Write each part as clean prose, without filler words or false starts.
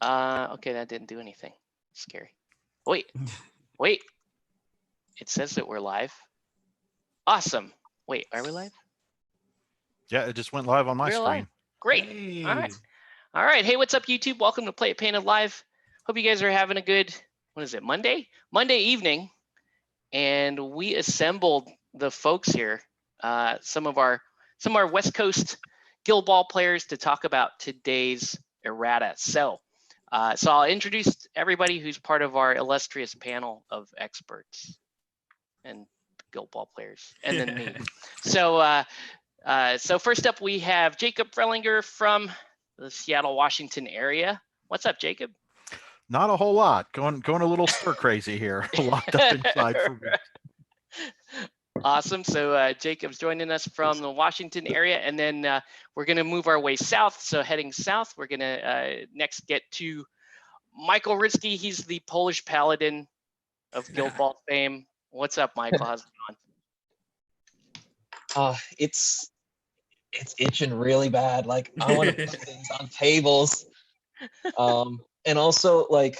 Okay, that didn't do anything. Scary. Wait. It says that we're live. Awesome. Wait, are we live? Yeah, it just went live on my We're screen. live. Great. Hey. All right. Hey, what's up, YouTube? Welcome to Play It Painted Live. Hope you guys are having a good, what is it, Monday evening. And we assembled the folks here, some of our West Coast Guild Ball players to talk about today's errata. So I'll introduce everybody who's part of our illustrious panel of experts and Guild Ball players, and then me. So first up, we have Jacob Frelinger from the Seattle, Washington area. What's up, Jacob? Not a whole lot. Going a little stir crazy here. Locked up inside for weeks. Awesome. So Jacob's joining us from the Washington area, and then we're going to move our way south. So heading south, we're going to next get to Michael Ritzky. He's the Polish Paladin of Guild Ball fame. What's up, Michael? How's it going? It's itching really bad. Like, I want to put things on tables. And also we,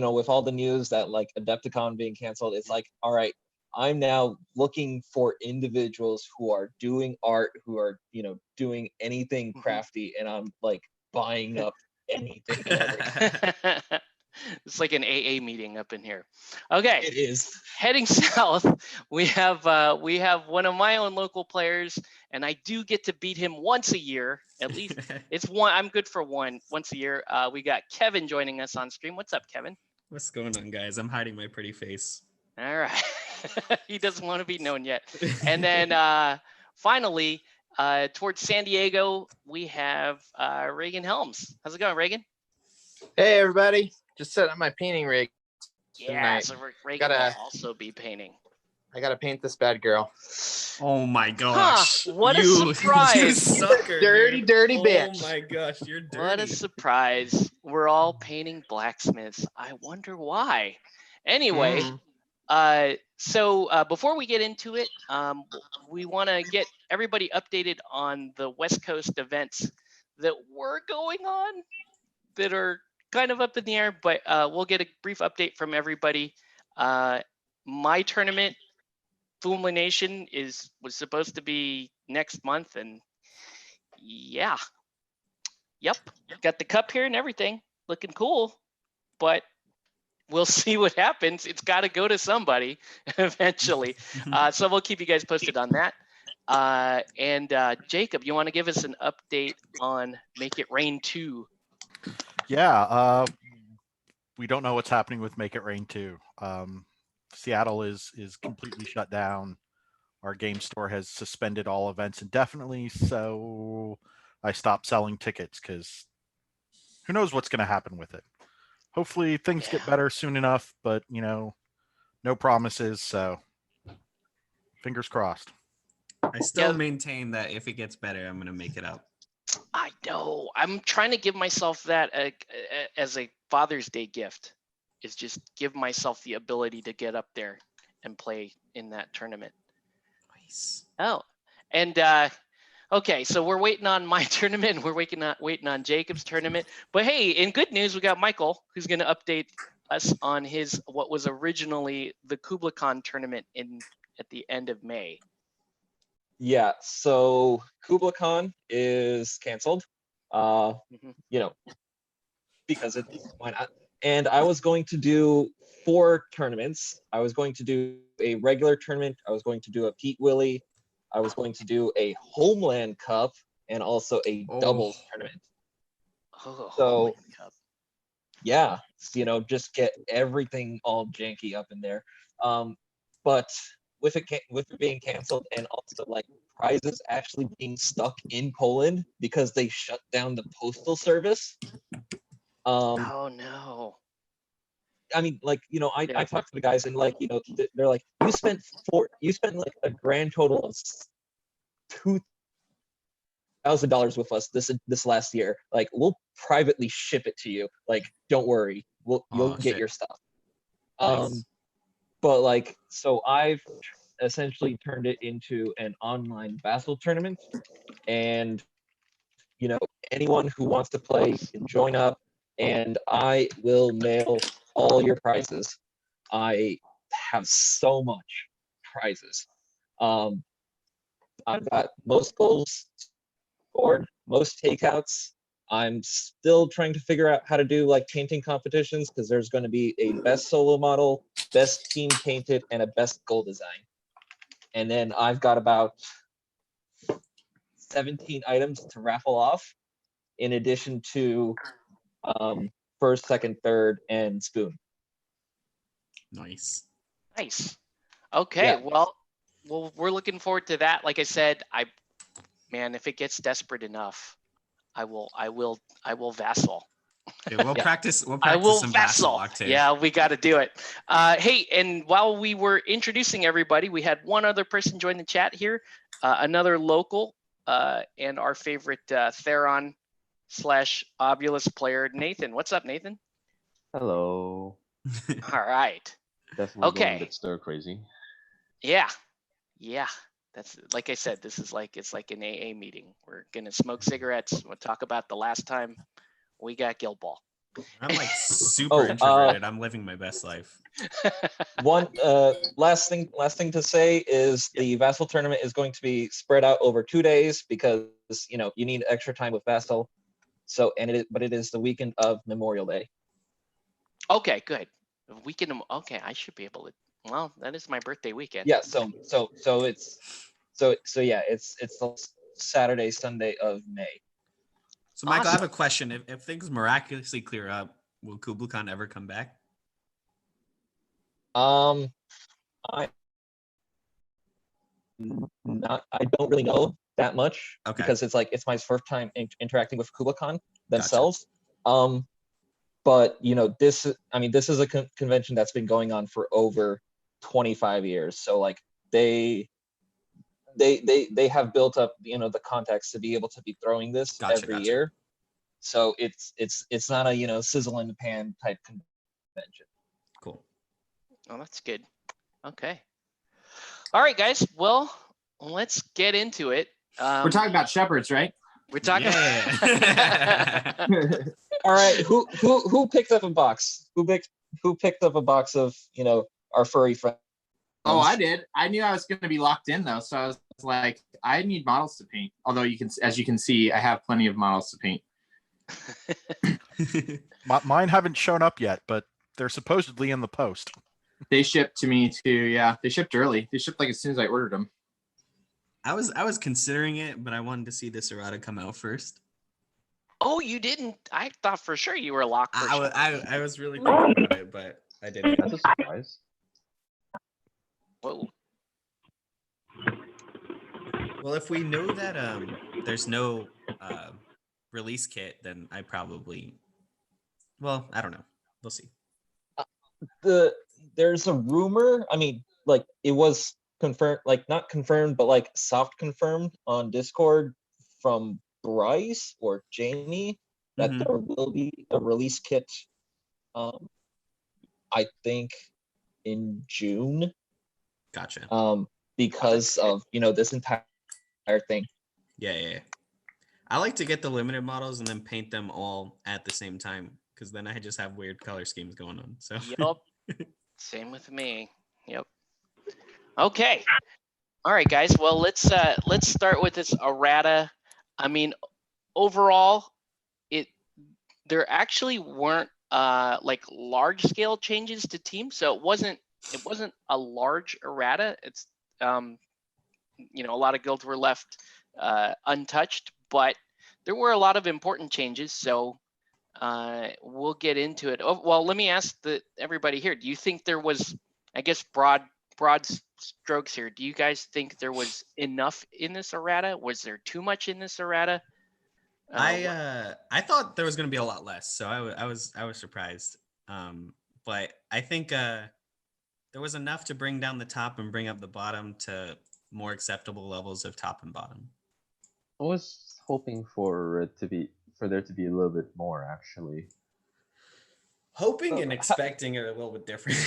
with all the news that like Adepticon being canceled, it's like, all right, I'm now looking for individuals who are doing art, who are, doing anything crafty, and I'm like buying up anything and everything. It's like an AA meeting up in here. Okay. It is. Heading south, we have one of my own local players, and I do get to beat him once a year. At least it's one. I'm good for once a year. We got Kevin joining us on stream. What's up, Kevin? What's going on, guys? I'm hiding my pretty face. All right. He doesn't want to be known yet. And then finally, towards San Diego, we have Reagan Helms. How's it going, Reagan? Hey, everybody. Just set up my painting rig. Yeah, so Reagan will also be painting. I gotta paint this bad girl. Oh my gosh. What a surprise. You sucker. Dirty bitch. Oh my gosh, you're dirty. What a surprise. We're all painting blacksmiths. I wonder why. Anyway, so before we get into it, we want to get everybody updated on the West Coast events that were going on that are kind of up in the air, but we'll get a brief update from everybody. My tournament, Foomla Nation, was supposed to be next month, and yeah, yep, got the cup here and everything, looking cool, but we'll see what happens. It's got to go to somebody eventually. So we'll keep you guys posted on that. And Jacob, you want to give us an update on Make It Rain 2? Yeah, we don't know what's happening with Make It Rain 2. Seattle is completely shut down. Our game store has suspended all events indefinitely, so I stopped selling tickets because who knows what's going to happen with it. Hopefully things get better soon enough, but no promises, so fingers crossed. I still maintain that if it gets better, I'm going to make it up. I know. I'm trying to give myself that as a Father's Day gift, is just give myself the ability to get up there and play in that tournament. Nice. Oh, and okay, so we're waiting on my tournament. We're waiting on Jacob's tournament. But hey, in good news, we got Michael, who's going to update us on his what was originally the KublaCon tournament at the end of May. Yeah, so KublaCon is canceled, because why not? And I was going to do 4 tournaments. I was going to do a regular tournament. I was going to do a Pete Willie. I was going to do a Homeland Cup and also a doubles tournament. Oh, so, Homeland Cup. Yeah, just get everything all janky up in there. But with it being canceled, and also like prizes actually being stuck in Poland because they shut down the postal service. Oh no. I mean, like, I talked to the guys, and like, they're like, you spent like a grand total of $2,000 with us this last year. Like, we'll privately ship it to you. Like, don't worry, you'll get your stuff. Nice. But like, so I've essentially turned it into an online Vassal tournament, and anyone who wants to play can join up, and I will mail all your prizes. I have so much prizes. I've got most goals scored, most takeouts. I'm still trying to figure out how to do like painting competitions because there's going to be a best solo model, best team painted, and a best goal design. And then I've got about 17 items to raffle off, in addition to first, second, third, and spoon. Nice. Nice. Okay, Yeah. well, we're looking forward to that. Like I said, man, if it gets desperate enough, I will vassal. Okay, we'll Yeah. practice. We'll I practice will some vassal vassal. octave. Yeah, we got to do it. Hey, and while we were introducing everybody, we had one other person join the chat here, another local, and our favorite Theron / Obulus player, Nathan. What's up, Nathan? Hello. All right. Definitely going a Okay. bit stir crazy. Yeah. That's like I said. This is like it's like an AA meeting. We're gonna smoke cigarettes. We'll talk about the last time we got Guild Ball. I'm like super introverted. I'm living my best life. One last thing to say is the Vassal tournament is going to be spread out over 2 days because you need extra time with Vassal. So but it is the weekend of Memorial Day. Okay, good. Weekend. Okay, I should be able to. Well, that is my birthday weekend. Yeah. So it's the Saturday, Sunday of May. So, Michael, I have Awesome. a question. If things miraculously clear up, will KublaCon ever come back? I don't really know that much because it's my first time interacting with KublaCon themselves. Gotcha. But this is a convention that's been going on for over 25 years. So like they have built up the contacts to be able to be throwing this every year. So it's not a sizzle in the pan type convention. Cool. Oh, that's good. Okay. All right, guys. Well, let's get into it. We're talking about shepherds, right? We're talking. Yeah. All right. Who picked up a box? Who picked up a box of our furry friends? Oh, I did. I knew I was going to be locked in though, so I was like, I need models to paint. Although as you can see, I have plenty of models to paint. Mine haven't shown up yet, but they're supposedly in the post. They shipped to me too. Yeah, they shipped early. They shipped like as soon as I ordered them. I was considering it, but I wanted to see this errata come out first. Oh, you didn't? I thought for sure you were locked. I was really thinking about it, but I didn't. That's a surprise. Whoa. Well, if we know that there's no release kit, then I probably. Well, I don't know. We'll see. There's a rumor. I mean, like it was confirmed, like not confirmed, but like soft confirmed on Discord from Bryce or Jamie that there will be a release kit. I think in June. Gotcha. Because of this entire thing. Yeah. I like to get the limited models and then paint them all at the same time because then I just have weird color schemes going on. So. Yep. Same with me. Yep. Okay. All right, guys. Well, let's start with this errata. I mean, overall, there actually weren't like large scale changes to teams, so it wasn't a large errata. It's a lot of guilds were left untouched, but there were a lot of important changes. So we'll get into it. Oh, well, let me ask everybody here. Do you think there was, I guess, broad strokes here? Do you guys think there was enough in this errata? Was there too much in this errata? I thought there was going to be a lot less, so I was surprised. But I think there was enough to bring down the top and bring up the bottom to more acceptable levels of top and bottom. I was hoping for there to be a little bit more, actually. Hoping and expecting are a little bit different.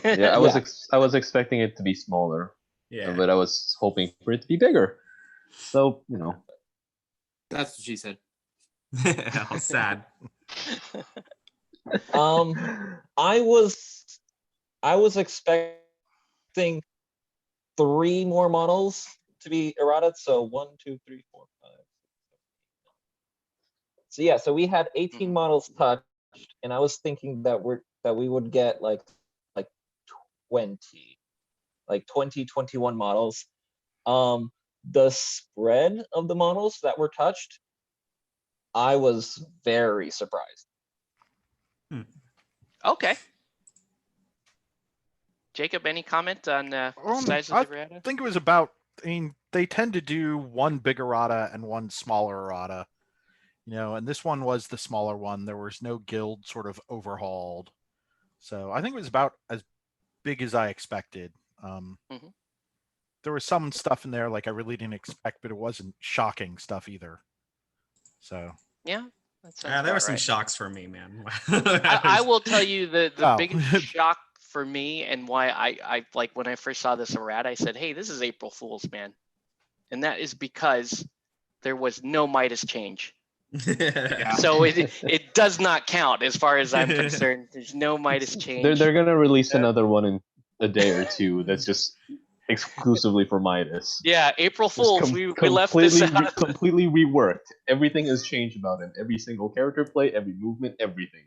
Yeah, I was expecting it to be smaller. Yeah, but I was hoping for it to be bigger. So that's what she said. All sad. I was expecting 3 more models to be errata. So 1, 2, 3, 4, 5. So yeah, so we had 18 models touched, and I was thinking that we would get like 20, 21 models. The spread of the models that were touched, I was very surprised. Okay. Jacob, any comment on size of the errata? I think it was about. I mean, they tend to do one big errata and one smaller errata, and this one was the smaller one. There was no guild sort of overhauled, so I think it was about as big as I expected. There was some stuff in there like I really didn't expect, but it wasn't shocking stuff either. So yeah, that sounds there were some right. shocks for me, man. I will tell you the Oh. biggest shock for me and why I like when I first saw this errata, I said, hey, this is April Fool's, man. And that is because there was no Midas change. So it does not count as far as I'm concerned. There's no Midas change. They're gonna release another one in a day or two that's just exclusively for Midas. Yeah, April Just Fools. We left this out. completely reworked. Everything is changed about him. Every single character play, every movement, everything.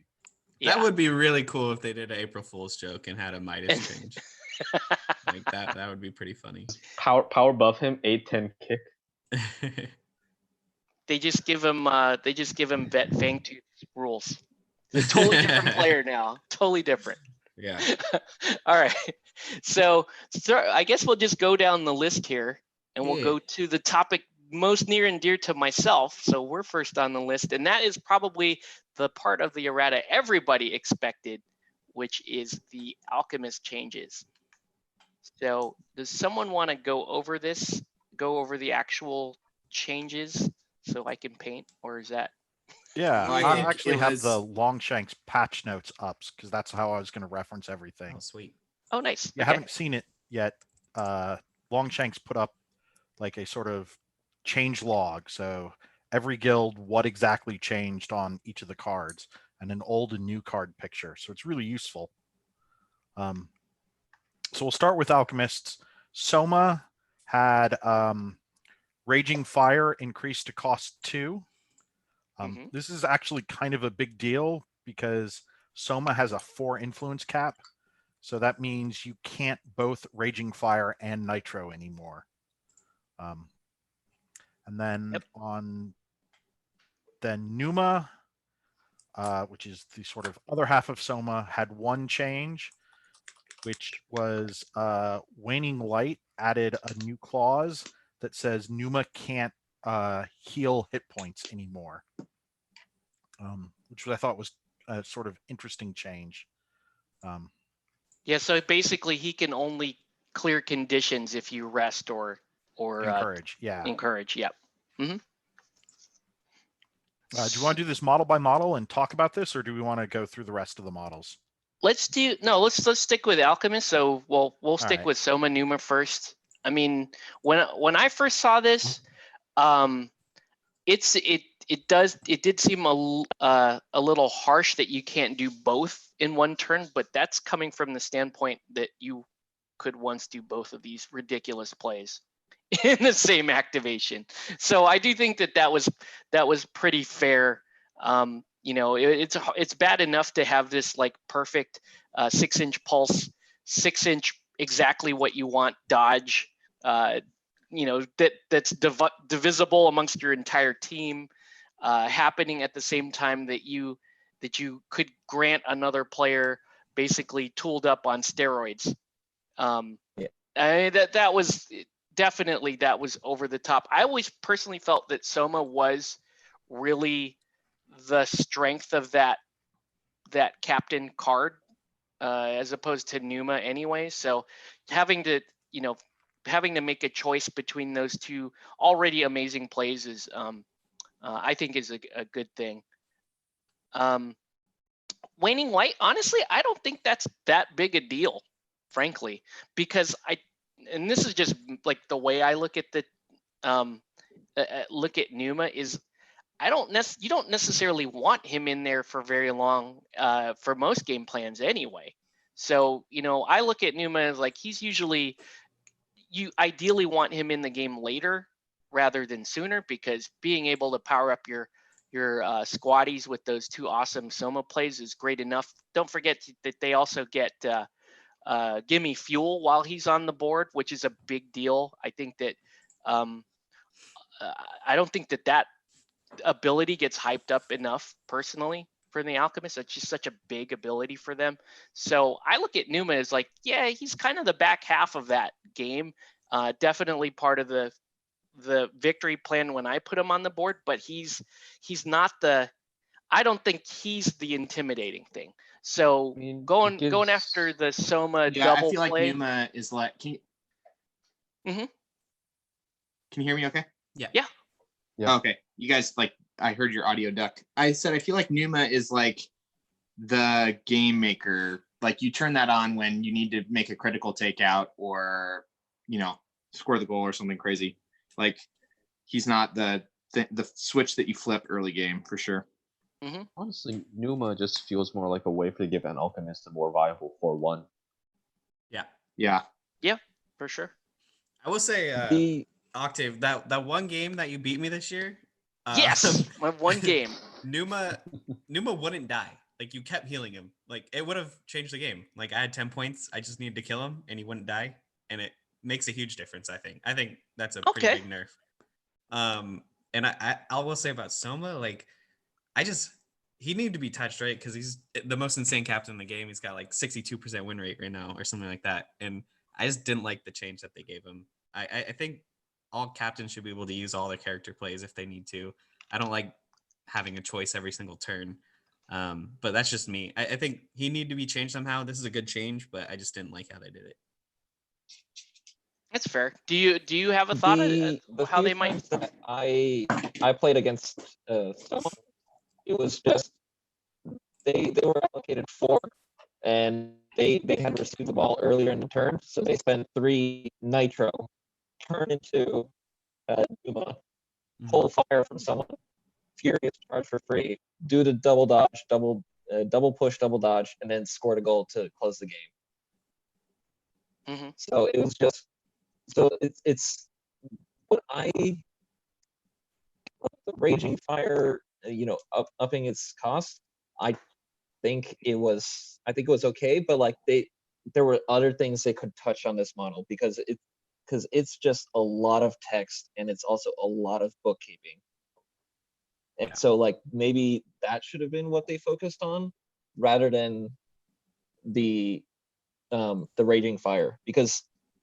Yeah. That would be really cool if they did an April Fool's joke and had a Midas change. Like that would be pretty funny. Power buff him, 8-10 kick. They just give him Vet Fangtooth rules. A totally different player now. Totally different. Yeah. All right. So I guess we'll just go down the list here, and we'll go to the topic most near and dear to myself. So we're first on the list, and that is probably the part of the errata everybody expected, which is the alchemist changes. So does someone want to go over this? Go over the actual changes so I can paint, or is that? Yeah, Well, I actually have the Longshanks patch notes up because that's how I was going to reference everything. Oh, sweet. Oh, nice. You haven't seen it yet. Longshanks put up like a sort of change log. So every guild, what exactly changed on each of the cards, and an old and new card picture. So it's really useful. So we'll start with alchemists. Soma had Raging Fire increased to cost 2. This is actually kind of a big deal because Soma has a 4 influence cap. So that means you can't both Raging Fire and Nitro anymore. And then then Numa, which is the sort of other half of Soma, had 1 change, which was Waning Light added a new clause that says Numa can't heal hit points anymore, which I thought was a sort of interesting change. Yeah, so basically he can only clear conditions if you rest or encourage. Encourage, yep. Do you want to do this model by model and talk about this, or do we want to go through the rest of the models? Let's stick with Alchemist. So we'll stick with Soma Numa first. I mean, when I first saw this, it did seem a little harsh that you can't do both in one turn, but that's coming from the standpoint that you could once do both of these ridiculous plays in the same activation. So I do think that was pretty fair. It's bad enough to have this like perfect 6-inch pulse, 6-inch exactly what you want dodge, that's divisible amongst your entire team, happening at the same time that you could grant another player basically tooled up on steroids. I mean, that was definitely, that was over the top. I always personally felt that Soma was really the strength of that captain card, as opposed to Numa anyway. So having to make a choice between those two already amazing plays is, I think, is a good thing. Waning Light, honestly, I don't think that's that big a deal, frankly, because and this is just like the way I look at look at Numa is, you don't necessarily want him in there for very long for most game plans anyway. So, I look at Numa as like he's usually, you ideally want him in the game later rather than sooner, because being able to power up your squaddies with those 2 awesome Soma plays is great enough. Don't forget that they also get gimme fuel while he's on the board, which is a big deal. I think that I don't think that ability gets hyped up enough personally for the Alchemist. It's just such a big ability for them. So I look at Numa as like, yeah, he's kind of the back half of that game. Definitely part of the victory plan when I put him on the board, but he's not I don't think he's the intimidating thing. So I mean, going after the Soma Yeah, double I feel like play. Numa is like. Can you hear me? Okay. Yeah. Okay, you guys, like, I heard your audio duck. I said I feel like Numa is like the game maker. Like, you turn that on when you need to make a critical takeout or score the goal or something crazy. Like, he's not the switch that you flip early game for sure. Honestly, Numa just feels more like a way to give an Alchemist a more viable 4-1. Yeah. For sure. I will say, The Octave, that one game that you beat me this year. Yes, my one game. Numa wouldn't die. Like, you kept healing him. Like, it would have changed the game. Like, I had 10 points. I just needed to kill him, and he wouldn't die. And it makes a huge difference, I think. I think that's a pretty big nerf. And I will say about Soma, like, he needed to be touched, right? Because he's the most insane captain in the game. He's got like 62% win rate right now or something like that. And I just didn't like the change that they gave him. I think all captains should be able to use all their character plays if they need to. I don't like having a choice every single turn. But that's just me. I think he needed to be changed somehow. This is a good change, but I just didn't like how they did it. That's fair. Do you have a thought the of how few they might? times that I played against someone, it was just they were allocated 4, and they had received the ball earlier in the turn, so they spent 3 nitro, turn into Numa, pull fire from someone, furious charge for free, do the double dodge, double push, double dodge, and then scored a goal to close the game. So it was just it's what the Raging Fire, upping its cost. I think it was okay, but like there were other things they could touch on this model because it's just a lot of text and it's also a lot of bookkeeping. And so like maybe that should have been what they focused on rather than the Raging Fire, because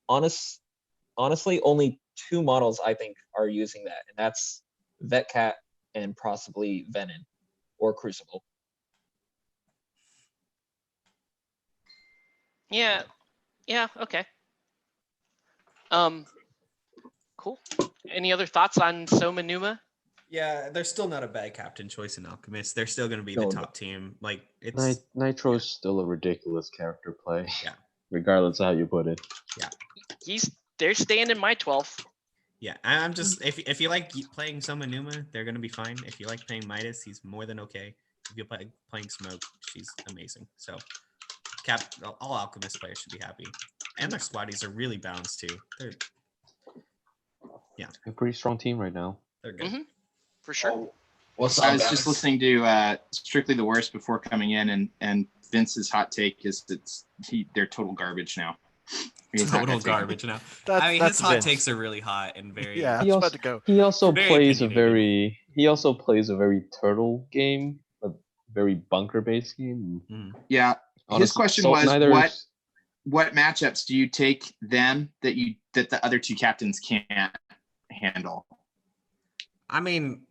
honestly only 2 models I think are using that, and that's Vetcat and possibly Venom or Crucible. Yeah. Okay. Cool. Any other thoughts on Soma Numa? Yeah, they're still not a bad captain choice in Alchemist. They're still going to be the top team. Like, it's Nitro's still a ridiculous character play. Yeah. Regardless of how you put it. Yeah. They're staying in my 12th. Yeah, I'm just if you like playing Soma Numa, they're gonna be fine. If you like playing Midas, he's more than okay. If you play playing Smoke, she's amazing. So, all Alchemist players should be happy, and their squaddies are really balanced too. They're a pretty strong team right now. They're good. For sure. Well, I was just listening to Strictly the Worst before coming in, and Vince's hot take is they're total garbage now. Total garbage now. I mean, his hot takes are really hot and very. Yeah, He also, about to go. he also Very plays opinionated. he also plays a very turtle game, a very bunker based game. Yeah. His question was what matchups do you take them that the other 2 captains can't handle? I mean,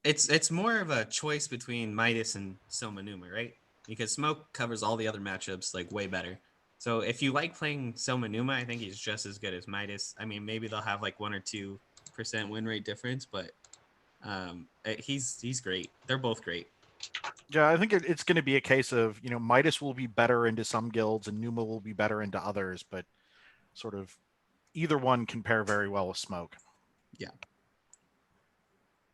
it's more of a choice between Midas and Soma Numa, right? Because Smoke covers all the other matchups like way better. So if you like playing Soma Numa, I think he's just as good as Midas. I mean, maybe they'll have like 1 or 2% win rate difference, but he's great. They're both great. Yeah, I think it's going to be a case of, Midas will be better into some guilds and Numa will be better into others, but sort of either one can pair very well with Smoke. Yeah.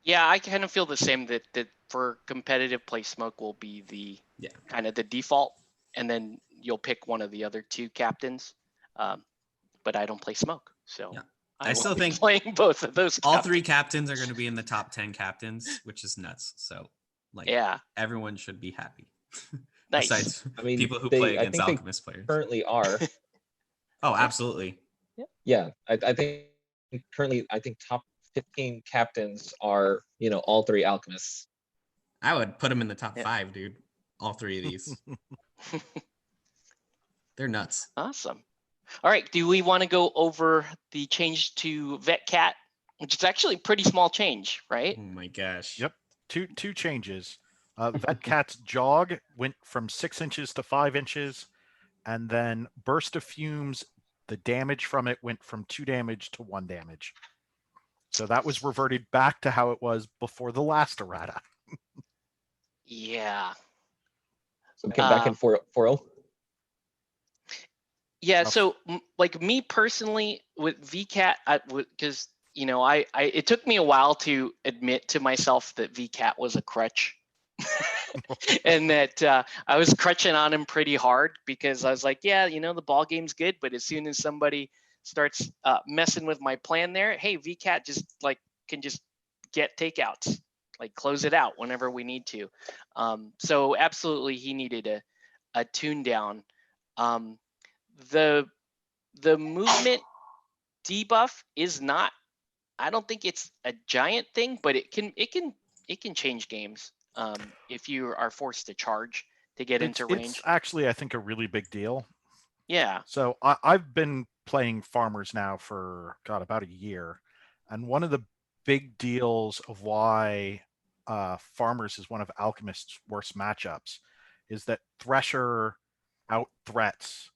Yeah, I kind of feel the same that for competitive play, smoke will be the Yeah. kind of the default, and then you'll pick one of the other two captains. But I don't play smoke, so Yeah. I I will still be think playing both of those. all three captains. captains are going to be in the top 10 captains, which is nuts. So, like, Yeah, everyone should be happy. nice. Besides I mean, people who play I against think they Alchemist players. currently are. Oh, absolutely. Yeah, I think currently, I think top 15 captains are, all three alchemists. I would put them in the top Yeah. 5, dude. All three of these. They're nuts. Awesome. All right, do we want to go over the change to Vet Cat, which is actually a pretty small change, right? Oh my gosh. Yep. Two changes. Vet Cat's jog went from 6 inches to 5 inches, and then burst of fumes, the damage from it went from 2 damage to 1 damage. So that was reverted back to how it was before the last errata. Yeah. So came back in 4-0. Yeah, Rough. so like me personally with VCAT, because I it took me a while to admit to myself that VCAT was a crutch, and that I was crutching on him pretty hard because I was like, yeah, the ball game's good, but as soon as somebody starts messing with my plan there, hey, VCAT just can just get takeouts, like close it out whenever we need to. So absolutely, he needed a tune down. The movement debuff is not, I don't think it's a giant thing, but it can change games if you are forced to charge to get into range. It's actually, I think, a really big deal. Yeah. So I've been playing farmers now for about a year, and one of the big deals of why farmers is one of Alchemist's worst matchups is that Thresher out threats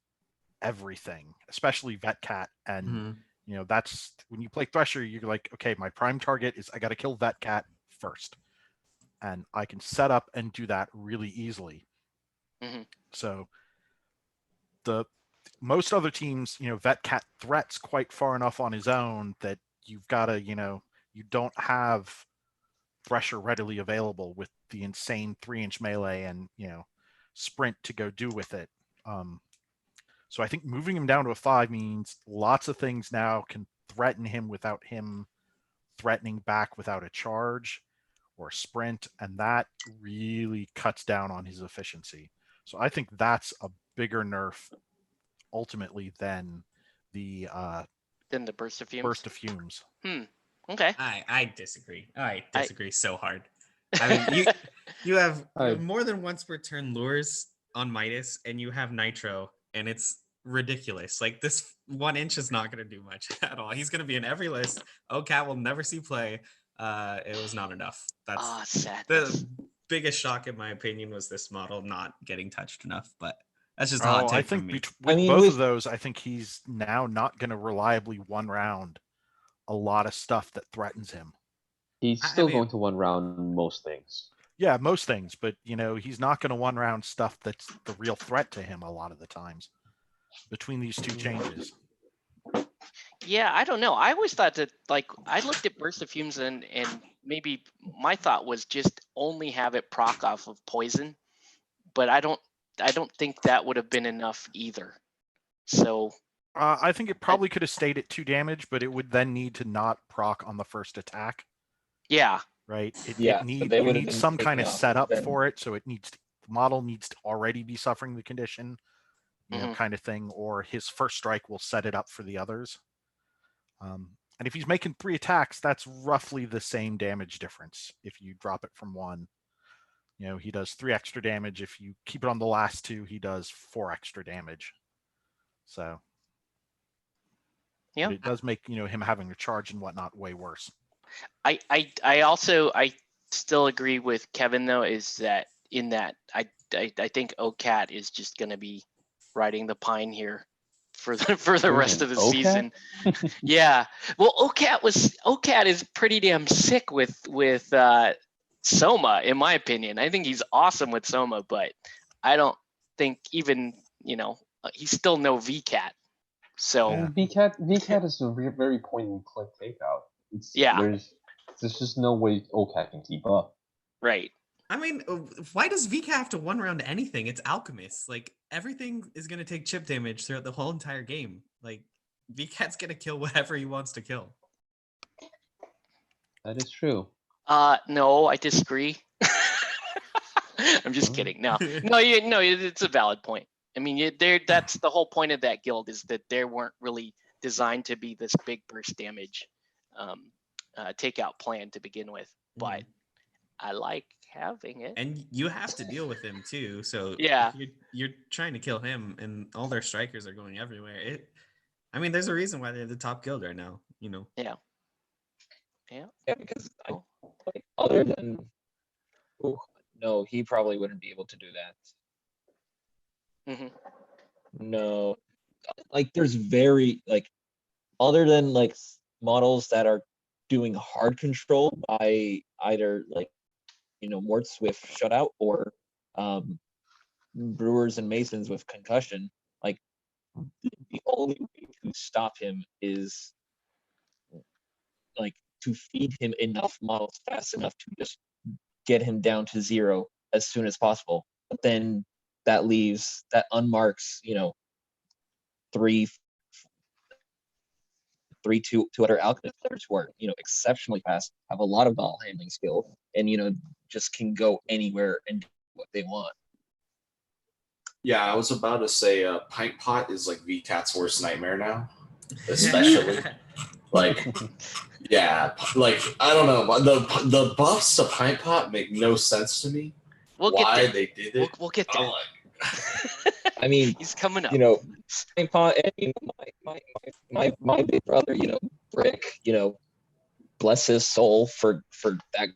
everything, especially Vet Cat, and that's when you play Thresher, you're like, okay, my prime target is I got to kill Vet Cat first, and I can set up and do that really easily. So the most other teams, Vet Cat threats quite far enough on his own that you've got to, you don't have Thresher readily available with the insane 3-inch melee and, sprint to go do with it. So I think moving him down to a 5 means lots of things now can threaten him without him threatening back without a charge or sprint, and that really cuts down on his efficiency. So I think that's a bigger nerf ultimately than the burst of fumes. Burst of fumes. Okay. I disagree. I disagree so hard. I mean, you have more than once per turn lures on Midas, and you have Nitro, and it's ridiculous. Like, this 1 inch is not going to do much at all. He's going to be in every list. OCAT will never see play. It was not enough. That's sad. The biggest shock, in my opinion, was this model not getting touched enough. But that's just a hot take I think from me. with both of those, I think he's now not going to reliably one round a lot of stuff that threatens him. He's still going to one round most things. Yeah, most things, but he's not going to one round stuff that's the real threat to him a lot of the times between these two changes. Yeah, I don't know. I always thought that, I looked at burst of fumes and maybe my thought was just only have it proc off of poison, but I don't think that would have been enough either. So I think it probably could have stayed at 2 damage, but it would then need to not proc on the first attack. Yeah. Right. You need some kind of setup for it, so the model needs to already be suffering the condition, kind of thing, or his first strike will set it up for the others. And if he's making 3 attacks, that's roughly the same damage difference. If you drop it from 1, he does 3 extra damage. If you keep it on the last 2, he does 4 extra damage. So yeah, it does make him having a charge and whatnot way worse. I still agree with Kevin though, is that I think OCAT is just going to be riding the pine here for the rest of the season. Yeah. Well, OCAT is pretty damn sick with Soma, in my opinion. I think he's awesome with Soma, but I don't think even, he's still no VCAT. So VCAT is a very point and click takeout. There's just no way OCAT can keep up. Right. I mean, why does VK have to one round anything? It's Alchemist. Like, everything is going to take chip damage throughout the whole entire game. Like, VCat's going to kill whatever he wants to kill. That is true. No, I disagree. I'm just Oh. kidding. No, it's a valid point. I mean, that's the whole point of that guild, is that they weren't really designed to be this big burst damage takeout plan to begin with, but I like having it. And you have to deal with him too. So Yeah. you're trying to kill him, and all their strikers are going everywhere. I mean, there's a reason why they're the top guild right now. You know. Yeah. Yeah, because like, other than, no, he probably wouldn't be able to do that. No, like there's very like, other than like models that are doing hard control by either like, Mort Swift shutout or Brewers and Masons with concussion, like the only way to stop him is like to feed him enough models fast enough to just get him down to 0 as soon as possible. But then that unmarks, two other Alchemist players who are, exceptionally fast, have a lot of ball handling skill, and just can go anywhere and do what they want. Yeah, I was about to say Pint Pot is like VCat's worst nightmare now. Especially like, yeah, like I don't know, the buffs to Pint Pot make no sense to me. Why they did it? We'll get there. I mean, he's coming up. Pint Pot, and my big brother, Brick, bless his soul for that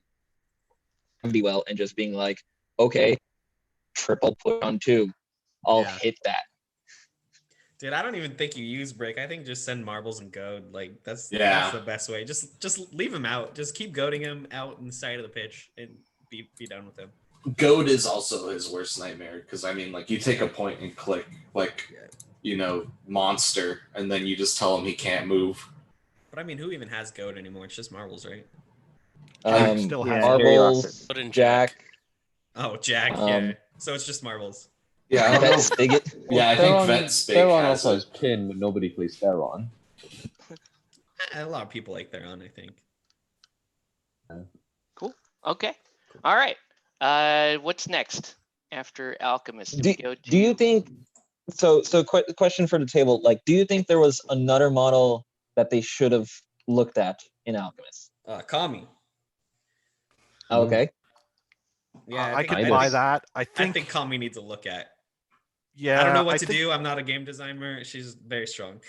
be well, and just being like, okay, triple put on 2. I'll hit that. Dude, I don't even think you use Brick. I think just send marbles and goad. Like that's the best way. Just leave him out. Just keep goading him out in the side of the pitch and be done with him. Goad is also his worst nightmare, because I mean, like, you take a point and click like monster, and then you just tell him he can't move. But I mean, who even has goad anymore? It's just marbles, right? Still has marbles, Jack. Oh, Jack. Yeah. So it's just marbles. Yeah, I don't know. Spigot. Yeah, I think Vet Spig Theron has also it. has pin, but nobody plays Theron. A lot of people like Theron, I think. Cool. Okay. All right. What's next after Alchemist? Do you think so? Question for the table. Like, do you think there was another model that they should have looked at in Alchemist? Kami. Okay. Yeah, I could buy that. I I think think Kami needs a look at. Yeah, I don't know what to do. I'm not a game designer. She's very strong.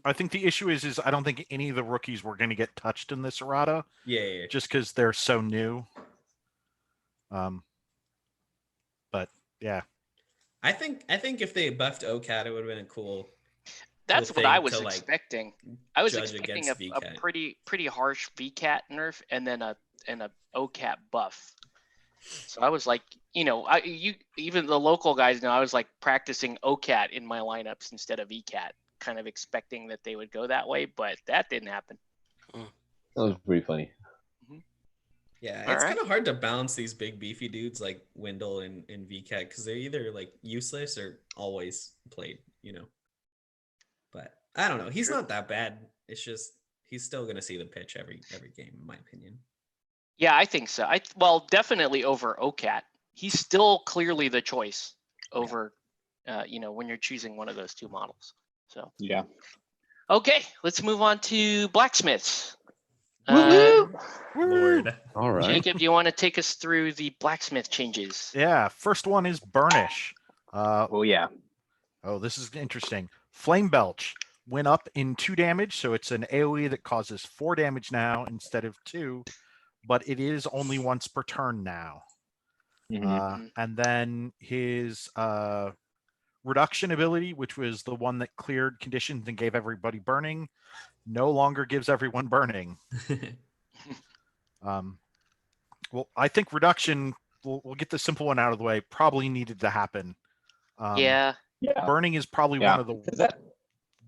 I think the issue is I don't think any of the rookies were going to get touched in this errata. Yeah. Just because they're so new. But yeah. I think if they buffed OCAT, it would have been a cool. That's what I was expecting. I was judge expecting against a pretty harsh VCat nerf and then a OCAT buff. So I was like, even the local guys know, I was like practicing OCAT in my lineups instead of VCat, kind of expecting that they would go that way, but that didn't happen. That was pretty funny. Yeah, it's kind of hard to balance these big beefy dudes like Wendell and VCat, because they're either like useless or always played, But I don't know. He's not that bad. It's just he's still gonna see the pitch every game, in my opinion. Yeah, I think so. Well, definitely over OCAT. He's still clearly the choice over, when you're choosing one of those two models. So yeah. Okay, let's move on to blacksmiths. Lord. All right. Jacob, do you want to take us through the blacksmith changes? Yeah, first one is Burnish. Oh yeah. Oh, this is interesting. Flame Belch went up in 2 damage, so it's an AoE that causes 4 damage now instead of 2, but it is only once per turn now. And then his reduction ability, which was the one that cleared conditions and gave everybody burning, no longer gives everyone burning. Well, I think reduction, we'll get the simple one out of the way, probably needed to happen. Yeah. Burning is probably one of the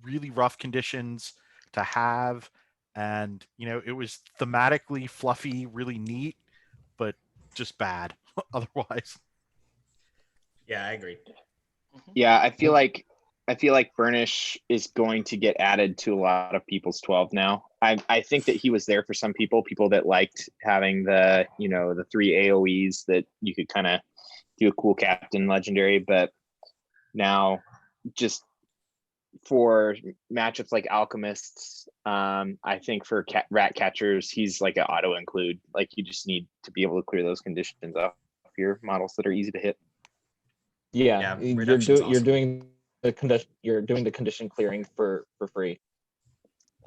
really rough conditions to have, and it was thematically fluffy, really neat, but just bad otherwise. Yeah, I agree. Yeah, I feel like Burnish is going to get added to a lot of people's 12 now. I think that he was there for some people that liked having the the 3 AoEs that you could kind of do a cool captain legendary, but now just for matchups like alchemists, I think for rat catchers, he's like an auto include. Like you just need to be able to clear those conditions off your models that are easy to hit. Yeah, reduction's you're awesome. doing the condition clearing for free.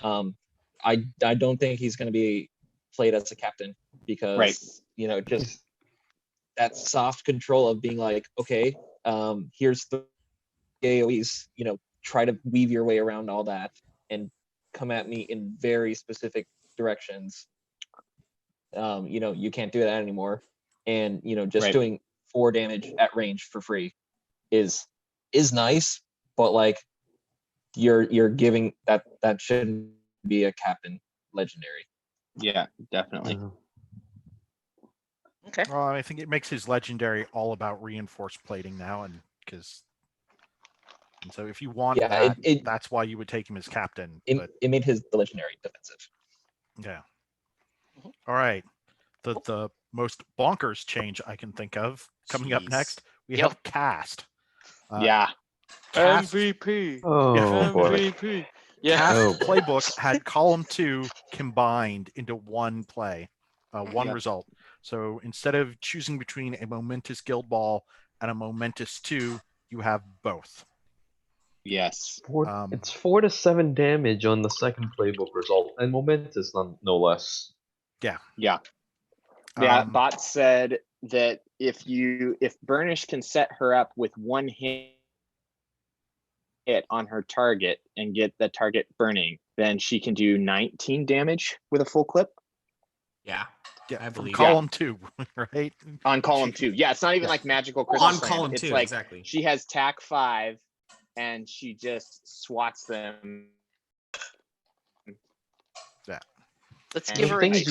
I don't think he's going to be played as a captain because Right. Just that soft control of being like, okay, here's the AoEs, try to weave your way around all that and come at me in very specific directions. You can't do that anymore. And just Right. doing 4 damage at range for free is nice, but like you're giving that shouldn't be a captain legendary. Yeah, definitely. Okay. Well, I think it makes his legendary all about reinforced plating now, and so if you want that, that's why you would take him as captain. It made the legendary defensive. Yeah. All right. The most bonkers change I can think of coming up next, we have cast. Yeah. Cast, MVP. Oh boy. MVP. Yeah. Cast playbook had column 2 combined into one play, one result. So instead of choosing between a momentous guild ball and a momentous 2, you have both. Yes. It's 4 to 7 damage on the second playbook result, and momentous no less. Yeah. Yeah. Yeah. Bot said that if Burnish can set her up with one hit on her target and get the target burning, then she can do 19 damage with a full clip. Yeah. Yeah, I believe column 2, right? On column 2. Yeah, it's not even like magical crystal on slam. column It's 2, like exactly. she has tack 5 and she just swats them. Yeah. Let's And give the her thing a is,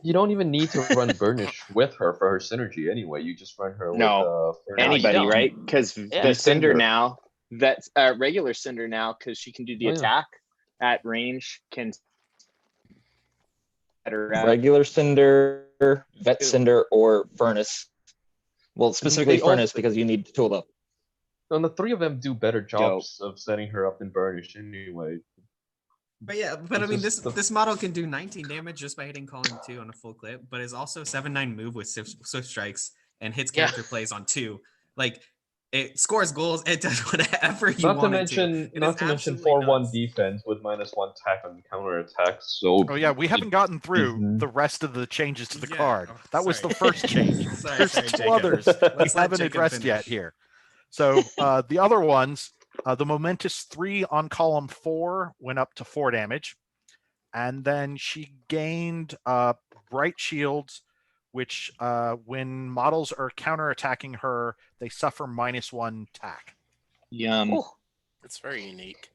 you don't even need to run Burnish with her for her synergy anyway. You just run her with anybody, don't. right? Because the Cinder now, that's regular Cinder now, because she can do the attack at range, can regular Cinder, Vet Cinder, or Furnace. Well, specifically Furnace because you need Tool Up. And the 3 of them do better jobs of setting her up than Burnish anyway. But yeah, I mean, this model can do 19 damage just by hitting column 2 on a full clip, but is also 7/9 move with swift strikes and hits character plays on 2. Like, it scores goals, it does whatever you want it to. Not to mention 4/1 defense with -1 attack on counter attacks. So we haven't gotten through the rest of the changes to the card. That was the first change. There's 2 others we haven't addressed yet here. So the other ones, the momentous 3 on column 4 went up to 4 damage, and then she gained bright shields, which when models are counterattacking her, they suffer -1 tack. Yum. Ooh. It's very unique.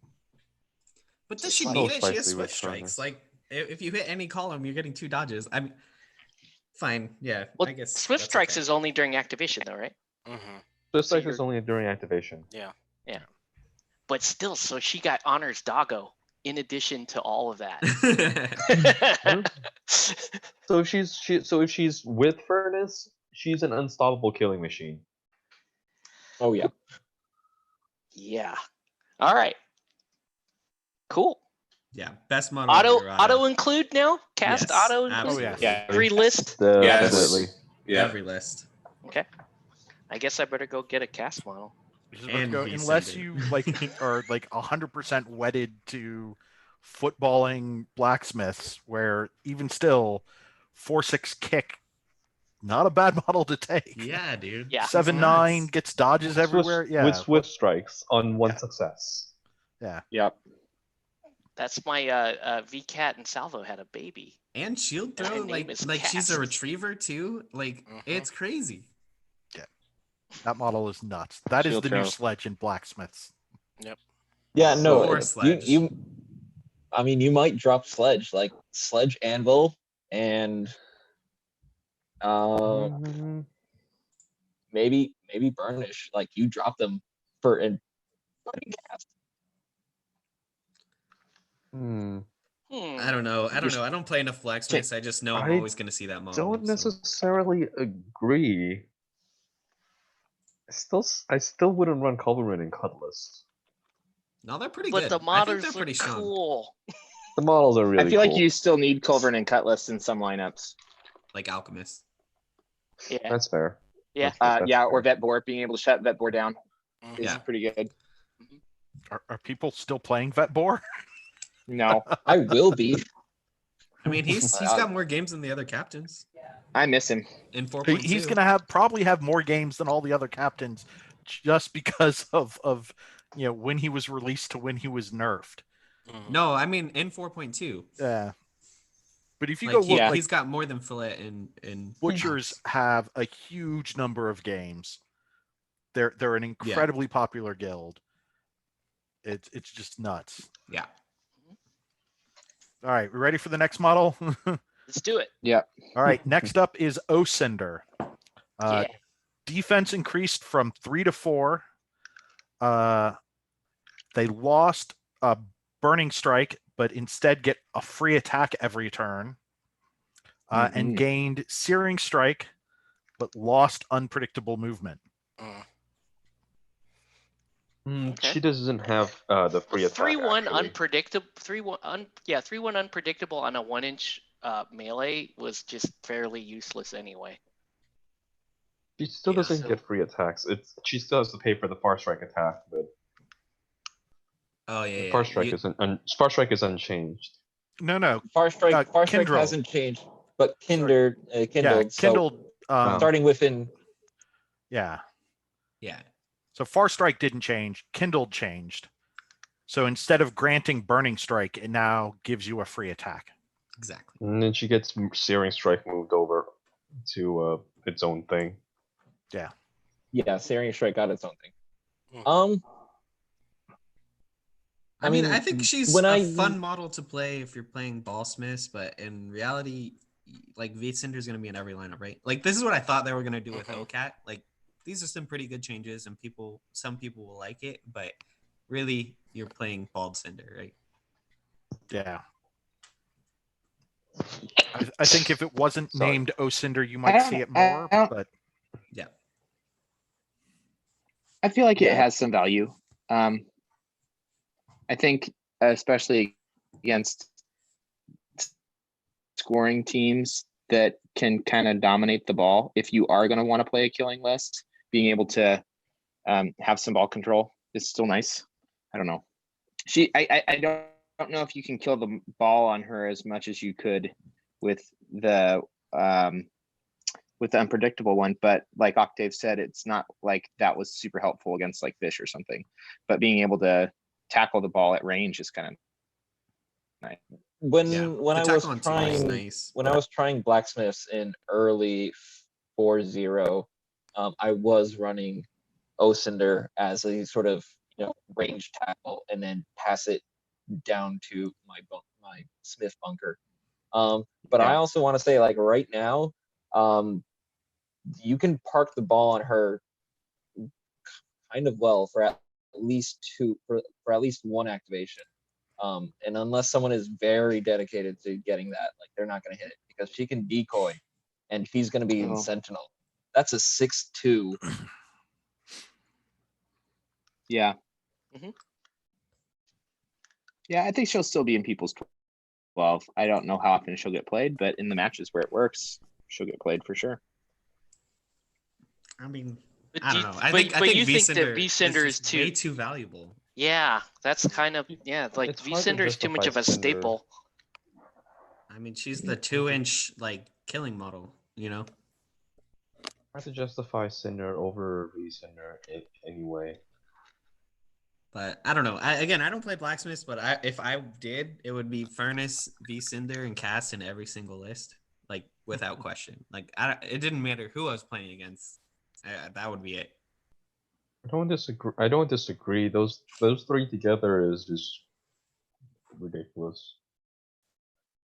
But does she need it? She has swift strikes. Like, if you hit any column, you're getting 2 dodges. I mean, fine, yeah. Well, I guess swift strikes is only during activation, though, right? Mm-hmm. Swift strikes is only during activation. Yeah. Yeah. But still, so she got honors doggo in addition to all of that. So if she's with Furnace, she's an unstoppable killing machine. Oh yeah. Yeah. All right. Cool. Yeah, best model. Auto include now? Cast auto include? Oh yeah. Every list? Definitely. Yeah. Every list. Okay. I guess I better go get a cast model. Unless you are 100% wedded to footballing blacksmiths, where even still 4/6 kick, not a bad model to take. Yeah, dude. Yeah. 7/9 gets dodges everywhere. With swift strikes on 1 success. Yeah. Yep. That's my VCat and Salvo had a baby. And shield And her throw, name like is she's a Cast. retriever too. Like, it's crazy. That model is nuts. That is Shield the new throw. sledge in blacksmiths. Yep. Yeah, no. Or sledge. I mean, you might drop Sledge, like Sledge Anvil, and Mhm. maybe Burnish. Like you drop them for in cast. Hmm. I don't know. I don't know. I don't play enough blacksmiths. I just know I'm I always going to see that model. Don't so. necessarily agree. I still wouldn't run Culverman and Cutlass. No, they're pretty But good. the I think models they're look pretty strong. cool. The models are really I feel like cool. you still need Culverin and Cutlass in some lineups. Like Alchemist. Yeah. That's fair. Yeah. That's Yeah, or fair. Vetbor, being able to shut Vetbor down is Yeah. pretty good. Are people still playing Vetbor? No, I will be. I mean, he's got more games than the other captains I miss him. in 4.2. He's gonna probably have more games than all the other captains, just because of when he was released to when he was nerfed. No, I mean in 4.2. Yeah. But if you Like go look, he's got more than Fillet in Butchers have a huge number of games. They're an incredibly popular guild. It's just nuts. Yeah. All right, we ready for the next model? Let's do it. Yeah. All right, next up is Osender. Yeah. Defense increased from 3 to 4. They lost Burning Strike, but instead get a free attack every turn. And gained Searing Strike, but lost Unpredictable Movement. Okay. She doesn't have the free attack. 3-1 actually. unpredictable. 3-1 unpredictable on a 1-inch melee was just fairly useless anyway. She still Yeah, doesn't get free attacks. She still has to pay for the Far Strike attack, but Oh yeah. Far Strike Far Strike is unchanged. No. Far Strike Kindle. hasn't changed, but kindled. Kindled. So starting within. Yeah. Yeah. So Far Strike didn't change. Kindled changed. So instead of granting Burning Strike, it now gives you a free attack. Exactly. And then she gets Searing Strike moved over to its own thing. Yeah. Yeah, Searing Strike got its own thing. I mean, I think she's when a fun model to play if you're playing Ball Smiths, but in reality, like V Cinder is going to be in every lineup, right? Like this is what I thought they were going to do with OCAT. Like these are some pretty good changes, and some people will like it, but really, you're playing Bald Cinder, right? Yeah. I think if it wasn't Sorry. named Osinder, you might see it more, but Yeah. I feel like it has some value. I think especially against scoring teams that can kind of dominate the ball, if you are going to want to play a killing list, being able to have some ball control is still nice. I don't know. I don't know if you can kill the ball on her as much as you could with the unpredictable one, but like Octave said, it's not like that was super helpful against like fish or something, but being able to tackle the ball at range is kind of nice. When The I tackle was on team is trying nice. when I was trying blacksmiths in early 4.0, I was running Osinder as a sort of range tackle and then pass it down to my smith bunker. But I also want to say, like right now, you can park the ball on her kind of well for at least one activation. And unless someone is very dedicated to getting that, like they're not going to hit it because she can decoy, and she's going to be in Sentinel. That's a 6-2. Yeah. Yeah, I think she'll still be in people's 12. I don't know how often she'll get played, but in the matches where it works, she'll get played for sure. I mean, But I do don't you- know. I but- think but you think that V-Cinder V-Cinder is just too- way too valuable. Yeah, that's kind of like It's hard to V Cinder is too much of a justify Cinder. staple. I mean, she's the 2-inch like killing model, you know. Hard to justify Cinder over V-Cinder anyway. But I don't know. I don't play blacksmiths, but if I did, it would be Furnace, V Cinder, and Cast in every single list, like without question. Like it didn't matter who I was playing against. That would be it. I don't disagree. Those three together is just ridiculous.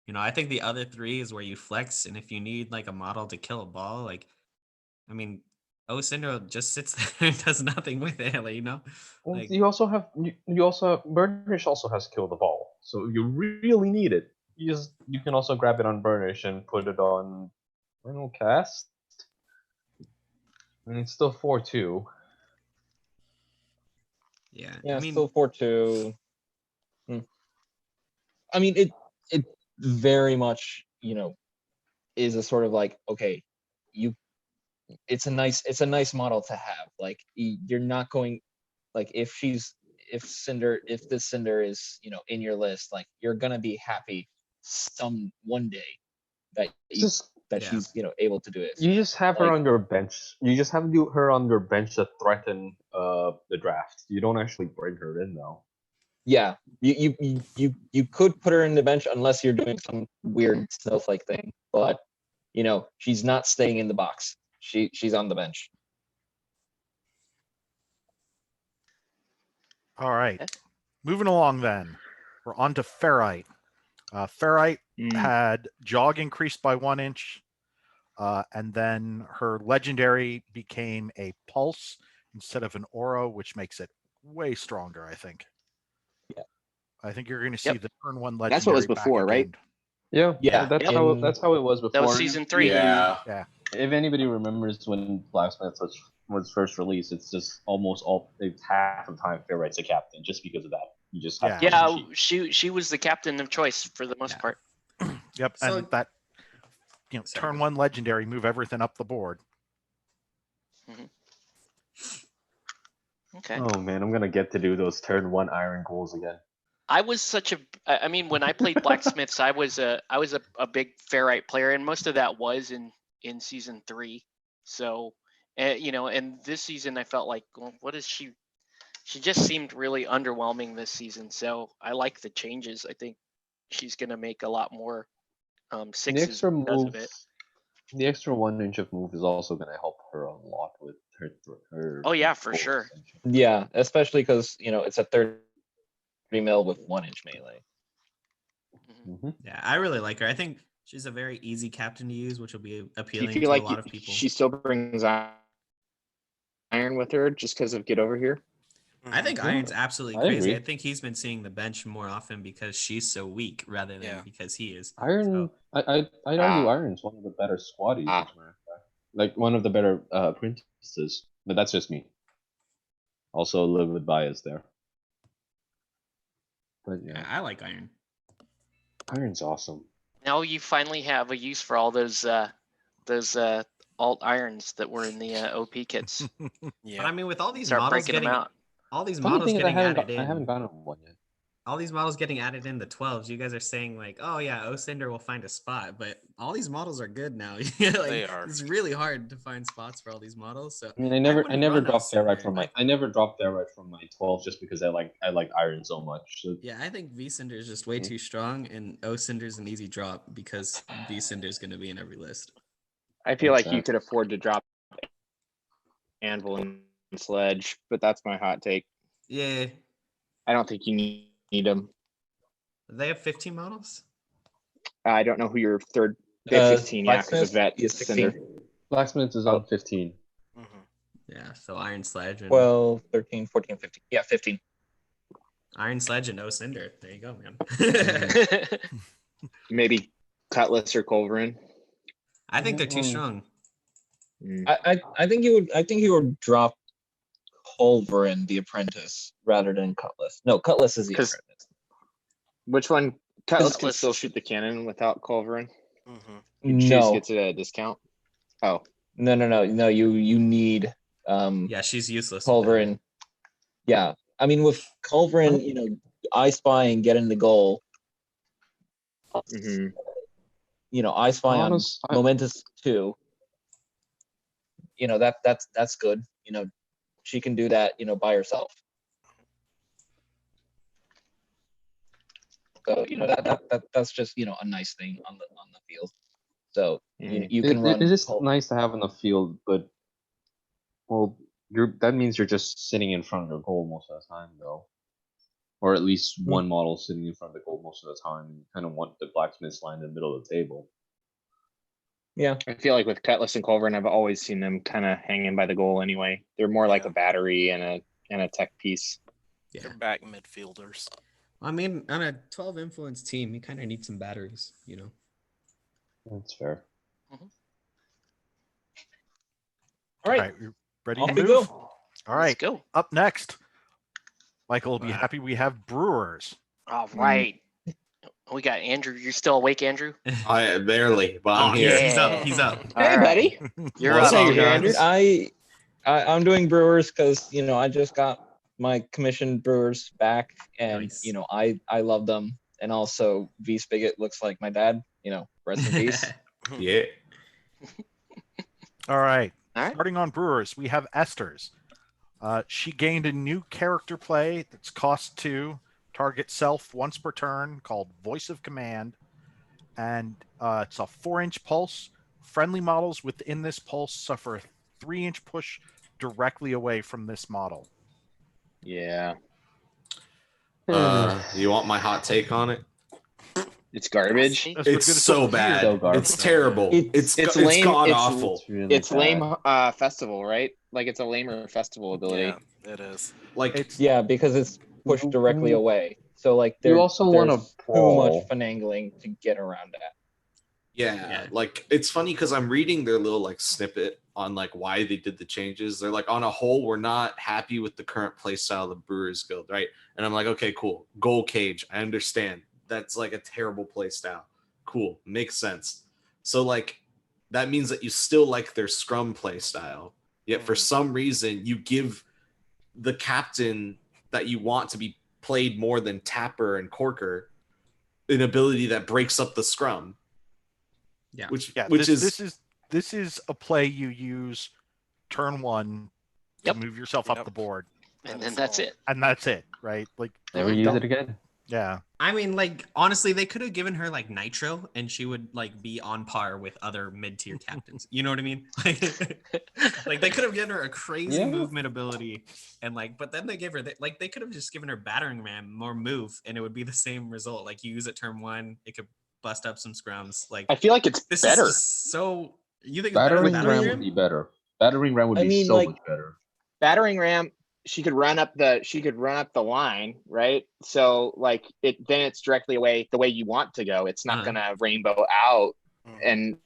You know, I think the other three is where you flex, and if you need like a model to kill a ball, like, I mean, Cinder just sits there and does nothing with it, like, you know. Well, Like, you also have Burnish also has kill the ball, so you really need it. You can also grab it on Burnish and put it on Final Cast. I mean, it's still 4-2. yeah, Yeah, I mean, still 4-2. I mean, it very much, is a sort of like, okay, you it's a nice model to have. Like, you're not going, like, if this Cinder is, in your list, like, you're gonna be happy one day that Just Yeah. she's, able to do it. you just have her Like- on your bench. You just have her on your bench to threaten the draft. You don't actually bring her in though. Yeah, you could put her in the bench unless you're doing some weird snowflake thing, but she's not staying in the box. She's on the bench. All right. Okay. Moving along then. We're on to Ferrite. Ferrite had jog increased by 1 inch, and then her legendary became a pulse instead of an aura, which makes it way stronger, I think. Yeah. I think you're going to see Yep. the turn 1 legendary. That's what was back before, right? again. Yeah, that's Yep. that's how it was before. That was season 3. Yeah. If anybody remembers when Blacksmith was first released, it's just it's half the time Ferrite's a captain just because of that. You just have to Yeah, cheat. she was the captain of choice for the most Yeah. part. Yep, So- and that Sorry, turn go 1 legendary, move everything up the board. Okay. Oh man, I'm gonna get to do those turn 1 iron goals again. I was I mean, when I played blacksmiths, I was a big Ferrite player, and most of that was in season 3. So, and this season I felt like, well, what is she? She just seemed really underwhelming this season. So I like the changes. I think she's gonna make a lot more The sixes extra because move, of it. the extra 1 inch of move is also gonna help her a lot with her. Oh yeah, for goals sure. extension. Yeah, especially because it's a 30 mil with 1 inch melee. Mhm. Yeah, I really like her. I think she's a very easy captain to use, which will be Do you appealing feel to like a lot of people. she still brings iron with her just because of get over here? I think Yeah, Iron's absolutely I crazy. agree. I think he's been seeing the bench more often because she's so weak rather than Yeah. because he is. Iron, So, I'd argue Ah. Iron's one of the better squaddies, Ah. as a matter of fact. Like one of the better princesses, but that's just me. Also a little bit biased there. But yeah, I like Iron. Iron's awesome. Now you finally have a use for all those alt irons that were in the OP kits. But I mean, with all these Start models breaking them getting out. all these Funny models thing is, getting added I haven't in, gotten one yet. all these models getting added in the 12s, you guys are saying like, oh yeah, Cinder will find a spot, but all these models are good now. Like, They are. It's really hard to find spots for all these models. So I mean, I never wouldn't run dropped that right Cinder. from I never dropped that right from my 12 just because I like Iron so much. So Yeah, I think V Cinder is just way too strong, and O Cinder is an easy drop because V Cinder is going to be in every list. I feel like you Exactly. could afford to drop Anvil and Sledge, but that's my hot take. Yeah, I don't think you need them. they have 15 models. I don't know who your third. They have 15, yeah, because Blacksmith of Vet, is 16. Cinder. Blacksmith is on 15. Mhm. Yeah, so Iron Sledge and 12, 13, 14, 15. Yeah, 15. Iron Sledge and O Cinder. There you go, man. Maybe Cutlass or Culverin. I think they're too Mm. strong. Mm. I think you would drop Culverin the Apprentice rather than Cutlass. No, Cutlass is the 'Cause- Apprentice. Which one? Cutlass can Cutlass. still shoot the cannon without Culverin. Mhm. Choose No, gets it at a discount. Oh, no. You need Yeah, she's useless. with that. Culverin. Yeah, I mean with Culverin, I Spy and get in the goal. hmm I Spy on Honest- I- Momentous 2. That's good. She can do that, by herself. So that's just a nice thing on the field. So you can run. It is Cul- nice to have on the field, but well, that means you're just sitting in front of your goal most of the time, though. or at least one model sitting in front of the goal most of the time. You kind of want the blacksmith's line in the middle of the table. Yeah. I feel like with Cutlass and Culverin, I've always seen them kind of hanging by the goal anyway. They're more like Yeah. a battery and a tech piece. Yeah. They're back midfielders. I mean, on a 12 influence team, you kind of need some batteries, you know. That's fair. All right. we ready Off to we move? go. All right. Let's go. Up next, Michael will be Wow. happy we have Brewers. All right. We got Andrew. You still awake, Andrew? I barely, but I'm Oh, here. he's up. Yeah. He's up. Hey, All right. buddy. You're What's up, up, Andrew. guys? I'm doing Brewers because I just got my commissioned Brewers back, and Nice. I love them, and also V Spigot looks like my dad. Rest in peace. Yeah. All right. All right. Starting on Brewers, we have Esther's. She gained a new character play that's cost 2, target self once per turn, called Voice of Command. And it's a 4-inch pulse. Friendly models within this pulse suffer a 3-inch push directly away from this model. Yeah, You want my hot take on it? it's garbage. That's what It's it's so over here. bad. So garbage. It's terrible. It's It's lame. god It's- awful. really It's lame bad. festival, right? Like it's a lamer festival ability. Yeah, it is. Like It's Yeah, because it's pushed directly away. So like You also want to there's too brawl. much finagling to get around that. yeah, like it's funny because I'm reading their little like snippet on like why they did the changes. They're like, on a whole, we're not happy with the current play style of the Brewers Guild, right? And I'm like, okay, cool. Goal cage. I understand. That's like a terrible play style. Cool. Makes sense. So like that means that you still like their scrum play style. Yet for some reason you give the captain that you want to be played more than Tapper and Corker an ability that breaks up the scrum. Yeah. Which yeah, which this is a play you use turn 1 to Yep. move yourself up Yep. the board, And then that's it. and that's it, right? Like Never you use don't- it again. Yeah, I mean, like, honestly, they could have given her like nitro and she would like be on par with other mid-tier captains. You know what I mean? Like they could have given her a crazy Yeah. movement ability and like, but then they gave her like they could have just given her battering ram more move and it would be the same result. Like you use it turn 1, it could bust up some scrums. Like I feel like it's this better. is just so. You think it's better Battering than ram battering would be better. Battering ram would I be mean, so like- much better. Battering ram, she could run up the line, right? So like then it's directly away the way you want to go. It's not Uh-huh. gonna rainbow out, and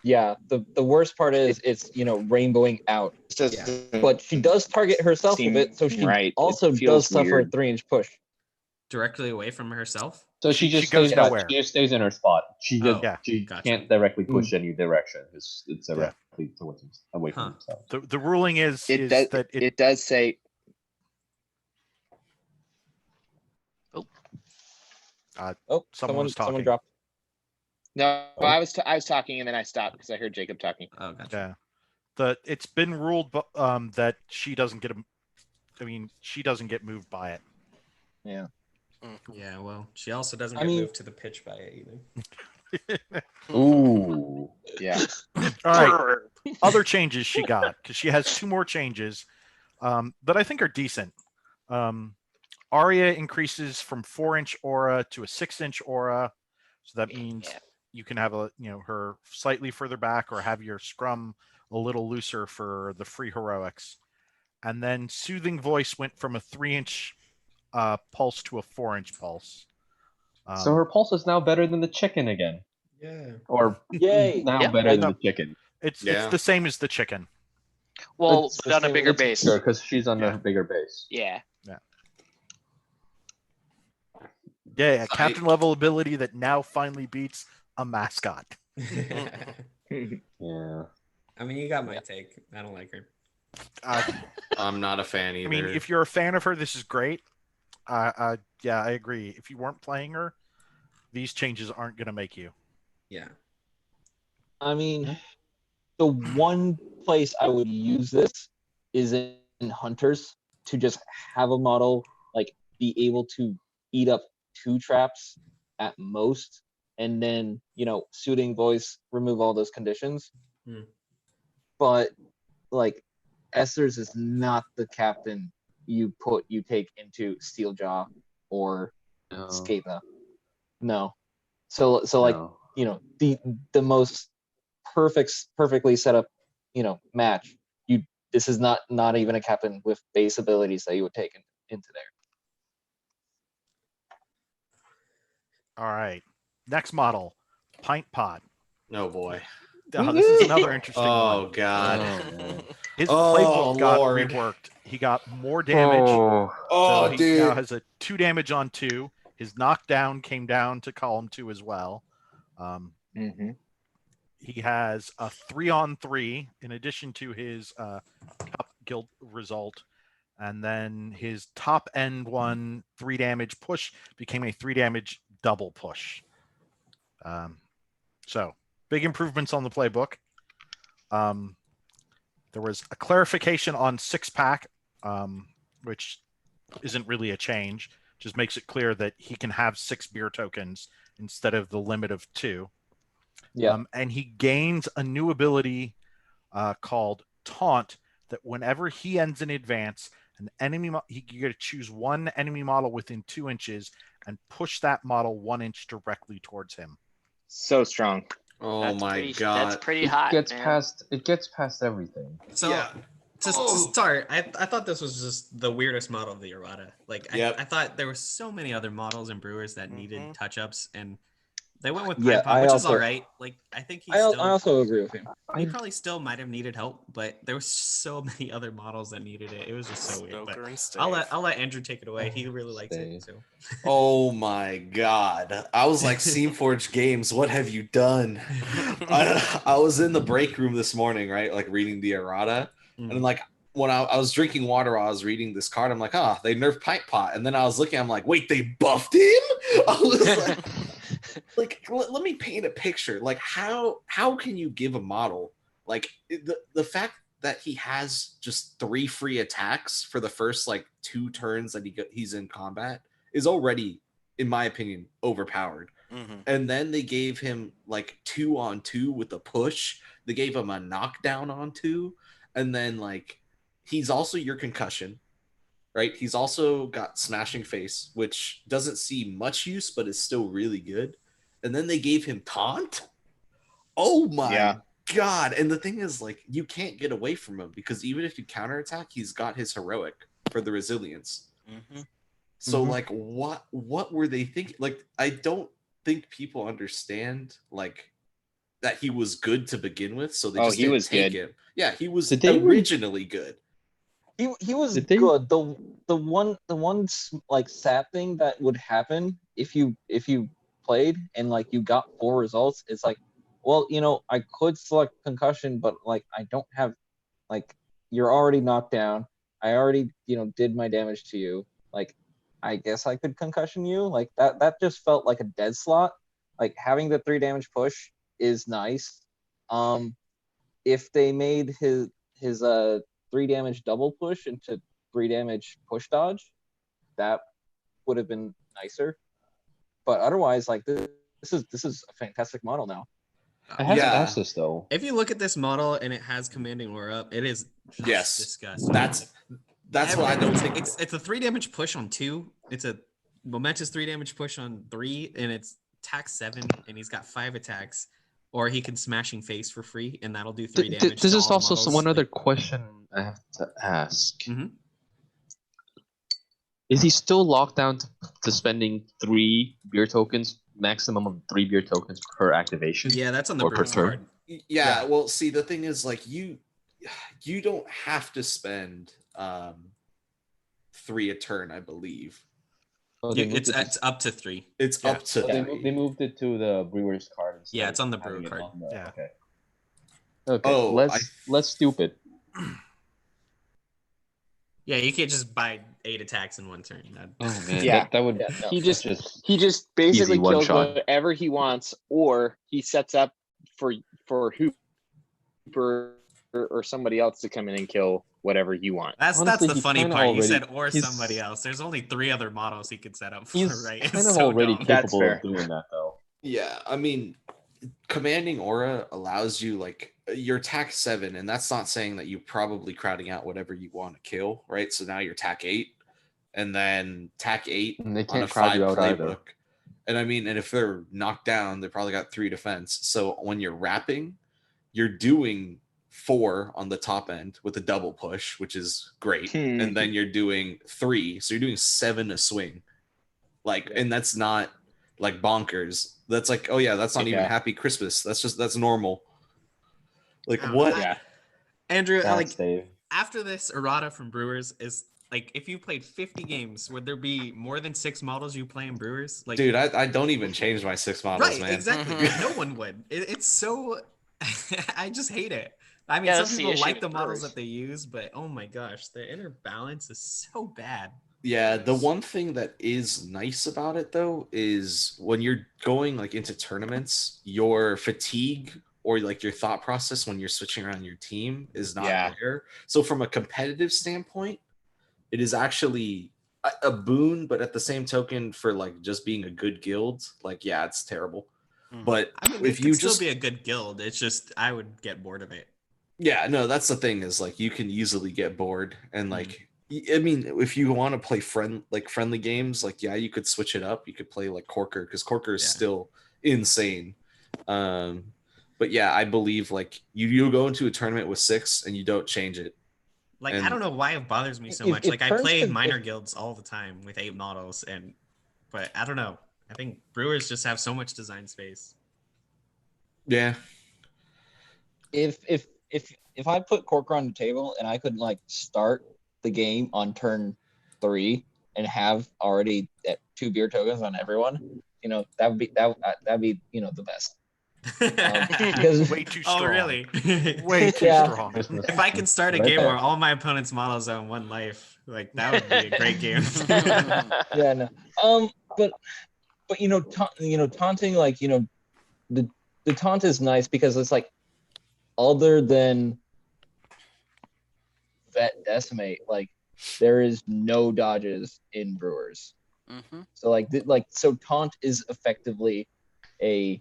Yeah, the worst part is it's rainbowing out. it's just Yeah. But she does target herself Seem with it, so she right. It also feels does suffer weird. a 3-inch push. directly away from herself. So She- she just she goes stays nowhere. She just stays in her spot. She just Yeah. she Gotcha. can't directly push any direction. It's Yeah. directly towards away from Huh. himself. the ruling is that it does say Oh, Someone was someone talking. dropped. no. I was talking and then I stopped because I heard Jacob talking. Oh, gotcha. yeah, it's been ruled that she doesn't get she doesn't get moved by it. Yeah. Yeah, well, she also doesn't I get mean- moved to the pitch by it either. Ooh. Yeah, All right, other changes she got, because she has 2 more changes that I think are decent. Aria increases from 4-inch aura to a 6-inch aura, so that means Yeah. you can have her slightly further back or have your scrum a little looser for the free heroics. And then Soothing Voice went from a 3-inch pulse to a 4-inch pulse. So her pulse is now better than the chicken again, Yeah. or Yay! now Yep. better than Yeah. the chicken. It's Yeah. the same as the chicken. Well, It's but on a the bigger same- base. Sure, because she's on Yeah. a bigger base. Yeah. Yeah, captain level ability that now finally beats a mascot. Yeah. I mean, you got my take. I don't like her. I'm not a fan I either. mean, if you're a fan of her, this is great. Yeah, I agree. If you weren't playing her, these changes aren't going to make you. Yeah. I mean, the one place I would use this is in Hunters to just have a model like be able to eat up 2 traps at most, and then Soothing Voice, remove all those conditions. Hmm. But like Esther's is not the captain you take into Steeljaw or No. Skata. No. So like, No. you know, the most perfectly set up, you know, match. This is not even a captain with base abilities that you would take into there. All right. Next model, Pint Pot. Oh boy. This is another interesting Oh one. god. man. His Oh, playbook got Lord. reworked. He got more damage. Oh, So Oh, he dude. now has a 2 damage on 2. His knockdown came down to column 2 as well. Mm-hmm. He has a 3-on-3 in addition to his Cup Guild result. And then his top end one 3 damage push became a 3 damage double push. So big improvements on the playbook. There was a clarification on 6-pack, which isn't really a change. Just makes it clear that he can have 6 beer tokens instead of the limit of 2. Yeah. And he gains a new ability called Taunt that whenever he ends an advance, an enemy he can get to choose one enemy model within 2 inches and push that model 1 inch directly towards him. So strong. Oh That's my pretty, god. That's pretty hot. It Man. gets past everything. So Yeah. to start, I thought this was just the weirdest model of the Errata. Like Yep. I thought there were so many other models and brewers that needed Mhm. touch-ups, and they went with Yeah, Pine Pot, I which is also- all right. Like I think I also agree with him. he probably still might have needed help, but there were so many other models that needed it. It was just so weird. But Stoker and Stave. I'll let Andrew take it away. He really likes it. Stave. So Oh my god. I was like, Steamforge Games, what have you done? I was in the break room this morning, right? Like reading the Errata. And like when I was drinking water while I was reading this card, I'm like, they nerfed Pint Pot. And then I was looking, I'm like, wait, they buffed him? I was like, let me paint a picture. Like, how can you give a model like the fact that he has just 3 free attacks for the first like 2 turns that he's in combat is already, in my opinion, overpowered. Mhm. And then they gave him like 2-on-2 with a push. They gave him a knockdown on 2, and then like he's also your concussion, right? He's also got smashing face, which doesn't see much use, but is still really good. And then they gave him taunt. Oh my god! And the thing is, like, you can't get away from him because even if you counterattack, he's got his heroic for the resilience. Mhm. So like, what were they thinking? Like, I don't think people understand like that he was good to begin with. So they just he didn't was take good. him. Yeah, he was Did they originally good. He was Did they- good. The one like sad thing that would happen if you played and like you got 4 results, it's like, well, you know, I could select concussion, but like I don't have, like, you're already knocked down. I already, you know, did my damage to you. Like, I guess I could concussion you. Like that just felt like a dead slot. Like having the 3 damage push is nice. If they made his 3 damage double push into 3 damage push dodge, that would have been nicer. But otherwise, like this is a fantastic model now. I have to Yeah. ask this though. if you look at this model and it has commanding aura up, it is just Yes. disgusting. That's why I don't think it's a 3 damage push on 2. It's a momentous 3 damage push on 3, and it's attack 7, and he's got 5 attacks. Or he can smashing face for free, and that'll do 3 damage. This to is all also models. one other Like, question I have to ask. Mhm. Is he still locked down to spending 3 beer tokens, maximum of 3 beer tokens per activation? yeah, that's on the Or per brewer's turn? card. yeah, well, see, the thing is, like, you don't have to spend 3 a turn, I believe. Oh, they moved It's it to- up to 3. It's Yeah. up to they, 3. they moved it to the brewer's card. instead Yeah, it's on the of having brewer it card. on the- Yeah. Okay. Okay. Oh, less stupid. Yeah, you can't just buy 8 attacks in 1 turn. Oh man, Yeah. that would Yeah, no. He just just he just basically Easy one kills shot. whatever he wants, or he sets up for Hooper or somebody else to come in and kill whatever you want. That's Honestly, the he's funny kinda part. You already- said or he's- somebody else. There's only 3 other models he could set up for, he's right? kind It's of so already dumb. That's capable fair. of doing that though. Yeah, I mean, commanding aura allows you, like, your attack 7, and that's not saying that you're probably crowding out whatever you want to kill, right? So now you're attack 8. and then tack 8 And they on a can't crowd 5 you out either. playbook. And I mean, and if they're knocked down, they probably got 3 defense. So when you're wrapping, you're doing 4 on the top end with a double push, which is great. And then you're doing 3. So you're doing 7 a swing. Like, and that's not like bonkers. That's like, oh yeah, that's not even Happy Christmas. That's normal. Like what? Yeah. Andrew, like That's Dave. after this errata from Brewers is like, if you played 50 games, would there be more than 6 models you play in Brewers? Like, dude, I don't even change my 6 models, right, man. exactly. No one would. It's so I just hate it. I mean, Yeah, some that's the people issue like with the models Brewers. that they use, but oh my gosh, the inner balance is so bad. Yeah, the one thing that is nice about it though is when you're going like into tournaments, your fatigue or like your thought process when you're switching around your team is not there. So from a competitive standpoint, it is actually a boon, but at the same token for like just being a good guild, like yeah, it's terrible. But I mean, if it you could just still be a good guild. It's just I would get bored of it. yeah, no, that's the thing is like you can easily get bored and like I mean, if you want to play friendly games, like yeah, you could switch it up. You could play like Corker because Corker is still insane. But yeah, I believe like you go into a tournament with 6 and you don't change it. Like And I don't know why it bothers me so If- much. if Like I turns play could- minor guilds all the time with 8 models, but I don't know. I think Brewers just have so much design space. yeah, If I put Corker on the table and I could like start the game on turn 3 and have already 2 beer tokens on everyone, you know, that'd be you know the best. Because Way too strong. Oh really? Way too Yeah. strong. If I could start a Right game there. where all my opponent's models are on 1 life, like that would be a great game. Yeah, no. But you know, taunting, like, you know, the taunt is nice because it's like, other than vet decimate, like there is no dodges in Brewers. So so taunt is effectively a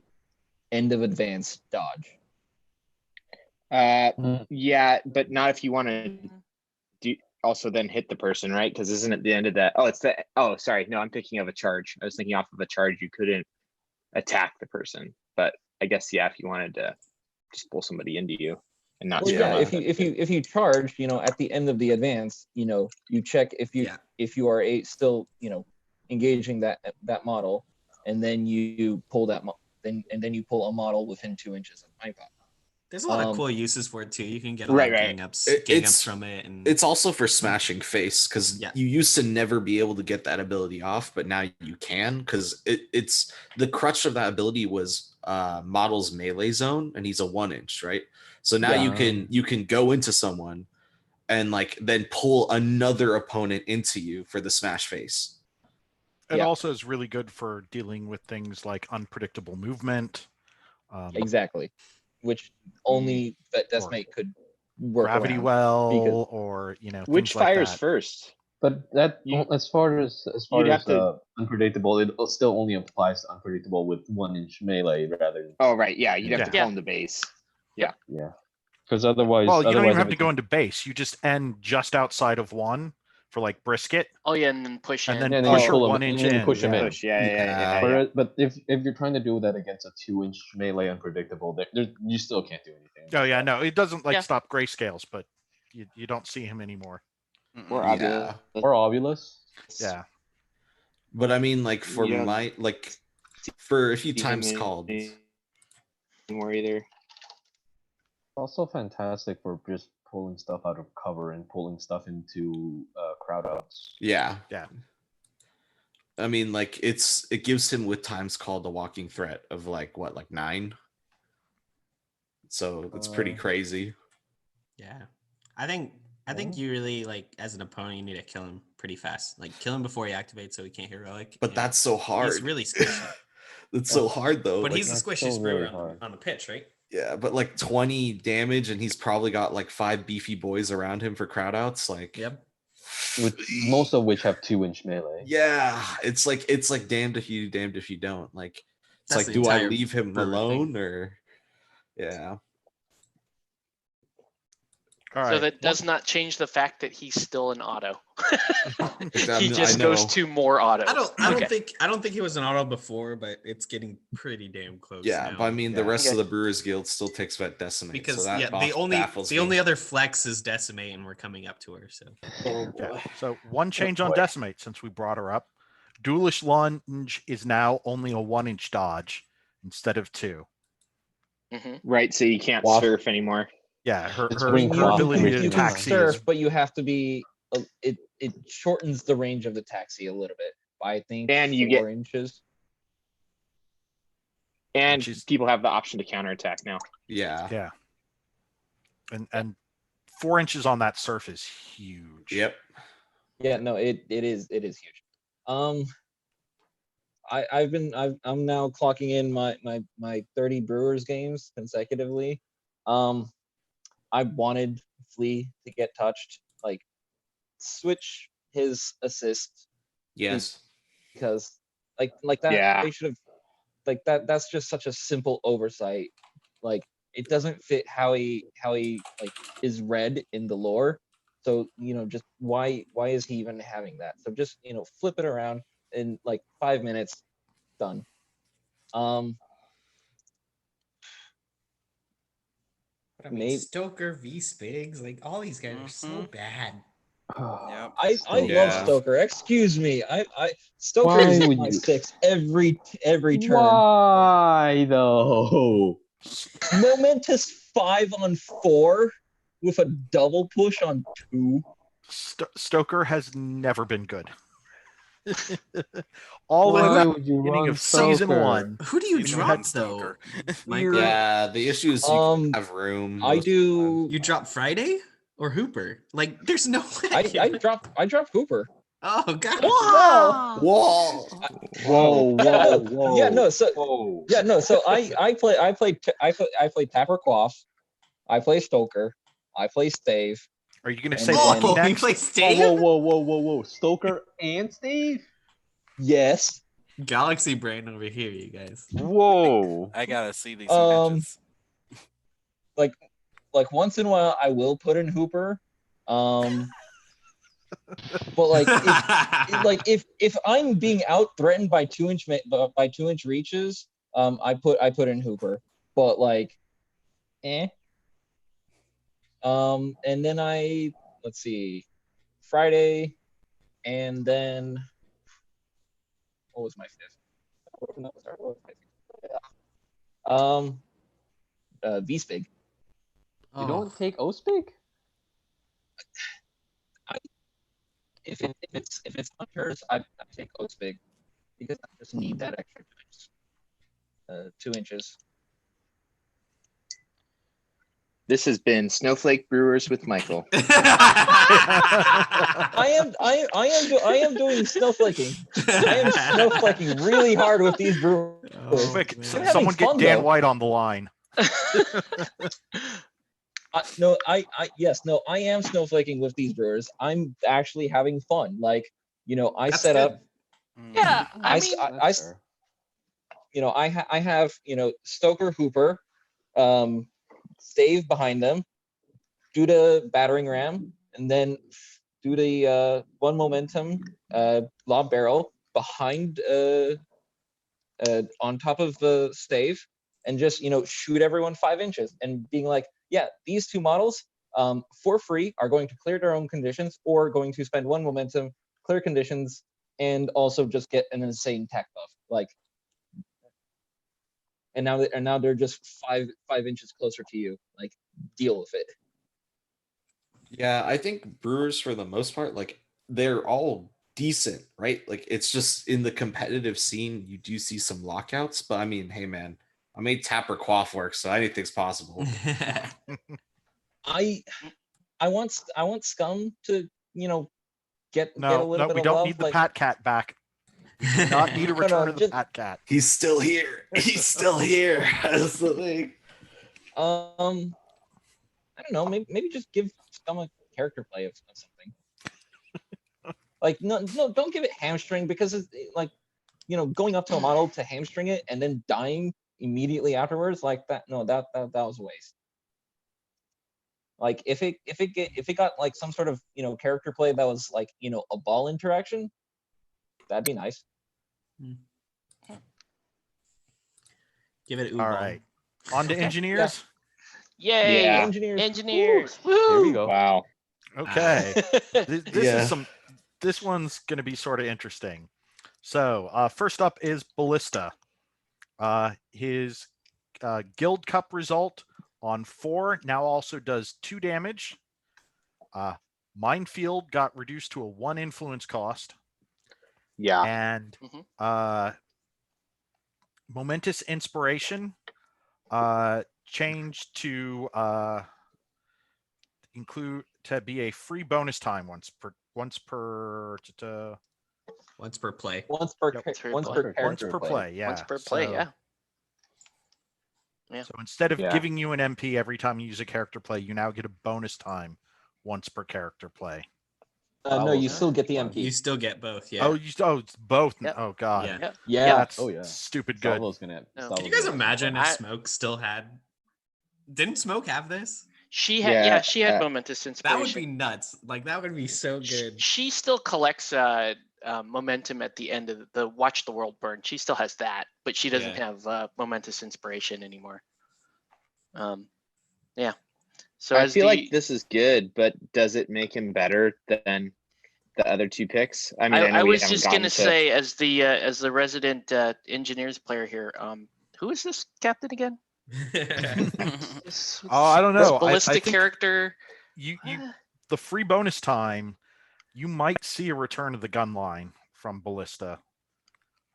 end of advance dodge. Yeah, but not if you want to do also then hit the person, right? Because isn't it the end of that? Oh, it's the sorry, no, I'm thinking of a charge. I was thinking off of a charge you couldn't attack the person, but I guess yeah, if you wanted to just pull somebody into you and not Well, scrum yeah, up. if you charge, you know, at the end of the advance, you know, you check if you are still, you know, engaging that model, and then you pull that then you pull a model within 2 inches of my pop. There's a lot of cool uses for it too. You can get a Right, lot of right. gang ups from it, and it's also for smashing face because you used to never be able to get that ability off, but now you can because it's the crutch of that ability was model's melee zone, and he's a 1 inch, right? So now you can go into someone and like then pull another opponent into you for the smash face. It also is really good for dealing with things like unpredictable movement. Exactly, which only that decimate could work gravity around, well, because or you know, Which things like fires that. first? But that as far as you'd have to- unpredictable, it still only applies to unpredictable with 1 inch melee rather than. Oh right, yeah, you'd have to Yeah. call him the base. Yeah. Yeah. Because otherwise, Well, you don't even if have to it's- go into base. You just end just outside of 1 for like brisket, Oh yeah, and then push and in. then and push her pull 'em- 1 inch and then in. push 'em in. Push, yeah. But if you're trying to do that against a 2 inch melee unpredictable, you still can't do anything. Oh yeah, no, it doesn't like Yeah. stop grayscales, but you don't see him anymore. Or Yeah. Or Ovulus. Yeah. But I mean, like for Yeah. my like for a few See times him called. anymore either. Also fantastic for just pulling stuff out of cover and pulling stuff into crowd outs. Yeah. Yeah. I mean, like it gives him with times called a walking threat of like 9. So that's pretty crazy. yeah, I think you really like as an opponent you need to kill him pretty fast. Like kill him before he activates so he can't heroic. But and that's so hard. He's really squishy. That's so hard though. But like, he's the that's squishiest still brewer really hard. on the pitch, right? yeah, but like 20 damage and he's probably got like 5 beefy boys around him for crowd outs. Like Yep. With most of which have 2 inch melee. yeah, it's like damned if you do, damned if you don't. Like it's That's like, the do I entire leave him brewer alone thing. or yeah. All right. So that does not change the fact that he's still an auto. I He just goes know. to more auto. I don't think he was an auto before, but it's getting pretty damn close. Yeah, now. but I mean, the Yeah. rest Okay. of the Brewers Guild still takes vet decimate, because so that baffles the me. only other flex is decimate, and we're coming up to her. So Oh Yeah. boy. So one change on boy. decimate since we brought her up. Duelish lunge is now only a 1-inch dodge instead of 2. Mhm. Right, so you can't Waff- surf anymore. Yeah, her It's her, wing her waff ability making to you can taxi surf, is but you have to be. It shortens the range of the taxi a little bit by I think And you 4 inches. And She's- people have the option to counterattack now. Yeah. yeah. And 4 inches on that surf is huge. Yep. Yeah, no, it is huge. I'm now clocking in my 30 Brewers games consecutively. I wanted Flea to get touched, like switch his assist Yes. because like that Yeah. they should have like that's just such a simple oversight. Like it doesn't fit how he like is read in the lore. So, just why is he even having that? So just, flip it around in like 5 minutes, done. But I mean, Maybe- Stoker, V Spigs, like all these guys are so Mhm. bad. Yep. I love Yeah. Stoker. Excuse me. Stoker Why is in would my you- six every turn. Why though? Momentous 5-on-4 with a double push on 2. Stoker has never been good. All the Why way back would you beginning run of season Stoker? 1. Who do you He's drop one though? Stoker. Michael? Yeah, the issue is you Um, have room. I most of the time. do. You drop Friday or Hooper? Like, there's no way. I drop Hooper. Oh god. No. Whoa. Whoa. Yeah, no. So Whoa. yeah, no. So I play Tapper Quaff. I play Stoker. I play Stave. Are you going to And say then- Lucky Oh, he next? plays Stave? Whoa. Stoker and Steve? Yes. Galaxy brain over here, you guys. Whoa. I gotta see these Um, matches. Like once in a while, I will put in Hooper. But like if I'm being out threatened by 2-inch by 2-inch reaches, I put in Hooper. But like, And then let's see, Friday, and then what was my fifth? V-Spig. Oh. You don't take Ospig? If it's hunters, I take Ospig because I just need that extra 2 inches. This has been Snowflake Brewers with Michael. I am doing snowflaking. I am snowflaking really hard with these brewers. Oh, Quick, man. having someone get fun, Dan though. White on the line. No, I am snowflaking with these brewers. I'm actually having fun. Like, I That's set good. up. Yeah, I I, mean, I, I have Stoker, Hooper, Stave behind them, do the battering ram, and then do the one momentum lob barrel behind on top of the Stave, and just shoot everyone 5 inches, and being like, yeah, these two models for free are going to clear their own conditions, or going to spend 1 momentum, clear conditions, and also just get an insane tech buff. Like, and now they're just 5 inches closer to you. Like, deal with it. Yeah, I think Brewers, for the most part, like they're all decent, right? Like it's just in the competitive scene, you do see some lockouts. But I mean, hey man, I made Tapper Quaff work, so anything's possible. I want Scum to get a No, little bit we of don't love. need the Like, Pat Cat back. We do not need a No, return of the just- Pat Cat. He's still here. He's still here. That's the thing. I don't know. Maybe just give Scum a character play of something. Like, no, don't give it hamstring, because it's like, going up to a model to hamstring it and then dying immediately afterwards, like that. No, that was a waste. Like if it got like some sort of character play that was like a ball interaction, that'd be nice. Give it All right. On to engineers. Yay! Yeah. Engineers. Here we Woo! go. Wow. Okay. This Yeah. is this one's going to be sort of interesting. So first up is Ballista. His Guild Cup result on 4 now also does 2 damage. Minefield got reduced to a 1 influence cost. Yeah. And Momentous Inspiration changed to include to be a free bonus time once per play. Once per Yep. once Per per play. once character per play. Yeah. Once per play, So- yeah. Yeah. So instead of Yeah. giving you an MP every time you use a character play, you now get a bonus time once per character play. No, you Yeah. still get the You MP. still get both. Yeah. Oh, it's both. Yep. Oh God. Yeah. Yep. Yeah. That's Oh, yeah. stupid good. Salvo's gonna. No. Salvo's Can you guys gonna- imagine if I- Smoke still had? Didn't Smoke have this? She had she had Yeah, momentous inspiration. That would be nuts. Like that would be so good. She still collects momentum at the end of the Watch the World Burn. She still has that, but she doesn't have momentous inspiration anymore. Yeah. So I as feel the, like this is good, but does it make him better than the other 2 picks? I mean, I know I we was haven't just gotten gonna to- say as the resident engineers player here, who is this captain again? Oh, I don't This know. I ballistic think character. you the free bonus time, you might see a return of the gun line from Ballista.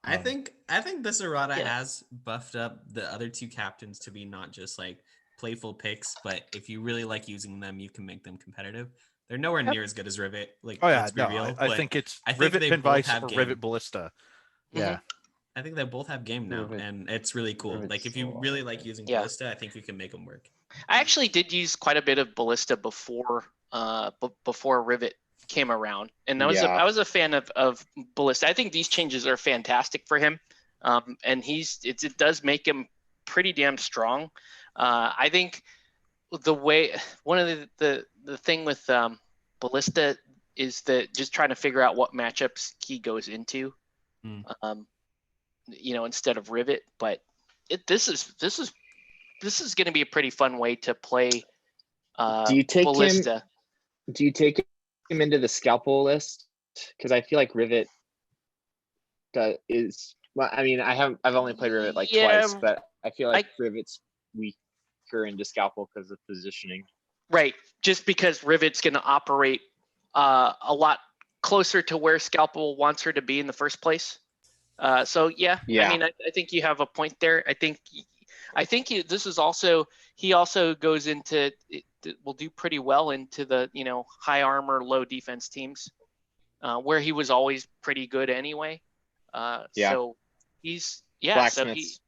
I think this errata Yeah. has buffed up the other 2 captains to be not just like playful picks, but if you really like using them, you can make them competitive. They're nowhere near as good as Rivet. Like, Oh yeah, let's be no, real. I but think it's I think Rivet they both Pinvice have or game. Rivet Ballista. Yeah. I think they both have game now, Rivet- and it's really cool. Rivet's Like if you so really like using Yeah. Ballista, I think you can make them work. I actually did use quite a bit of ballista before before Rivet came around, and I was a fan of ballista. I think these changes are fantastic for him, and it does make him pretty damn strong. I think one of the thing with ballista is that just trying to figure out what matchups he goes into, instead of Rivet. But this is going to be a pretty fun way to play Do you take ballista. him? Do you take him into the scalpel list? Because I feel like Rivet is. Well, I mean, I've only played Rivet like twice, but I feel like Rivet's weaker into scalpel because of positioning. Right, just because Rivet's going to operate a lot closer to where Scalpel wants her to be in the first place. So yeah. I mean, I think you have a point there. I think he also goes into will do pretty well into the high armor, low defense teams, where he was always pretty good anyway. So he's Blacksmiths.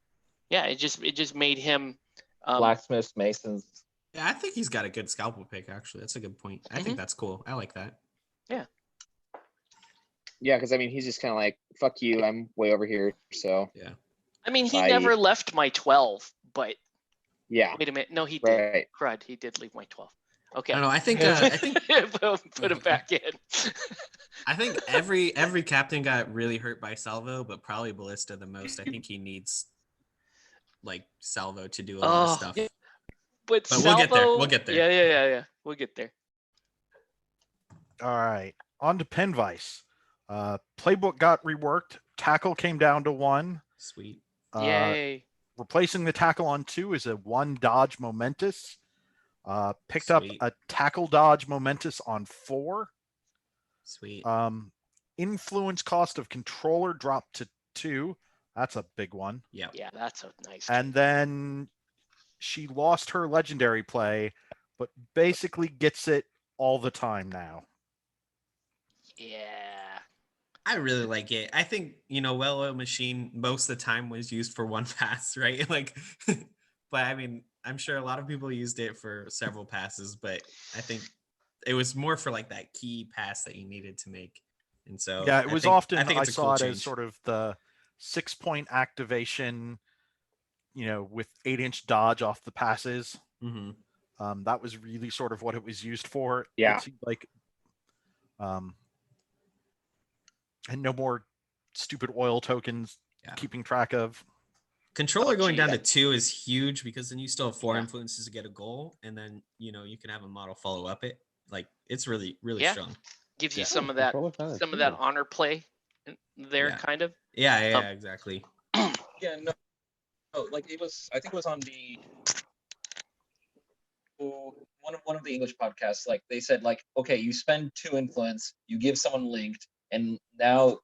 it just made him Blacksmiths, masons. Yeah, I think he's got a good scalpel pick. Actually, that's a good point. I think that's cool. I like that. Yeah, because I mean, he's just kind of like, "Fuck you, I'm way over here." So Yeah. I mean, he Bye. never left my 12, but yeah, wait a minute. No, he did. right. Crud, he did leave my 12. Okay. I don't know. I think Put him back in. I think every captain got really hurt by Salvo, but probably Ballista the most. I think he needs like Salvo to do a lot of stuff. Yeah. But we'll get there. Salvo- We'll get there. Yeah. We'll get there. All right. On to Penvice. Playbook got reworked. Tackle came down to 1. Sweet. Yay. Replacing the tackle on 2 is a 1 dodge momentous. Picked up Sweet. a tackle dodge momentous on 4. Sweet. Influence cost of controller dropped to 2. That's a big one. Yeah. Yeah, that's a nice. And then she lost her legendary play, but basically gets it all the time now. Yeah. I really like it. I think, well-oiled machine most of the time was used for 1 pass, right? Like, but I mean, I'm sure a lot of people used it for several passes, but I think it was more for like that key pass that you needed to make. And so Yeah, it was often, I it's a saw cool it change. as sort of the 6-point activation, with 8-inch dodge off the passes. Mm-hmm. That was really sort of what it was used for. Yeah. It seemed like, and no more stupid oil tokens Yeah. keeping track of. Controller going down geez. to 2 is huge because then you still have 4 Yeah. influences to get a goal, and then you can have a model follow up it. Like it's really Yeah. strong. Gives you Yeah. some of that Controller kinda that too. honor play there, Yeah. kind of. Yeah, Um, exactly. Yeah, no, like it was. I think it was on the one of the English podcasts. Like they said, like, okay, you spend 2 influence, you give someone linked, and now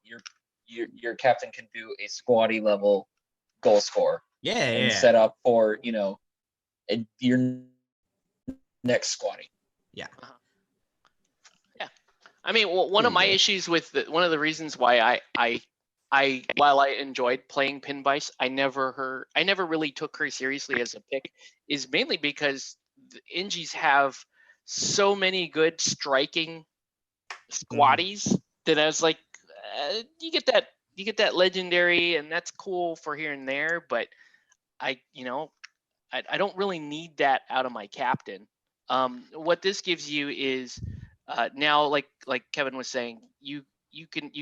your captain can do a squatty level goal score Yeah, and yeah. set up for your next squatty. Yeah. I mean, one of my issues with one of the reasons why I while I enjoyed playing Pin Vice, I never really took her seriously as a pick, is mainly because the Ingies have so many good striking squatties that I was like, you get that legendary, and that's cool for here and there, but I don't really need that out of my captain. What this gives you is now, like Kevin was saying, you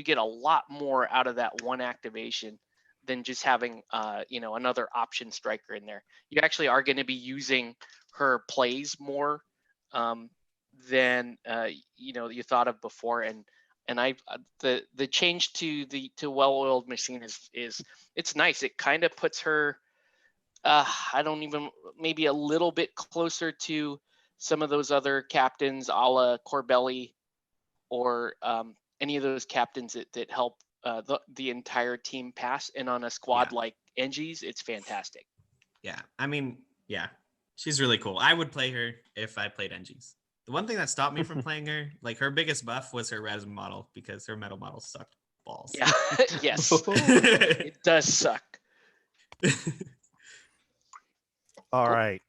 get a lot more out of that one activation than just having another option striker in there. You actually are going to be using her plays more than you thought of before, and the change to well-oiled machine is it's nice. It kind of puts her I don't even maybe a little bit closer to some of those other captains, a la Corbelli, or any of those captains that help the entire team pass. And on a squad like Engie's, it's fantastic. Yeah. I mean, yeah, she's really cool. I would play her if I played Engie's. The one thing that stopped me from playing her, like her biggest buff was her res model because her metal model sucked balls. Yeah, yes, it does suck. All right.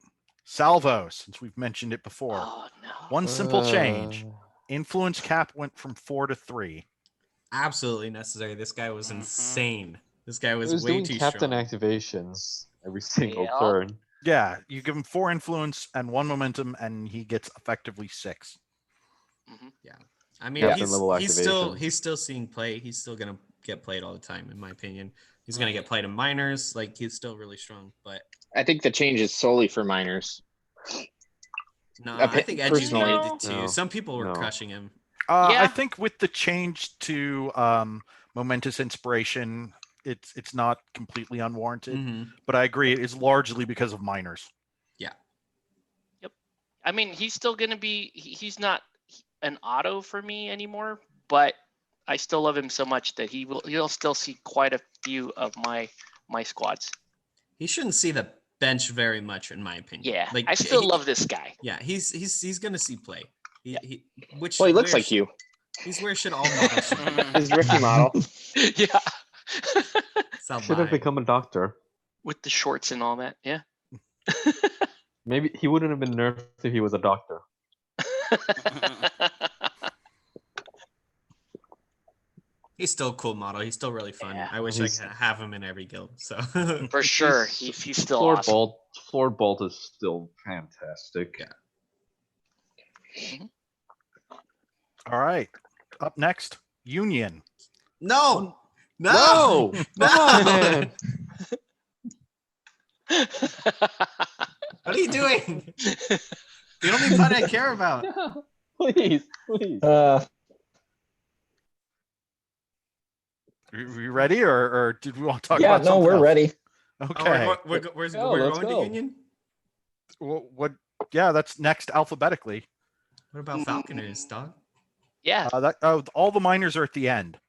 Salvo, since we've mentioned it before. Oh no. One simple change. Influence cap went from 4 to 3. Absolutely necessary. This guy was insane. This guy He was, was way doing too captain strong. activations every single Yeah. turn. Yeah, you give him 4 influence and 1 momentum, and he gets effectively 6. Yeah. I mean, Captain level he's still activations. seeing play. He's still gonna get played all the time, in my opinion. He's gonna get played in minors. Like he's still really strong, but I think the change is solely for minors. no, I think Edgy's personally- needed it too. No. Some people were No. crushing him. I think with the change to momentous inspiration, it's not completely unwarranted. But I agree, it is largely because of minors. Yeah. Yep. I mean, he's still gonna be. He's not an auto for me anymore, but I still love him so much that he'll still see quite a few of my squads. He shouldn't see the bench very much, in my opinion. Yeah, like I still love this guy. Yeah, he's gonna see play. He looks like you. He's where should all models should be. His Ricky model. Yeah. Should have become a doctor. With the shorts and all that. Yeah. Maybe he wouldn't have been nerfed if he was a doctor. He's still a cool model. He's still really fun. Yeah. I wish I could have him in every guild. So For sure, he's still Floor awesome. Floor Bolt is still fantastic. Yeah. All right. Up next, Union. No. No! Come on, man! What are you doing? The only part I care about. Please, please. Are you ready, or did we want to talk Yeah, about no, something we're else? ready. Okay. We're Go, going let's to go. Union? What? Yeah, that's next alphabetically. What about Falconers, dog? Yeah. All the minors are at the end.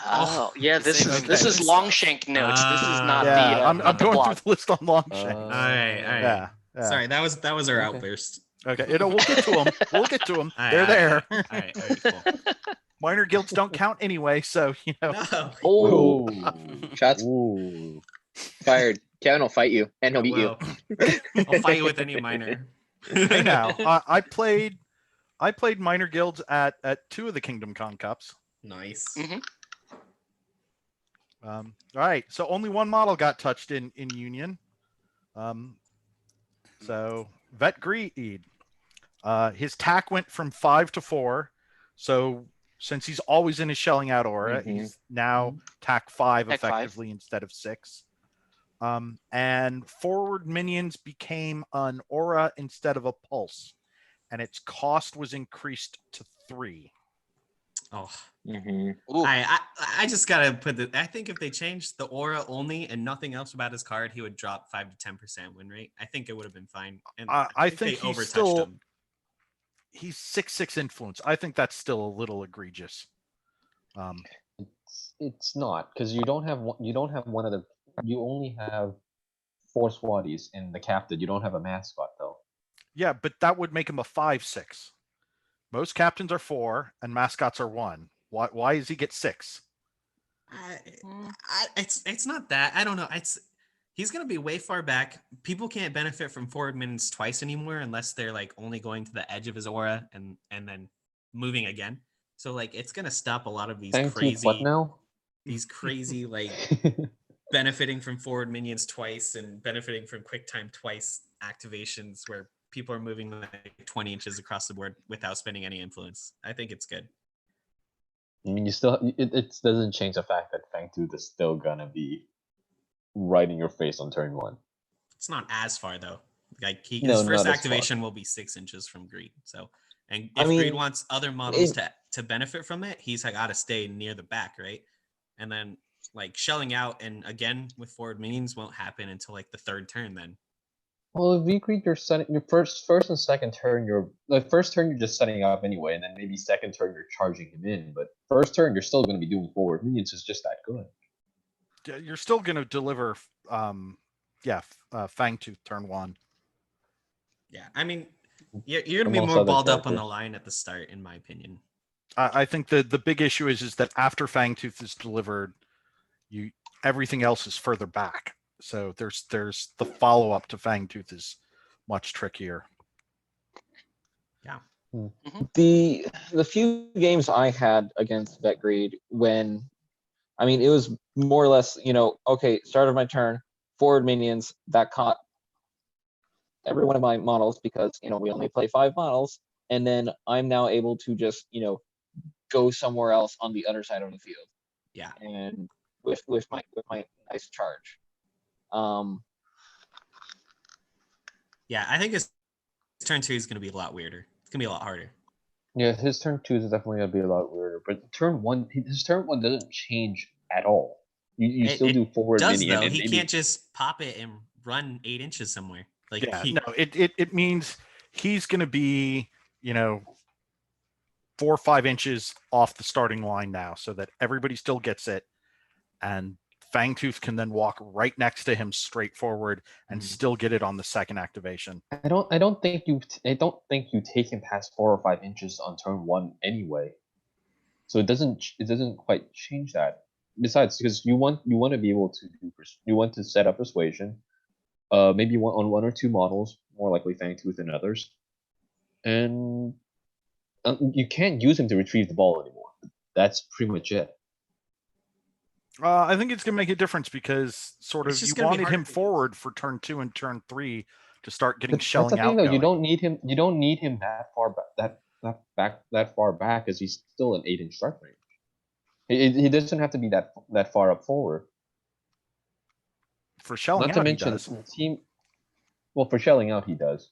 Oh, yeah. This Same is thing. Longshank notes. This is not Yeah, the. I'm not the going blog. through the list on Longshank. All right. Yeah. Sorry, that was our Okay. outburst. Okay. We'll get to them. We'll get to them. All right, They're there. All right, cool. Minor guilds don't count anyway, so No. Oh, Shots Ooh. fired. Kevin will fight you, and he'll beat you. I'll fight you with any minor. Hey now, I played minor guilds at 2 of the Kingdom Con Cups. Nice. Mhm. All right, so only one model got touched in Union. So Vet Greed. His tack went from 5 to 4. So since he's always in his shelling out aura, he's now tack 5 Tack 5. effectively instead of 6. And forward minions became an aura instead of a pulse, and its cost was increased to 3. Oh, Ooh. I just gotta put the. I think if they changed the aura only and nothing else about his card, he would drop 5 to 10% win rate. I think it would have been fine. And I think they he's overtouched still him. he's 6/6 influence. I think that's still a little egregious. It's not, because you don't have one of the. You only have 4 swatties in the captain. You don't have a mascot though. Yeah, but that would make him a 5/6. Most captains are 4 and mascots are 1. Why does he get 6? It's not that. I don't know. He's gonna be way far back. People can't benefit from forward minions twice anymore unless they're like only going to the edge of his aura and then moving again. So like it's gonna stop a lot of these Thank you. crazy What now? like benefiting from forward minions twice and benefiting from quick time twice activations where people are moving like 20 inches across the board without spending any influence. I think it's good. I mean, you still it doesn't change the fact that Fangtooth is still gonna be right in your face on turn 1. It's not as far though. Like his No, first not as far. activation will be 6 inches from Greed. So, and I if mean, Greed wants other models to benefit from it, he's got to stay near the back, right? And then like shelling out and again with forward minions won't happen until like the 3rd turn. Then Well, if you Greed, you're setting your first and second turn. The first turn you're just setting up anyway, and then maybe second turn you're charging him in. But first turn you're still going to be doing forward minions. Is just that good. You're still going to deliver, Fangtooth turn 1. yeah, I mean, you're gonna For be most more other balled up on the characters. line at the start, in my opinion. I think the big issue is that after Fangtooth is delivered, everything else is further back. So there's the follow up to Fangtooth is much trickier. Yeah. The few games I had against Vet Greed, when I mean it was more or less, okay, start of my turn, forward minions, that caught every one of my models because we only play 5 models, and then I'm now able to just go somewhere else on the other side of the field. Yeah. And with my nice charge. Yeah, I think his turn 2 is gonna be a lot weirder. It's gonna be a lot harder. Yeah, his turn 2 is definitely going to be a lot weirder. But turn 1, his turn 1 doesn't change at all. You still do forward does minion. though. And He maybe can't just pop it and run 8 inches somewhere. Like it means he's going to be 4 or 5 inches off the starting line now, so that everybody still gets it, and Fangtooth can then walk right next to him straight forward and still get it on the second activation. I don't think you take him past 4 or 5 inches on turn 1 anyway. So it doesn't quite change that. Besides, because you want to be able to set up persuasion, maybe on 1 or 2 models, more likely Fangtooth than others, and you can't use him to retrieve the ball anymore. That's pretty much it. I think it's going to make a difference because It's you just gonna be wanted harder him to use. forward for turn 2 and turn 3 to start getting That's the shelling thing, out. though. Going. You don't need him. You don't need him that far back. That far back, because he's still an 8-inch strike range. He doesn't have to be that far up forward. For shelling Not to out, mention he does. team. Well, for shelling out, he does.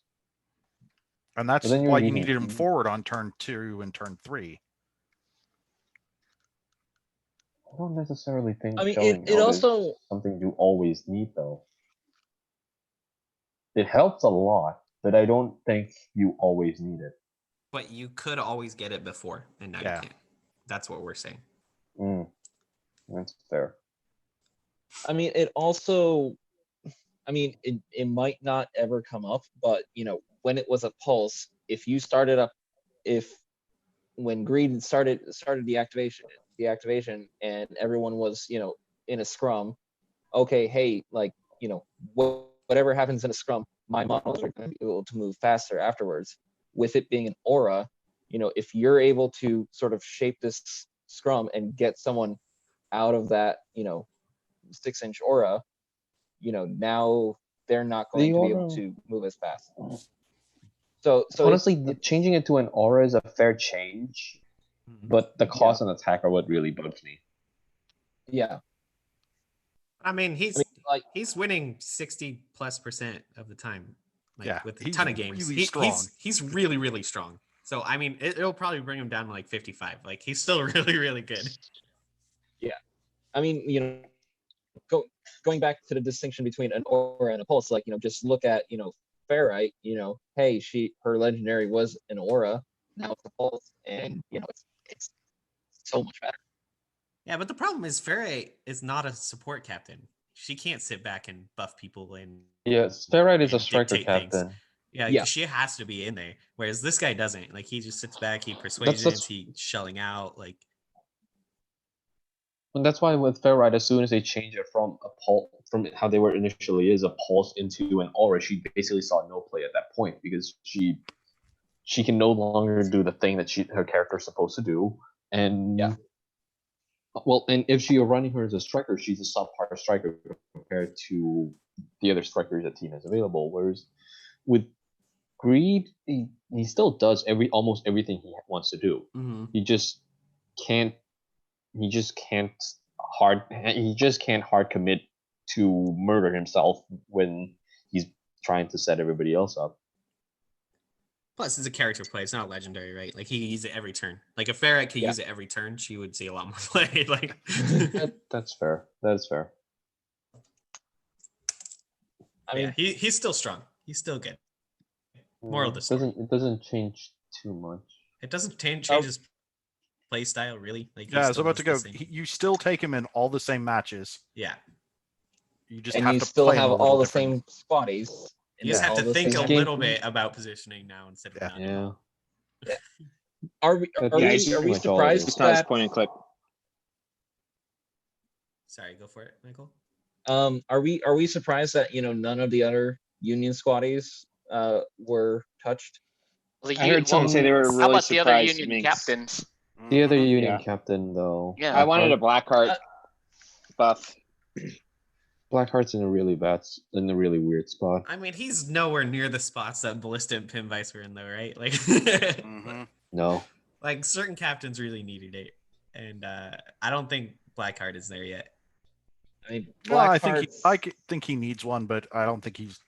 And that's then you're why you using- needed him forward on turn 2 and turn 3. I don't necessarily think I mean, shelling it out also is something you always need, though. It helps a lot, but I don't think you always need it. But you could always get it before, and now Yeah. you can't. That's what we're saying. That's fair. I mean, it also, it might not ever come up, but when it was a pulse, if you started up, when Greed started the activation, and everyone was in a scrum, okay, hey, like whatever happens in a scrum, my models are going to be able to move faster afterwards. With it being an aura, if you're able to sort of shape this scrum and get someone out of that 6-inch aura, now they're not going to be able to move as fast. So Honestly, it's, changing it to an aura is a fair change, but the cost and attack are what really bugs me. yeah. I mean, I mean, like, he's winning 60+% of the time, like Yeah, with a he's ton of games. really strong. He's really really strong. So I mean, it'll probably bring him down to like 55. Like he's still really really good. I mean, going back to the distinction between an aura and a pulse, like, just look at, Ferrite, hey, her legendary was an aura, now it's a pulse, and it's so much better. Yeah, but the problem is Ferret is not a support captain. She can't sit back and buff people and Yes, Ferrite is a and striker dictate things. captain. Yeah, Yeah. she has to be in there. Whereas this guy doesn't. Like he just sits back, he That's- persuasions, he shelling out. Like And that's why with Ferrite, as soon as they change it from a pulse, from how they were initially is a pulse into an aura, she basically saw no play at that point because she can no longer do the thing that her character is supposed to do. And Yeah. well, and if you're running her as a striker, she's a subpar striker compared to the other strikers that team has available. Whereas with Greed, he still does almost everything he wants to do. He just can't. He just can't hard commit to murder himself when he's trying to set everybody else up. plus it's a character play, it's not legendary, right? Like he can use it every turn. Like if Ferret could Yeah. use it every turn, she would see a lot more play. Like That's fair. That is fair. I mean, yeah, he's still strong. He's still good. Moral of the story. It doesn't change too much. It doesn't change his play style really. Like he Yeah, I was still about to does go. the same. You still take him in all the same matches. Yeah. You just and have you to still play him have a little all the different. same squatties. You just Yeah. have all to the think a same- little bit about positioning now instead of Yeah. none. Yeah. Are we That's are Yeah, we, it's are we pretty much all it is. surprised It's not as that point and click. Sorry, go for it, Michael. are we surprised that none of the other Union squatties were touched? The I heard someone say they were how really about the other surprised. Union Minx. captains? The other Mhm. Union Yeah. captain, though. Yeah. I wanted a Blackheart buff. Blackheart's in a really weird spot. I mean, he's nowhere near the spots that Ballista and Pim Vice were in, though, right? Like, Mhm. No. like certain captains really needed it, and I don't think Blackheart is there yet. I mean, No, I think Blackheart's- think he needs one, but I don't think he's.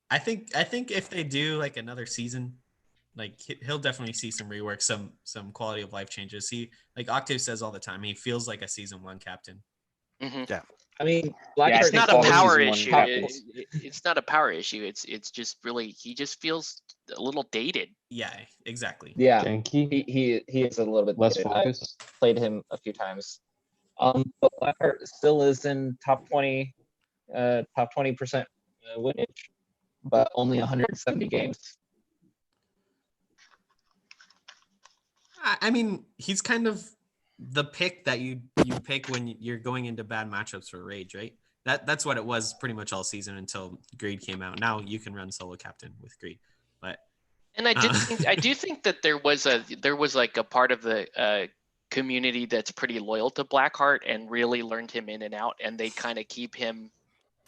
I think if they do like another season, like he'll definitely see some rework, some quality of life changes. He, like Octave says all the time, he feels like a season 1 captain. I mean, Yeah, I Blackheart It's think not all a the power season one issue. captains. It's not a power issue. It's just really he just feels a little dated. Yeah, exactly. Yeah, Janky. he is a little bit Less dated. focus. I played him a few times. But Blackheart still is in top 20% winnage, but only 170 games. I mean, he's kind of the pick that you pick when you're going into bad matchups for Rage, right? That's what it was pretty much all season until Greed came out. Now you can run solo captain with Greed, but And I do think that there was like a part of the community that's pretty loyal to Blackheart and really learned him in and out, and they kind of keep him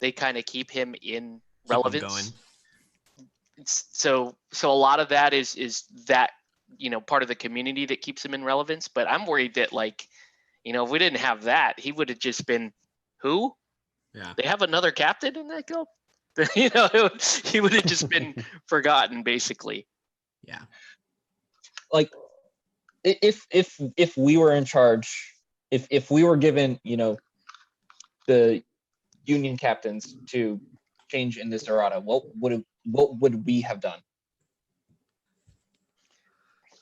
in keep him relevance. going. So a lot of that is that part of the community that keeps him in relevance. But I'm worried that if we didn't have that, he would have just been who? Yeah. They have another captain in that guild. He would have just been forgotten basically. Yeah. Like, if we were in charge, if we were given the Union captains to change in this errata, what would we have done?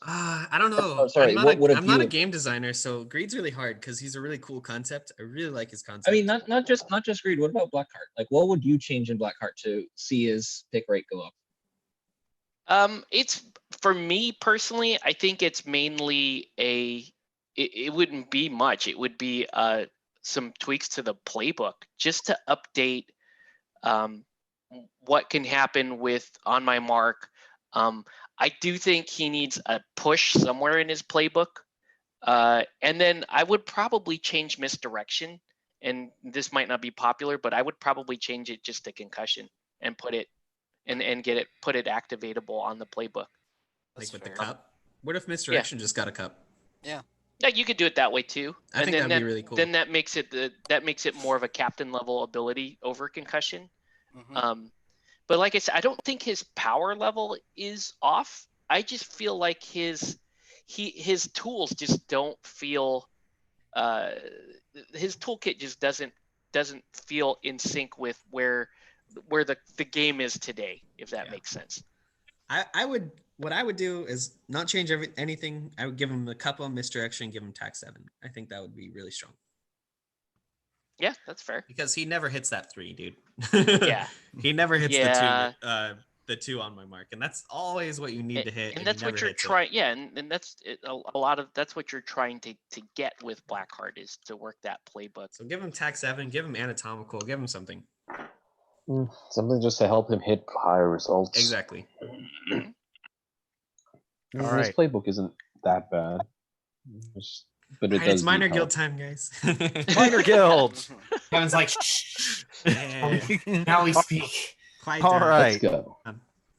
I don't know. Or, sorry, what would have I'm not a you- game designer, so Greed's really hard because he's a really cool concept. I really like his concept. I mean, not just Greed. What about Blackheart? Like, what would you change in Blackheart to see his pick rate go up? It's for me personally, I think it's mainly it wouldn't be much. It would be some tweaks to the playbook just to update what can happen with on my mark. I do think he needs a push somewhere in his playbook. And then I would probably change misdirection. And this might not be popular, but I would probably change it just to concussion and put it and put it activatable on the playbook. Like with the fair. cup. What if Misdirection just got a cup? Yeah, you could do it that way too. I think then that'd be really cool. Then that makes it more of a captain level ability over concussion. Mhm. But like I said, I don't think his power level is off. I just feel like his tools just don't feel. His toolkit just doesn't feel in sync with where the game is today, if that makes sense. What I would do is not change anything. I would give him a cup on Misdirection, give him tax 7. I think that would be really strong. Yeah, that's fair. Because he never hits that 3, dude. Yeah. He never hits Yeah. the 2 on my mark, and that's always what you need to hit. And that's what you're trying. Yeah, and that's a lot of that's what you're trying to get with Blackheart is to work that playbook. So give him tax 7, give him anatomical, give him something. Something just to help him hit higher results. Exactly. His Alright. playbook isn't that bad. But it does It's minor need guild help. time, guys. Minor guilds. Kevin's like, shh. Yeah. Now we speak. Quiet All down. right. Let's go.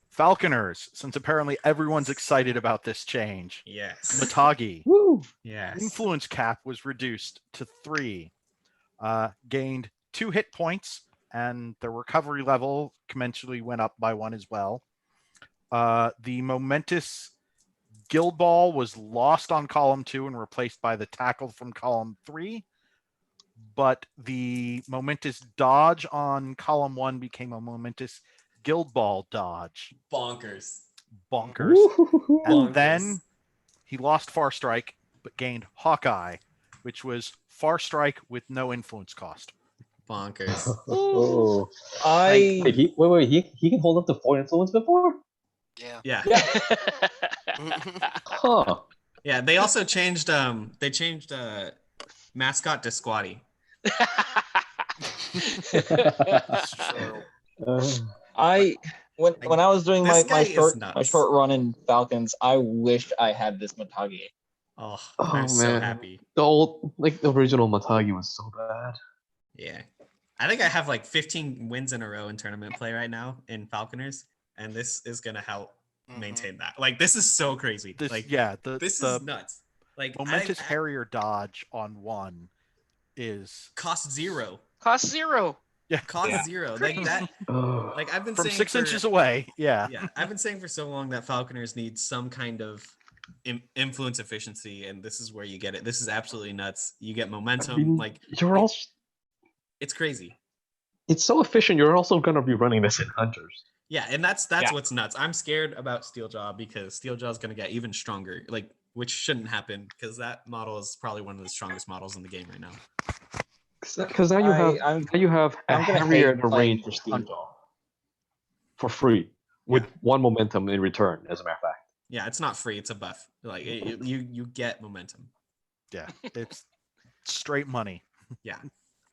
Falconers, since apparently everyone's excited about this change. Yes. Matagi, Woo! Yes. influence cap was reduced to 3. Gained 2 hit points, and the recovery level commensurately went up by 1 as well. The momentous guild ball was lost on column 2 and replaced by the tackle from column 3. But the momentous dodge on column 1 became a momentous guild ball dodge. Bonkers. Bonkers. Woo! And then he lost Far Strike, but gained Hawkeye, which was Far Strike with no influence cost. Bonkers. Oh. I Wait, he can hold up to 4 influence before? Yeah. Yeah. Huh. Yeah. They also changed mascot to Squatty. That's true. When I was doing This my guy is short nuts. run in Falcons, I wished I had this Matagi. Oh, Oh, I'm so man. happy. The original Matagi was so bad. Yeah. I think I have like 15 wins in a row in tournament play right now in Falconers, and this is gonna help maintain that. Like, this is so crazy. This, like, this the is nuts. Like, momentous Harrier dodge on 1 is cost 0. Cost 0. Cost 0. Like that. Oh. Like I've been from saying 6 for, inches away. Yeah. Yeah, I've been saying for so long that Falconers need some kind of influence efficiency, and this is where you get it. This is absolutely nuts. You get momentum. I mean, like you're also it's crazy. it's so efficient. You're also gonna be running this in Hunters. Yeah, and that's what's nuts. I'm scared about Steeljaw because Steeljaw is going to get even stronger, like, which shouldn't happen because that model is probably one of the strongest models in the game right now. Because now you have a I'm gonna Harrier hate at the playing range for Steeljaw for free with 1 momentum in return. As a matter of fact. Yeah, it's not free; it's a buff. Like you get momentum. Yeah. It's straight money. Yeah,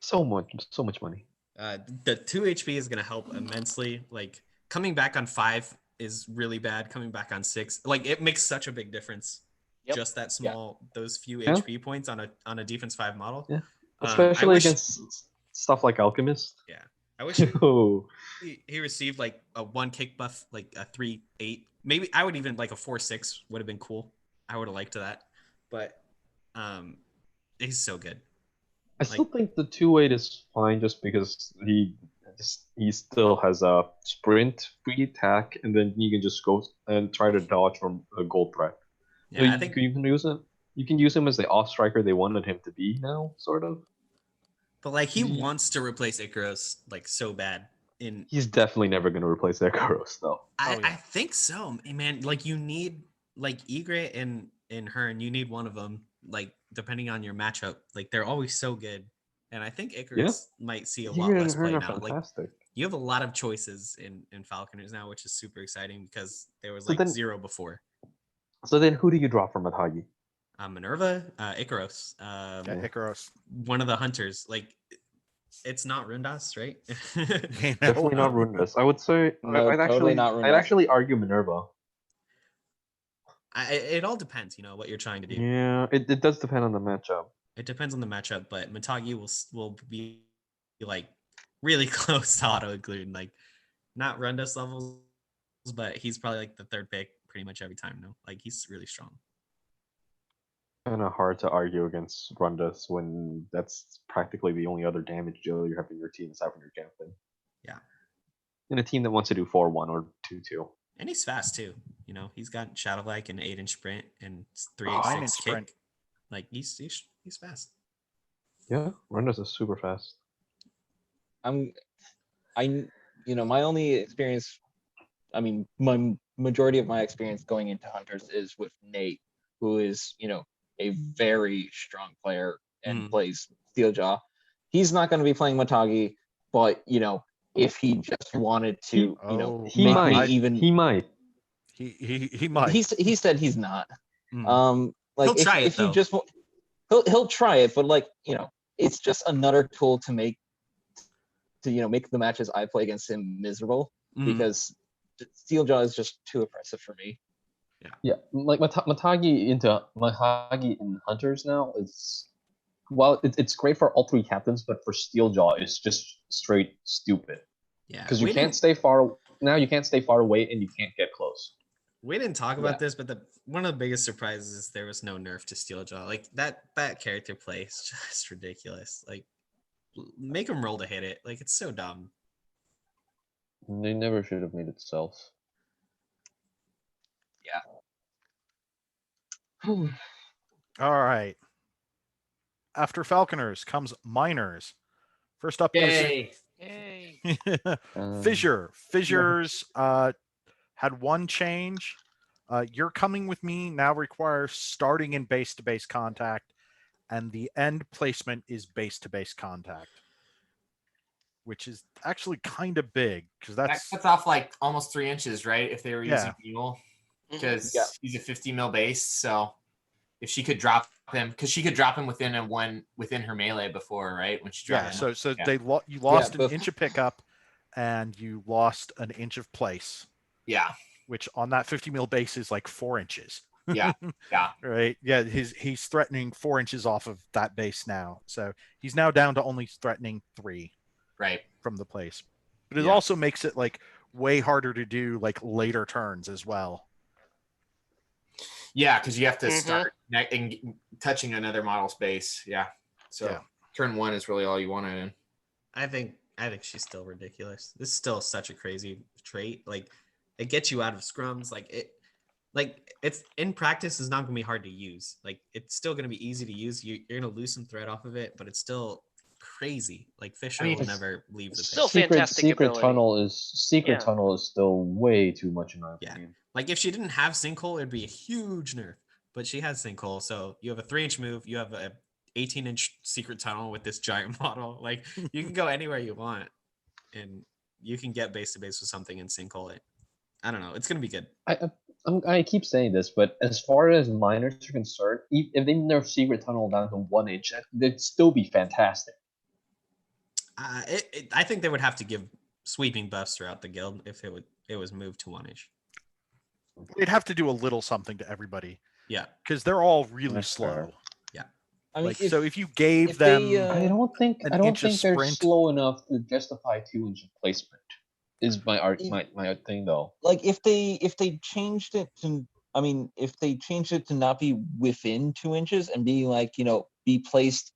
So much money. the 2 HP is going to help immensely. Like coming back on 5 is really bad. Coming back on 6, like it makes such a big difference. Yep. Just that small, those few Yeah. HP points on a defense 5 model. Yeah. I Especially wish- against stuff like Alchemist. Yeah, I wish Oh. he received like a 1 kick buff, like a 3-8. Maybe I would even like a 4-6 would have been cool. I would have liked that, but he's so good. I still think the 2-8 is fine just because he still has a sprint, free attack, and then you can just go and try to dodge from a gold threat. Yeah, So I think you can use him. You can use him as the off striker they wanted him to be now, sort of. But like he wants to replace Icaros like so bad. He's definitely never going to replace Ikaros, though. I think so, man. Like you need like Egret and Hearn. You need one of them. Like depending on your matchup, like they're always so good. And I think Icarus might see a lot Egret and less play Hearn now. are Like fantastic. you have a lot of choices in Falconers now, which is super exciting because there was So like then- 0 before. So then, who do you draw from Atagi? Minerva, Icaros, Yeah, Icaros. one of the hunters. Like it's not Rundas, right? Definitely not Rundas. I would say No, I'd totally actually, not I'd Rundas. actually argue Minerva. It all depends, what you're trying to do. Yeah, it does depend on the matchup. It depends on the matchup, but Matagi will be like really close to auto include. Like not Rundas levels, but he's probably like the third pick pretty much every time now. Like he's really strong. Kind of hard to argue against Rundas when that's practically the only other damage dealer you have in your team aside from your captain. Yeah. In a team that wants to do 4-1 or 2-2. And he's fast too. You know, he's got Shadow like an 8-inch sprint and 9-inch 3-8-6 kick. sprint. Like he's fast. Yeah, Rundas is super fast. My only experience, I mean, my majority of my experience going into Hunters is with Nate, who is, a very strong player and plays Steeljaw. He's not going to be playing Matagi, but, if he just wanted to, He make might. me even. He might. He might. He said he's not. Like He'll try it, if he though. just he'll try it, but like it's just another tool to make the matches I play against him miserable because Steeljaw is just too oppressive for me. Yeah, like Matagi in Hunters now is, well, it's great for all three captains, but for Steeljaw it's just straight stupid. Yeah. Because you can't stay far away and you can't get close. We didn't talk about this, but one of the biggest surprises is there was no nerf to Steeljaw. Like that character play is just ridiculous. Like make him roll to hit it. Like it's so dumb. They never should have made it stealth. Yeah. All right. After Falconers comes Miners. First up Yay. is Fissure. Fissures had one change. You're Coming With Me now requires starting in base-to-base contact, and the end placement is base-to-base contact, which is actually kind of big because That cuts off like almost 3 inches, right? If they were using Mule, because he's a 50 mil base. So if she could drop him, because she could drop him within her melee before, right? When she dropped him. So you lost an inch of pickup, and you lost an inch of place. Yeah. Which on that 50 mil base is like 4 inches. Yeah. Right. Yeah. He's threatening 4 inches off of that base now. So he's now down to only threatening 3. Right. From the place. But it also makes it like way harder to do like later turns as well. Yeah, because you have to start touching another model's base. Yeah. So turn 1 is really all you want in. I think she's still ridiculous. This is still such a crazy trait. Like it gets you out of scrums. It's in practice is not going to be hard to use. Like it's still going to be easy to use. You're going to lose some thread off of it, but it's still crazy. Like Fissure will never leave the still picture. fantastic ability. Tunnel is still way too much in my opinion. Like if she didn't have Sinkhole, it'd be a huge nerf. But she has Sinkhole, so you have a 3-inch move. You have a 18-inch secret tunnel with this giant model. Like you can go anywhere you want, and you can get base to base with something and Sinkhole it. I don't know. It's gonna be good. I keep saying this, but as far as Miners are concerned, if they nerf secret tunnel down to 1 inch, that'd still be fantastic. I think they would have to give sweeping buffs throughout the guild if it was moved to 1 inch. They'd have to do a little something to everybody. Yeah, because they're all really slow. Yeah, I mean, if you gave them, I don't think they're slow enough to justify 2-inch placement. Is my thing though. Like if they changed it to, if they changed it to not be within 2 inches and be like, be placed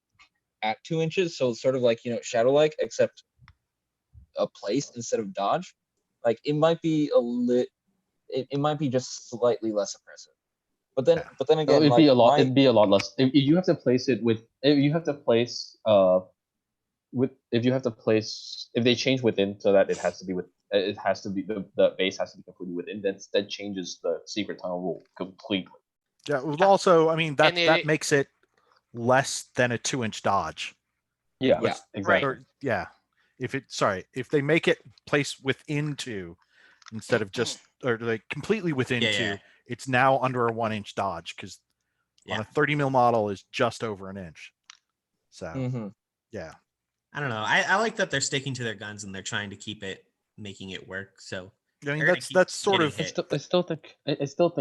at 2 inches, so it's sort of like shadow like, except a place instead of dodge. Like it might be it might be just slightly less oppressive. But then again, it'd be a lot less. If you have to place it with, if they change within so that it has to be the base has to be completely within, that changes the secret tunnel rule completely. Yeah. Also, that makes it less than a 2-inch dodge. Yeah. Exactly. If they make it place within 2 instead of just completely within 2, it's now under a 1-inch dodge because on a 30 mil model is just over an inch. So yeah. I don't know. I like that they're sticking to their guns and they're trying to keep it, making it work. So that's sort of. I still think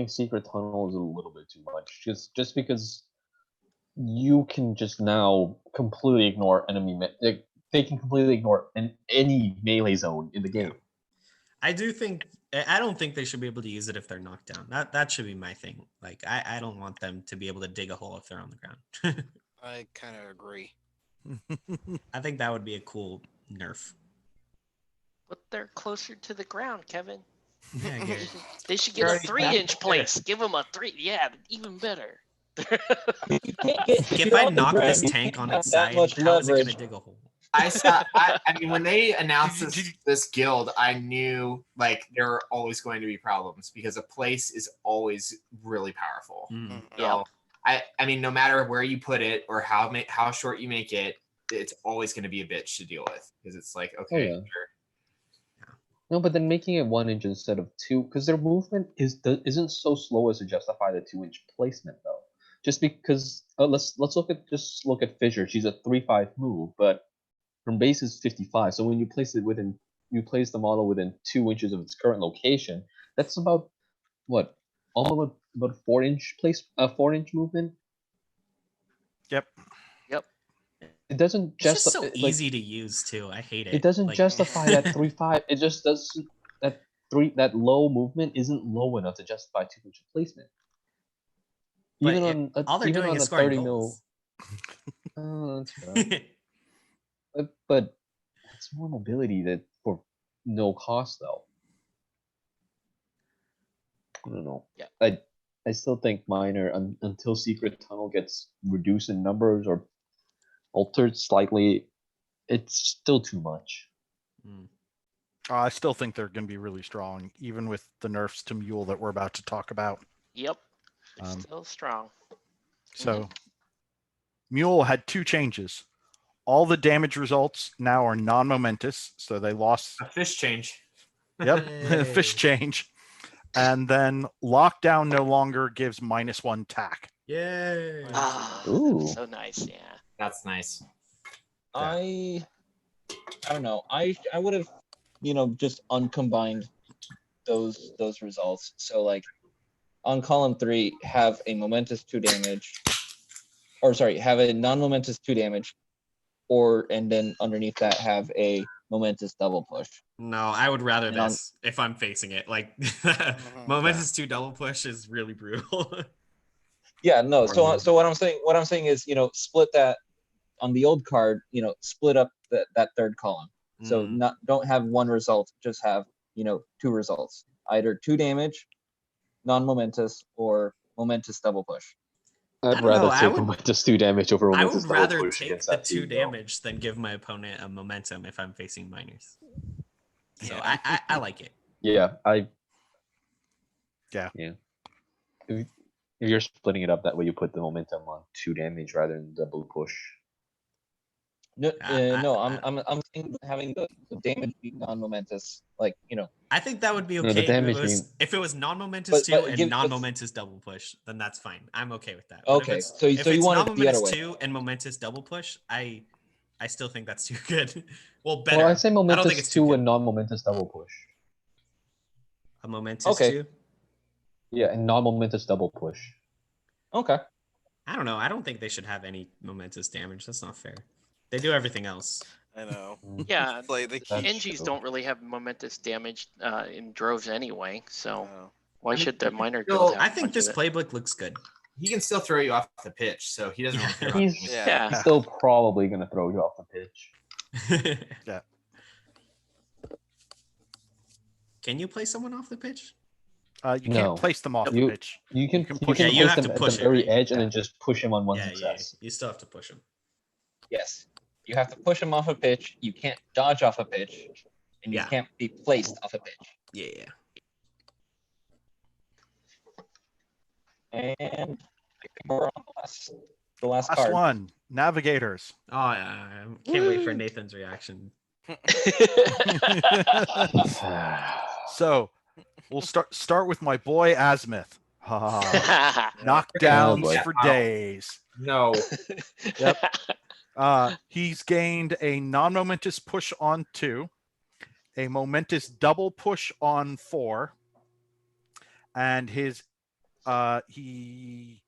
secret tunnel is a little bit too much. Just because you can just now completely ignore enemy. They can completely ignore any melee zone in the game. I do think I don't think they should be able to use it if they're knocked down. That should be my thing. Like I don't want them to be able to dig a hole if they're on the ground. I kind of agree. I think that would be a cool nerf. But they're closer to the ground, Kevin. Yeah, Gary. They should get a Already 3-inch back place. Give them a 3. Yeah, even better. You can't get, If you're I on the knock ground, this you tank can't on have its that side, much how is it gonna leverage. dig a hole? I mean, when they announced Did you- this guild, I knew like there are always going to be problems because a place is always really powerful. Mm. Yeah. So I mean, no matter where you put it or how short you make it, it's always going to be a bitch to deal with because it's like, okay, yeah. sure. No, but then making it 1 inch instead of 2, because their movement isn't so slow as to justify the 2-inch placement though. Just because let's look at Fissure. She's a 3-5 move, but her base is 55. So when you place the model within 2 inches of its current location, that's about what? Almost about 4-inch 4-inch movement. Yep. It doesn't It's just just so easy to use too. I hate it. It doesn't Like- justify that 3-5. It just does that low movement isn't low enough to justify 2-inch placement. But Even it- on a, all they're even doing on is a scoring 30 mil. goals. Oh, that's fair. but it's more mobility that for no cost though. I don't know. Yeah. I still think minor until Secret Tunnel gets reduced in numbers or altered slightly, it's still too much. Mm. I still think they're going to be really strong, even with the nerfs to Mule that we're about to talk about. Yep. They're Um, still strong. So, Mule had 2 changes. All the damage results now are non-momentous, so they lost. A fish change. Yep, fish Yay. change. And then Lockdown no longer gives -1 tack. Yay! Ah, Ooh. that's so nice. Yeah. That's nice. I don't know. I would have, just uncombined those results. So like on column 3, have a momentous 2 damage, or sorry, have a non-momentous 2 damage, and then underneath that have a momentous double push. No, I would rather And on- this if I'm facing it. Like Momentous 2 double push is really brutal. Yeah, no. So what I'm saying is, split that on the old card. Split up that third column. So Mm. don't have 1 result, just have 2 results. Either 2 damage, non-momentous, or momentous double push. I I'd don't know, rather I take would- momentous 2 damage over I momentous would double rather push take against the that 2 team, though. damage than give my opponent a momentum if I'm facing minors. So Yeah. I like it. Yeah, Yeah. If you're splitting it up that way, you put the momentum on 2 damage rather than double push. No, I- no, I- I'm saying having the damage be non-momentous, like I think that would be No, the okay damage if it was non-momentous 2 but and give- non-momentous double push, then that's fine. I'm okay with that. But Okay, if so if you it's want it the other non-momentous way. 2 and momentous double push, I still think that's too good. Well, better. Well, I say I don't think momentous it's too 2 good. and non-momentous double push. A momentous Okay. 2? Yeah, and non-momentous double push. Okay. I don't know. I don't think they should have any momentous damage. That's not fair. They do everything else. I know. Yeah. It's like they That's keep. NGs true. don't really have momentous damage in droves anyway, so No. why I mean, should the minor still- guild have I think much this of it? playbook looks good. He can still throw you off the pitch, so he doesn't really care about He's, damage. Yeah. he's still probably going to throw you off the pitch. Can you play someone off the pitch? You No. can't place them off the You- pitch. You can, can you push can him. Yeah, you place have them to at push the it, very right? edge and then just push him on one Yeah. success. You still have to push him. Yes. You have to push him off a pitch. You can't dodge off a pitch, and you Yeah. can't be placed off a pitch. Yeah. And we're on the last Last card. one, Navigators. Oh, yeah. I can't wait for Nathan's reaction. So we'll start with my boy Azimuth. Knockdowns boy. for days. No. He's gained a non-momentous push on 2, a momentous double push on 4, and his he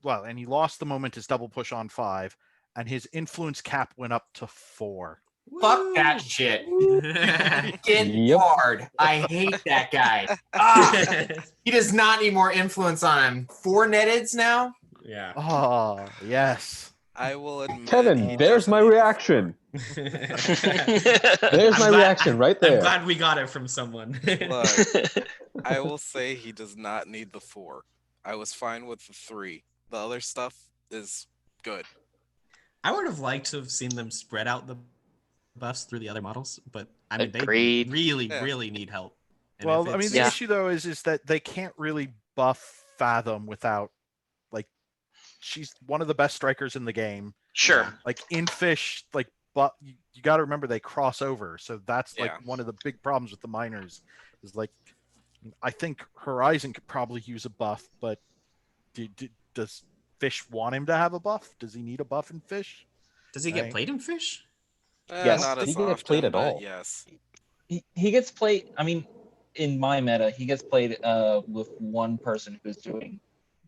lost the momentous double push on 5, and his influence cap went up to 4. Fuck that shit. Get Yep. hard. I hate that guy. Ah, he does not need more influence on him. 4 neteds now. Yeah. Oh, yes. I will admit. Kevin, he there's doesn't my need the reaction. There's I'm my glad- reaction right I'm there. glad we got it from someone. Look, I will say he does not need the 4. I was fine with the 3. The other stuff is good. I would have liked to have seen them spread out the buffs through the other models, but I mean, Agreed. they really, Yeah. really need help. And Well, if I mean, it's- the Yeah. issue though is that they can't really buff Fathom without, like, she's one of the best strikers in the game. Sure. Like in Fish, like, but you got to remember they cross over, so that's like Yeah. one of the big problems with the miners. Is like, I think Horizon could probably use a buff, but does Fish want him to have a buff? Does he need a buff in Fish? Does he get Right. played in Fish? Yes. Not He as gets often, played at but all. yes. He gets played. I mean, in my meta, he gets played with one person who's doing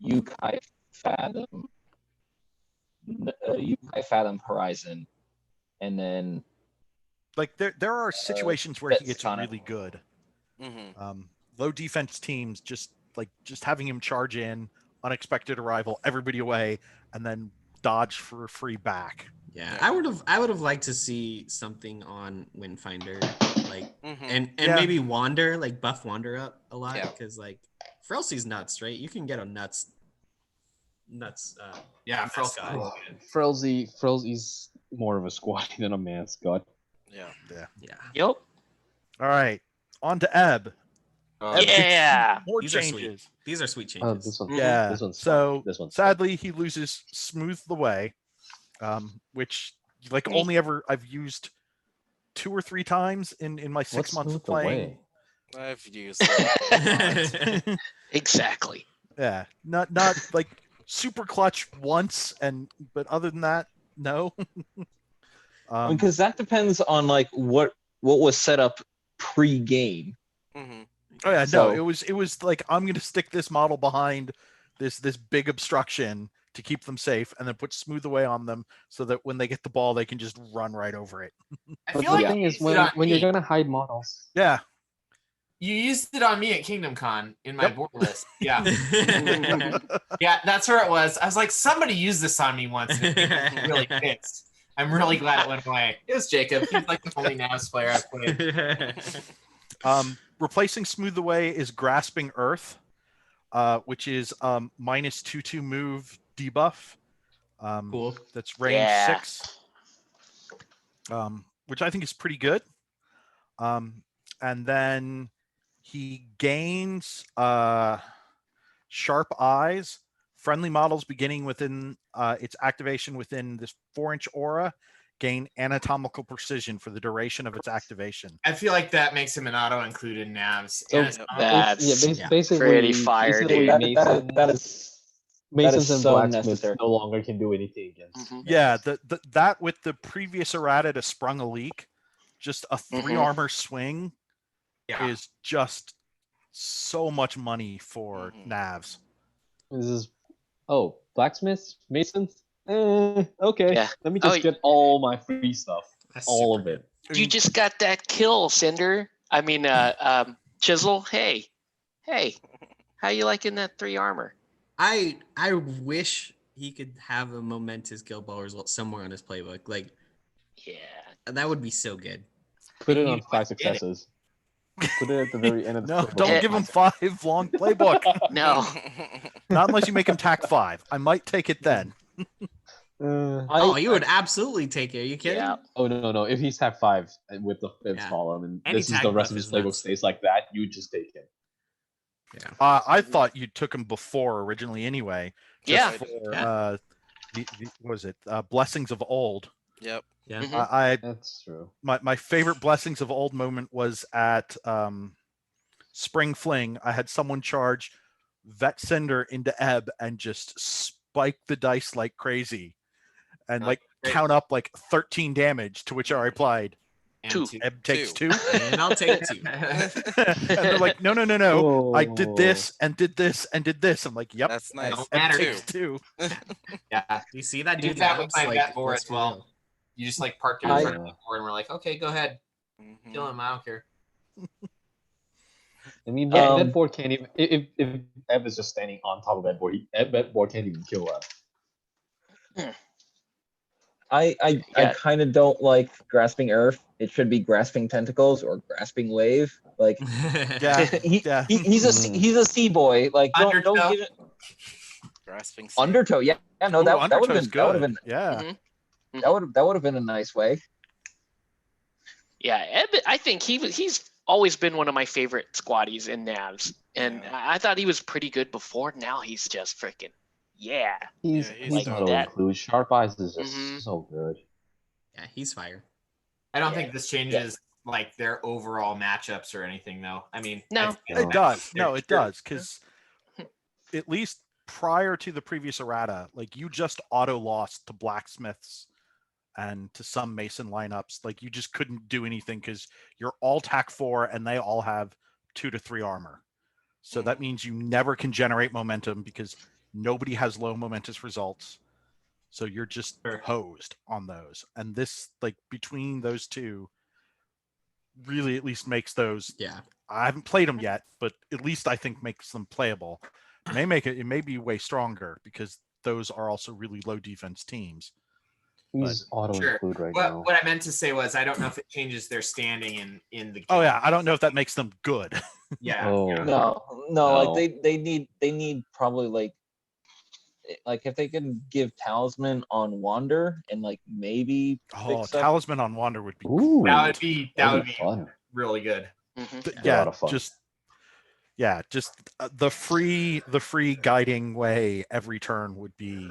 Yukai Fathom, Yukai Fathom Horizon, and then Like there are situations where he that's gets kinda- really good. Hmm. Low defense teams just having him charge in, unexpected arrival, everybody away, and then dodge for a free back. Yeah, Yeah. I would have liked to see something on Windfinder, like Hmm. and Yeah. maybe Wander, like buff Wander up a lot, Yeah. because like Frelsey's nuts, right? You can get a nuts. Yeah, mascot. Frelzy's more of a squatty than a mascot. Yeah. Yeah, Yep. All right, on to Ebb. Ebb gets Yeah. more These are sweet. changes. These are sweet Oh, changes. this one. Yeah. This one's So fun. This one's sadly, he loses Smooth the Way, which like only ever I've used 2 or 3 times in my 6 What's months of Smooth the playing. Way? I've used it. Exactly. Yeah, not like super clutch once, but other than that, no. because that depends on like what was set up pre-game. Hmm. Oh yeah, So- no, it was like I'm gonna stick this model behind this big obstruction to keep them safe, and then put Smooth Away on them so that when they get the ball, they can just run right over it. I But feel the like thing you is, used it on when you're me. gonna hide models, Yeah, You used it on me at Kingdom Con in my Yep. board list. Yeah. Yeah, that's where it was. I was like, somebody used this on me once. And it made me really pissed. I'm really glad it went away. It was Jacob. He's like the only Navs player I've played. replacing Smooth Away is Grasping Earth, which is -2/2 move debuff. Cool. That's range Yeah. 6, which I think is pretty good. And then he gains Sharp Eyes. Friendly models beginning within its activation within this 4-inch aura gain anatomical precision for the duration of its activation. I feel like that makes him an auto-included Navs. So- And it's That's basically pretty fire, basically dude. That is Masons and so blacksmiths necessary. no longer can do anything against. Mhm. Yeah, that with the previous errata to Sprung a Leak, just a 3 Mhm. armor swing yeah. is just so much money for Mhm. Navs. This is blacksmiths, masons. Okay, Yeah. let me just Oh, get all my free stuff, That's all super of it. You just got that kill, Cinder. I mean, Chisel. Hey, how you liking that 3 armor? I wish he could have a momentous kill ball result somewhere on his playbook. Like Yeah. that would be so good. Put it You on know 5 what, get it. successes. Put it at the very end of the No, playbook. don't give him 5 long playbook. No. Not unless you make him tack 5. I might take it then. Oh, you would absolutely take it. Are you kidding? Yeah. Oh no! If he's tap 5 with the 5th Yeah. column, and Any this is tag the rest buff of his is playbook nuts. stays like that, you just take him. I thought you took him before originally anyway. Yeah. For, Yeah. what was it? Blessings of Old. Yep. Yeah. Mhm. I That's true. my favorite Blessings of Old moment was at Spring Fling. I had someone charge Vet Cinder into Ebb and just spike the dice like crazy, and like great. count up like 13 damage. To which I replied, And Two. Ebb takes 2. And I'll take 2. And they're like, no. I did this and did this and did this. I'm like, yep. That's nice. Don't Ebb matter. takes 2. Yeah. You see that Do dude? that with looks my like, vet board let's as be well. real. You just like parked it in front of the door and we're like, okay, go ahead, kill him. I don't care. I mean, that board can't even. If Ev is just standing on top of that board, that board can't even kill Ev. I kind of don't like grasping earth. It should be grasping tentacles or grasping wave. Like Yeah, he's a sea boy. Like don't give it Grasping undertow. Yeah, no, Ooh, that would have Undertow's been that would have good. been Yeah. that would have been a nice way. Yeah, Ed, I think he's always been one of my favorite squaddies in Navs, and I thought he was pretty good before. Now he's just freaking He's like auto that. include. Sharp Eyes is just so good. Yeah, he's fire. I don't think this changes like their overall matchups or anything, though. I mean, No, it does. No, it does, because at least prior to the previous errata, like you just auto lost to blacksmiths and to some mason lineups. Like you just couldn't do anything because you're all TAC 4 and they all have 2 to 3 armor. So that means you never can generate momentum because nobody has low momentous results. So you're just hosed on those. And this, like between those two, really at least makes those. Yeah. I haven't played them yet, but at least I think makes them playable. It may be way stronger because those are also really low defense teams. He's auto include right now. What I meant to say was I don't know if it changes their standing in the game. Oh yeah, I don't know if that makes them good. Yeah. No, like they need probably like if they can give talisman on wander and like maybe talisman on wander would be that would be fun. Really good. Yeah, a lot of fun. just the free guiding way every turn would be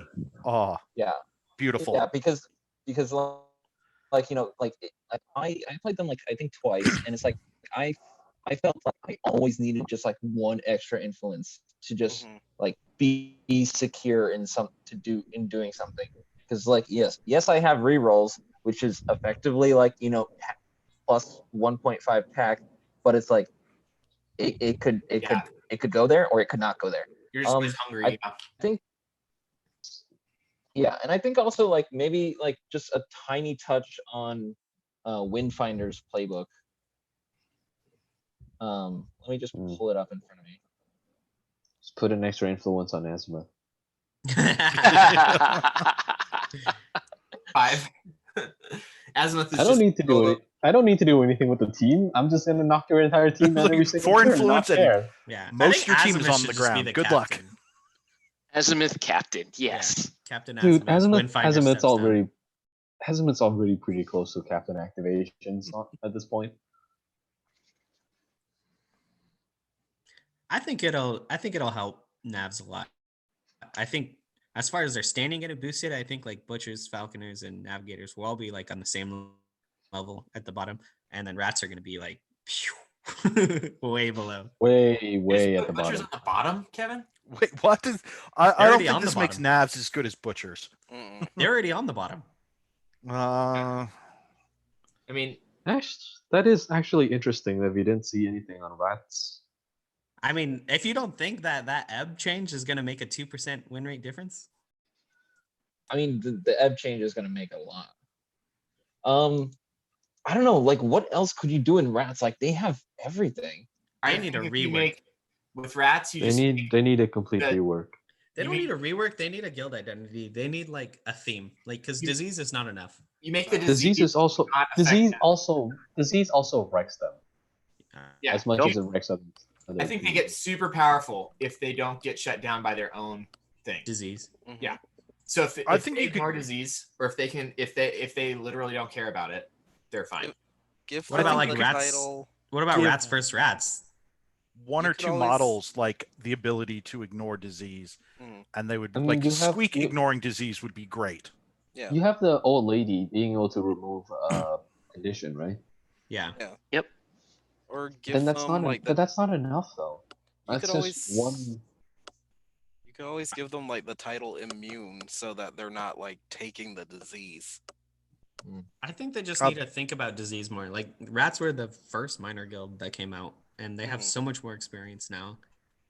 beautiful. Yeah, because like you know like I played them like I think twice, and it's like I felt like I always needed just like one extra influence to just like be secure in doing something. Because like yes I have rerolls, which is effectively like plus 1.5 TAC, but it's like it could go there or it could not go there. You're just hungry. I think. Yeah, and I think also like maybe like just a tiny touch on Windfinder's playbook. Let me just pull it up in front of me. Just put an extra influence on Azimuth. 5. Azimuth is I don't need to do anything with the team. I'm just gonna knock your entire team out every single 4 turn. influence Not fair. Yeah. Most of your team is on the ground. Good luck. Azimuth captain, yes. Yeah. Captain Dude, Azimuth. Azimuth's already pretty close to captain activations at this point. I think it'll help Navs a lot. I think as far as their standing getting boosted, I think like Butchers, Falconers, and Navigators will all be like on the same level at the bottom, and then Rats are going to be like way below. Way at the Butchers bottom. on the bottom, Kevin? Wait, what? I don't think this makes Navs as good as Butchers. They're already on the bottom. I mean, that is actually interesting that we didn't see anything on Rats. I mean, if you don't think that ebb change is going to make a 2% win rate difference, I mean, the ebb change is going to make a lot. I don't know. Like, what else could you do in Rats? Like, they have everything. I need a rework. With Rats, They need a complete rework. They don't need a rework. They need a guild identity. They need like a theme, like because disease is not enough. You make the disease also wrecks them. As much as it wrecks them. I think they get super powerful if they don't get shut down by their own thing. Disease. Yeah. So if they ignore disease, or if they literally don't care about it, they're fine. What about like Rats? What about Rats versus Rats? One or two models like the ability to ignore disease, and they would Squeak ignoring disease would be great. Yeah. You have the old lady being able to remove condition, right? Yeah. Yep. Or give that's them not but that's not enough though. That's just always, one. You could always give them like the title immune so that they're not like taking the disease. I think they just need to think about disease more. Like Rats were the first minor guild that came out, and they have so much more experience now,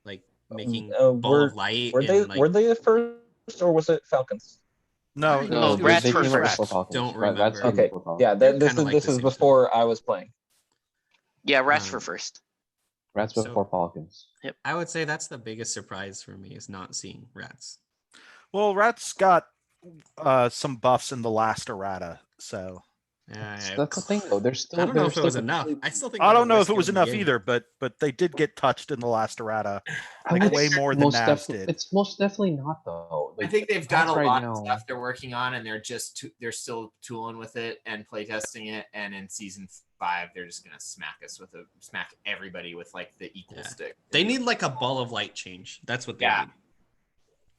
like making Bowl of Light. Were they the first, or was it Falcons? No, No, they- Rats they were came out first. before Falcons. Don't Rats remember. came Okay, before Falcons. Yeah, They're this kinda is like this the is same before I was playing. Yeah, rats Um, were first. Rats So- before Falcons. I would say that's the biggest surprise for me is not seeing rats. well, Rats got some buffs in the last errata, so That's the thing, though. They're still. I don't know they're if it was still enough. completely- I still think I they're don't the know worst if it was guild in the enough game. either, but they did get touched in the last errata, I like would way say more than most Navs defi- did. It's most definitely not though. I Like, think they've got a Rats right lot now- of stuff they're working on, and they're still tooling with it and playtesting it. And in season 5, they're just gonna smack everybody with like the equal Yeah. stick. They need like a ball of light change. That's what they Yeah. need.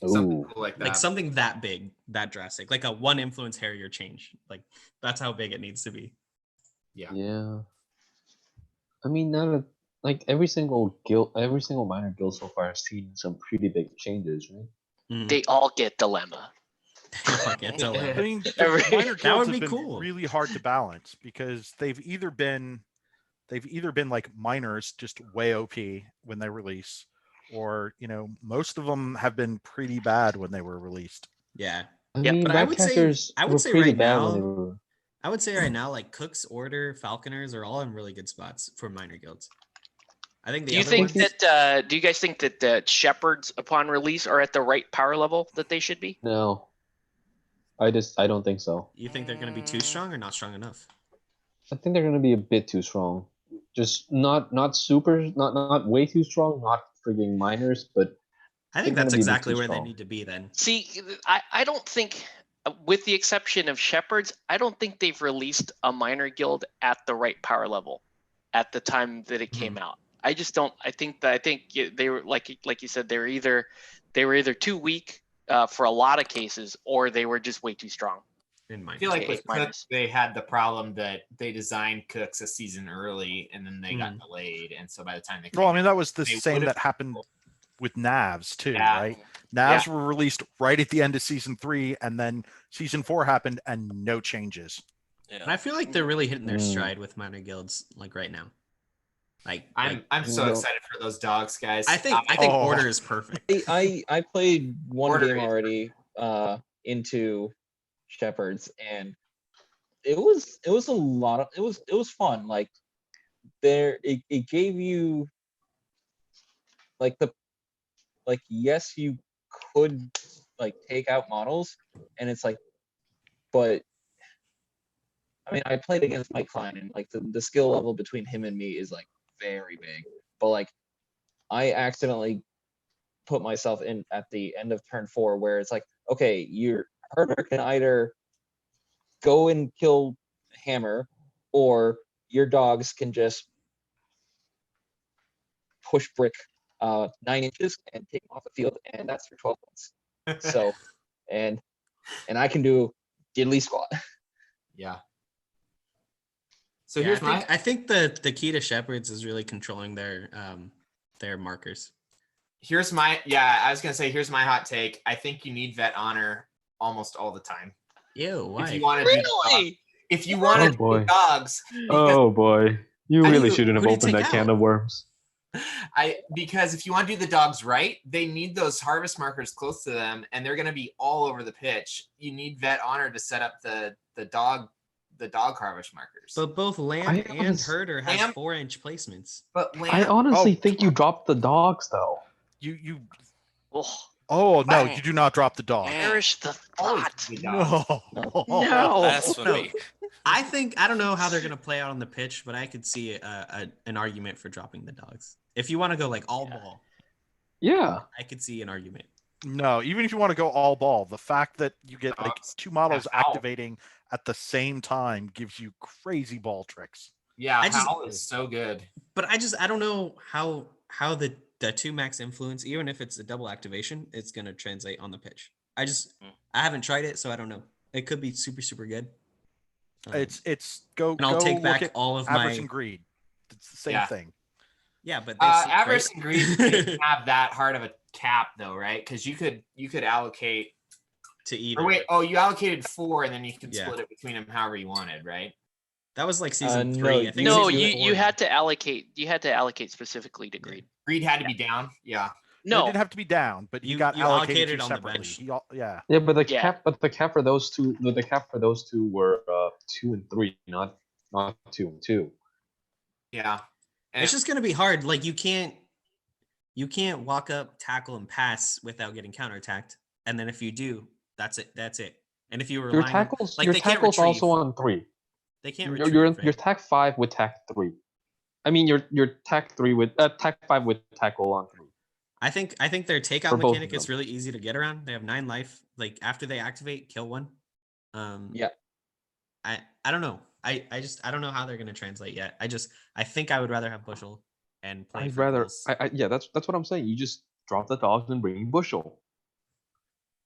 something Ooh. cool like that. Like something that big, that drastic, like a one influence Harrier change. Like that's how big it needs to be. Yeah. I mean, like every single minor guild so far has seen some pretty big changes, right? Mhm. They all get dilemma. Like, it's a I mean, the Every- minor That guilds would have be been cool. really hard to balance because they've either been like minors, just way OP when they release, or most of them have been pretty bad when they were released. Yeah. I Yeah, mean, but I would say- Ratcatchers I would were say pretty right bad when they now- were. I would say right now, like Cook's Order, Falconers are all in really good spots for minor guilds. I think the Do you other think ones, that? Do you guys think that the shepherds upon release are at the right power level that they should be? No. I don't think so. you think they're going to be too strong or not strong enough? I think they're gonna be a bit too strong. Just not super, not way too strong, not frigging minors, but I think They're that's gonna be a bit exactly too where they strong. need to be then. See, I don't think, with the exception of shepherds, I don't think they've released a minor guild at the right power level at the time that it came out. I just don't. I think they were like you said, they were either too weak for a lot of cases, or they were just way too strong. In I feel like with minus. Cooks, they had the problem that they designed Cooks a season early, and then they got delayed, and so by the time they Well, I mean, out, that was the they same would've- that happened with Navs too, Yeah. right? Navs were released right at the end of season 3, and then season 4 happened, and no changes. And I feel like they're really hitting their Mm. stride with minor guilds like right now. Like I'm so Well- excited for those dogs, guys. I think Oh. Order is perfect. I played one Order game is- already into Shepherds, and it was a lot of it was fun. Like it gave you yes, you could like take out models, and it's like, but I mean, I played against Mike Klein, and like the skill level between him and me is like very big, but like I accidentally put myself in at the end of turn 4 where it's like, okay, your herder can either go and kill Hammer, or your dogs can just push Brick 9 inches and take him off the field, and that's for 12 points. So, and I can do diddly squat. yeah. So Yeah, here's I think the key to Shepherds is really controlling their markers. here's my I was gonna say here's my hot take. I think you need vet honor almost all the time. Ew, why? If you want to do Really? if you want Oh, to boy. do dogs, Oh boy, you How do really you- shouldn't have who do you opened take that can out? of worms. because if you want to do the dogs right, they need those harvest markers close to them, and they're gonna be all over the pitch. You need vet honor to set up the dog harvest markers. But both Lamb I and honest- Herder has Lamb- 4-inch placements. But I honestly Oh. think you dropped the dogs though. You Ugh, Oh no, you do not drop the dog. perish the always thought. be dogs. No. No. Blasphemy. I think I don't know how they're gonna play out on the pitch, but I could see an argument for dropping the dogs. If you want to go like all ball, Yeah. I could see an argument. No, even if you want to go all ball, the fact that you get like Dogs 2 models have Howl. activating at the same time gives you crazy ball tricks. Yeah, I just- Howl is so good. But I don't know how the 2 max influence, even if it's a double activation, it's gonna translate on the pitch. I haven't tried it, so I don't know. It could be super good. It's go. and I'll go take look back at all of average my and greed. It's the same Yeah. thing. yeah, but Avarice and greed didn't have that hard of a cap though, right? Because you could allocate. to either. Or wait, oh, you allocated 4, and then you could Yeah. split it between them however you wanted, right? That was like season no, 3. I think No, season you 4 had to allocate. You had to allocate specifically to greed. Greed had to be down. Yeah. No, didn't have to be down, but he You- got you allocated allocated to on the separately. bench. Yeah. Yeah, but the Yeah. cap for those two, the cap for those two were 2 and 3, not 2 and 2. Yeah. And It's just gonna be hard. Like you can't walk up, tackle, and pass without getting counterattacked. And then if you do, that's it. That's it. And if you were Your relying on, tackles, like your they can't tackles retrieve. also on 3. They can't You're retrieve. you're tack 5 with tack 3. I mean, your tack 3 with tack 5 with tackle on 3. I think their takeout For both mechanic of is them. really easy to get around. They have 9 life. Like after they activate, kill one. Yeah. I don't know. I don't know how they're gonna translate yet. I think I would rather have Bushel and play. I'd for rather. goals. Yeah, that's what I'm saying. You just drop the dogs and bring Bushel.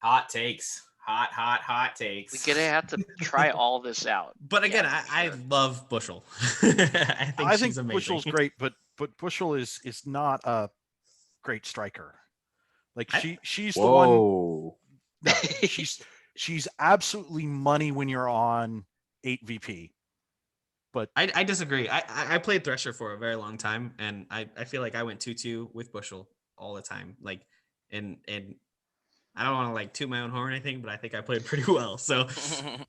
hot takes. Hot takes. we're gonna have to try all this out. But again, Yeah, for I sure. love Bushel. I think I she's think amazing. Bushel's great, but Bushel is not a great striker. Like she's the one. Whoa. No, she's absolutely money when you're on 8 VP. But I disagree. I played Thresher for a very long time, and I feel like I went 2-2 with Bushel all the time. Like, and I don't want to like toot my own horn or anything, but I think I played pretty well. So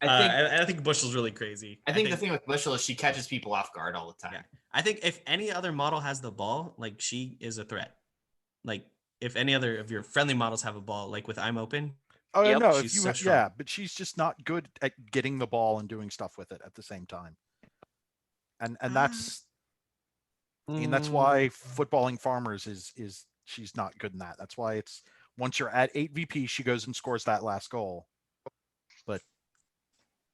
I think Bushel's really crazy. I think the thing with Bushel is she catches people off guard all the time. Yeah. I think if any other model has the ball, like she is a threat. Like if any other of your friendly models have a ball, like with I'm Open. oh Yep. no, if She's you so strong. yeah, but she's just not good at getting the ball and doing stuff with it at the same time. And that's I mean that's why footballing farmers is she's not good in that. That's why it's once you're at 8 VP, she goes and scores that last goal. But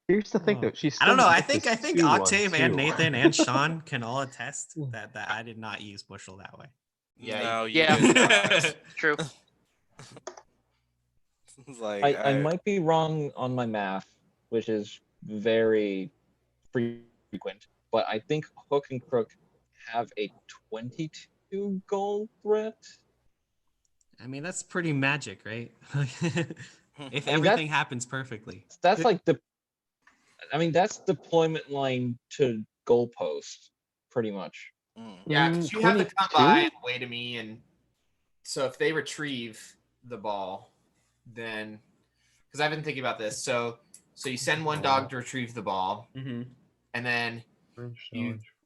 Here's the thing, though. She's. I don't know. still I think this 2-1 Octave and too. Nathan and Sean can all attest that I did not use Bushel that way. Yeah, No, you Yeah. did. True. It's like I might be wrong on my math, which is very frequent, but I think Hook and Crook have a 22 goal threat. I mean, that's pretty magic, right? If I mean, everything happens perfectly. That's like that's deployment line to goalpost, pretty much. Yeah, because you have to come 22? by and wait to me, and so if they retrieve the ball, then because I've been thinking about this, so you send one dog to retrieve the ball, Mm-hmm. and then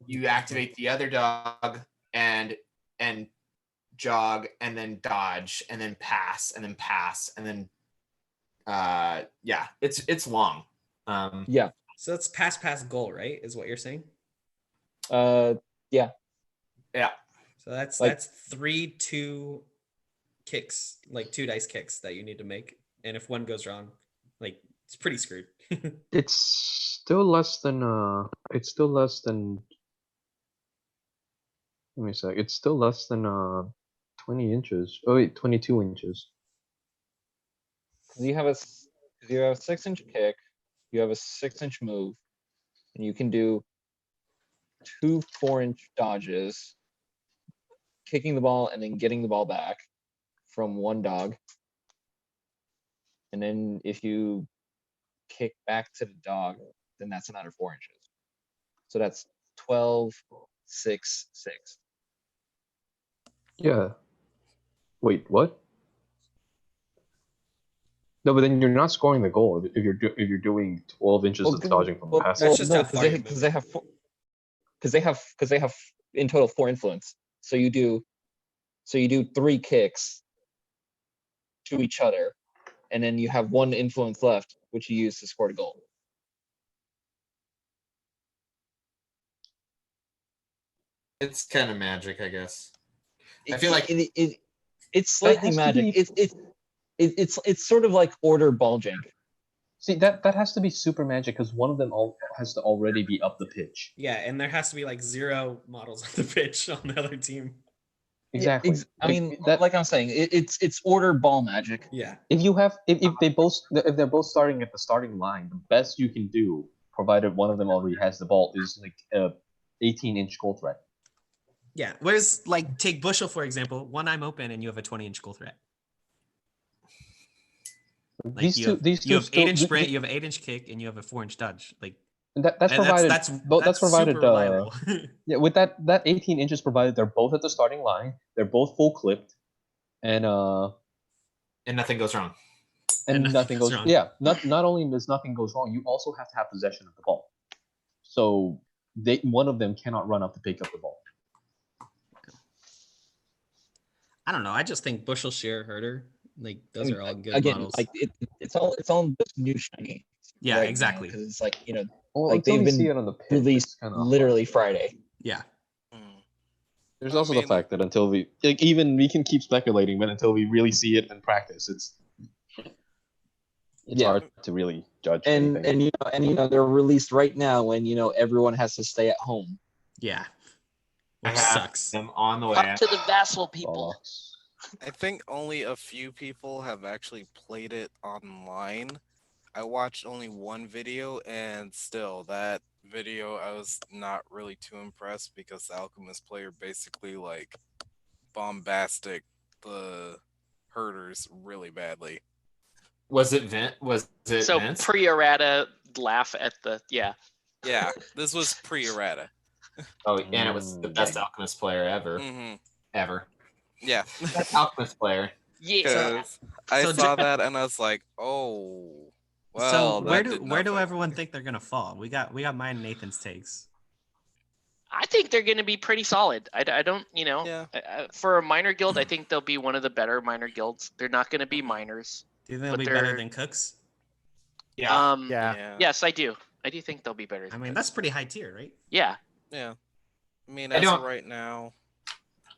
you activate the other dog and jog and then dodge and then pass and then yeah, it's long. Yeah. So that's pass goal, right? Is what you're saying? Yeah. Yeah. So that's Like- that's 3-2 kicks, like 2 dice kicks that you need to make, and if one goes wrong, like it's pretty screwed. It's still less than. It's still less than. Let me see. It's still less than 20 inches. Oh wait, 22 inches. Because you have a 6-inch kick, you have a 6-inch move, and you can do 2 4-inch dodges, kicking the ball and then getting the ball back from one dog. And then if you kick back to the dog, then that's another 4 inches. So that's 12, 6, 6. Yeah. Wait, what? No, but then you're not scoring the goal if you're doing 12 inches of dodging from the pass. That's just how because far you're they have in total 4 influence. So you do 3 kicks to each other, and then you have 1 influence left, which you use to score the goal. It's kind of magic, I guess. I feel like it's slightly has to magic. be- It's sort of like order ball jank. See, that has to be super magic because one of them has to already be up the pitch. Yeah, and there has to be like 0 models on the pitch on the other team. Exactly. I mean, like I'm saying, it's order ball magic. Yeah. If you have if they're both starting at the starting line, the best you can do, provided one of them already has the ball, is like a 18-inch goal threat. Yeah. Whereas like take Bushel for example, one I'm open and you have a 20-inch goal threat. Like these two you have still- 8-inch sprint, you have 8-inch kick, and you have a 4-inch dodge. Like that's and provided. that's provided. super reliable. Yeah, with that 18 inches provided, they're both at the starting line. They're both full clipped. and nothing goes wrong. nothing goes. wrong. Yeah, not only does nothing goes wrong, you also have to have possession of the ball. So one of them cannot run up to pick up the ball. I don't know. I just think Bushel, Shear, Herder, like those are all good again, models. like it's all just new shiny. Yeah, exactly. Because it's like Well, like until they've we see been it on the pitch, released it's kinda literally hard. Friday. Yeah. There's I also the mean- fact that until we even we can keep speculating, but until we really see it in practice, it's Yeah. hard to really judge And anything. they're released right now when everyone has to stay at home. Yeah. I Which have sucks. them on the way. Up to the vassal people. Bollocks. I think only a few people have actually played it online. I watched only one video, and still, that video I was not really too impressed because the Alchemist player basically like bombastic the herders really badly. Was it Vince? Was it So Vince? pre-errata laugh at the Yeah, this was pre-errata. Oh, and it was the best Alchemist player ever. Mm-hmm. Ever. Yeah. Best Alchemist player. yeah. 'Cause I so saw ju- that and I was like, oh, well, So where that do did where do nothing. everyone think they're gonna fall? We got mine and Nathan's takes. I think they're going to be pretty solid. I don't, Yeah. for a minor guild, I think they'll be one of the better minor guilds. They're not going to be minors. Do you think they'll But be better they're- than Cooks? Yeah. Yeah. Yes, I do. I do think they'll be better. I Than mean, Cooks. that's pretty high tier, right? Yeah. Yeah. I mean, I as of don't- right now,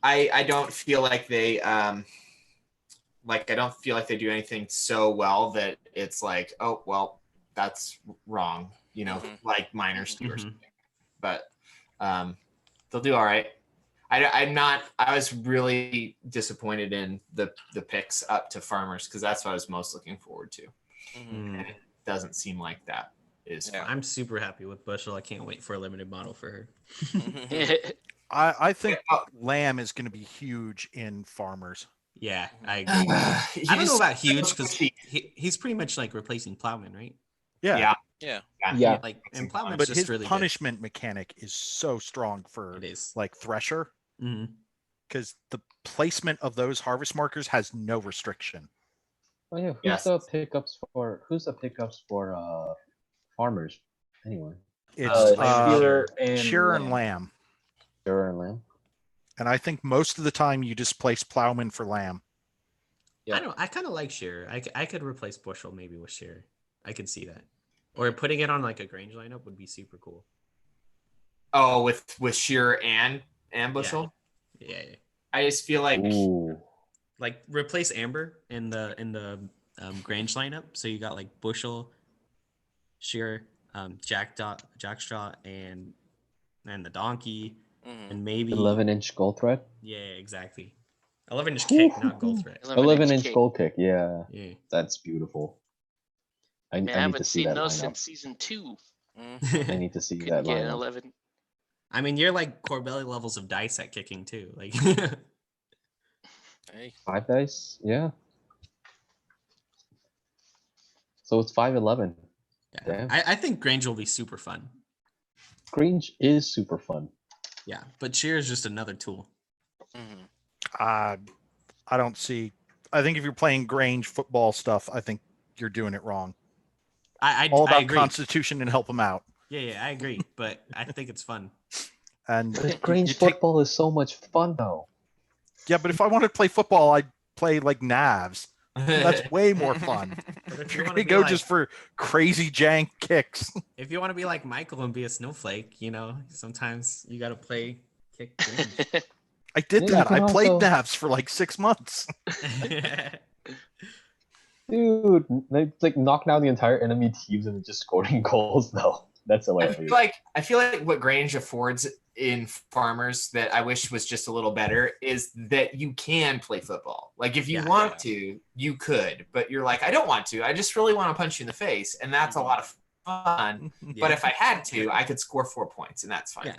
I don't feel like they I don't feel like they do anything so well that it's like, oh well, that's wrong, Mhm. like minors do or Mhm. something. But they'll do all right. I was really disappointed in the picks up to farmers because that's what I was most looking forward to. mhm. And it doesn't seem like that is Yeah. I'm super happy with Bushel. I can't wait for a limited model for her. I think Oh. Lamb is going to be huge in farmers. Yeah, I agree. I don't know about huge because he- he's pretty much like replacing Plowman, right? Yeah. Yeah. Yeah. Like, and Plowman's But just his really punishment mechanic is so strong for good. It is. like Thresher hmm because the placement of those harvest markers has no restriction. Oh yeah, Yes. who's the pickups for farmers anyway? It's Shearer Shearer and and Lamb. Shearer and Lamb. And I think most of the time you displace Plowman for Lamb. Yeah. I kind of like Shearer. I could replace Bushel maybe with Shearer. I could see that. Or putting it on like a Grange lineup would be super cool. Oh, with Shearer and Bushel. Yeah. I just feel like Ooh. Like replace Amber in the Grange lineup. So you got like Bushel, Shearer, Jackstraw, and the Donkey, Mhm. and maybe 11-inch gold thread. Yeah, exactly. 11-inch kick, not gold thread. 11-inch kick. gold kick. Yeah, Yeah. that's beautiful. I Man, I need to haven't see seen that those lineup. since season 2. Mhm. I need to see Couldn't that get an lineup. 11. I mean, you're like Corbelli levels of dice at kicking too. Like, Hey. 5 dice. Yeah. So it's 5-11. yeah. Damn. I think Grange will be super fun. Grange is super fun. Yeah, but Shearer is just another tool. Mhm. I don't see. I think if you're playing Grange football stuff, I think you're doing it wrong. All I about agree. Constitution and help them out. Yeah, I agree. But I think it's fun. And But Grange you take- football is so much fun though. yeah, but if I wanted to play football, I'd play like Navs. That's way more fun. But If if you're you want gonna to go be just like, for crazy jank kicks, if you want to be like Michael and be a snowflake, sometimes you got to play kick Grange. I did Yeah, you that. can I played also- Navs for like 6 months. Dude, they like knock down the entire enemy teams and just scoring goals though. That's hilarious. I feel like what Grange affords in farmers that I wish was just a little better is that you can play football. Like if you Yeah. want to, you could, but you're like, I don't want to. I just really want to punch you in the face, and that's a lot of fun. But if I had to, I could score 4 points, and that's fine.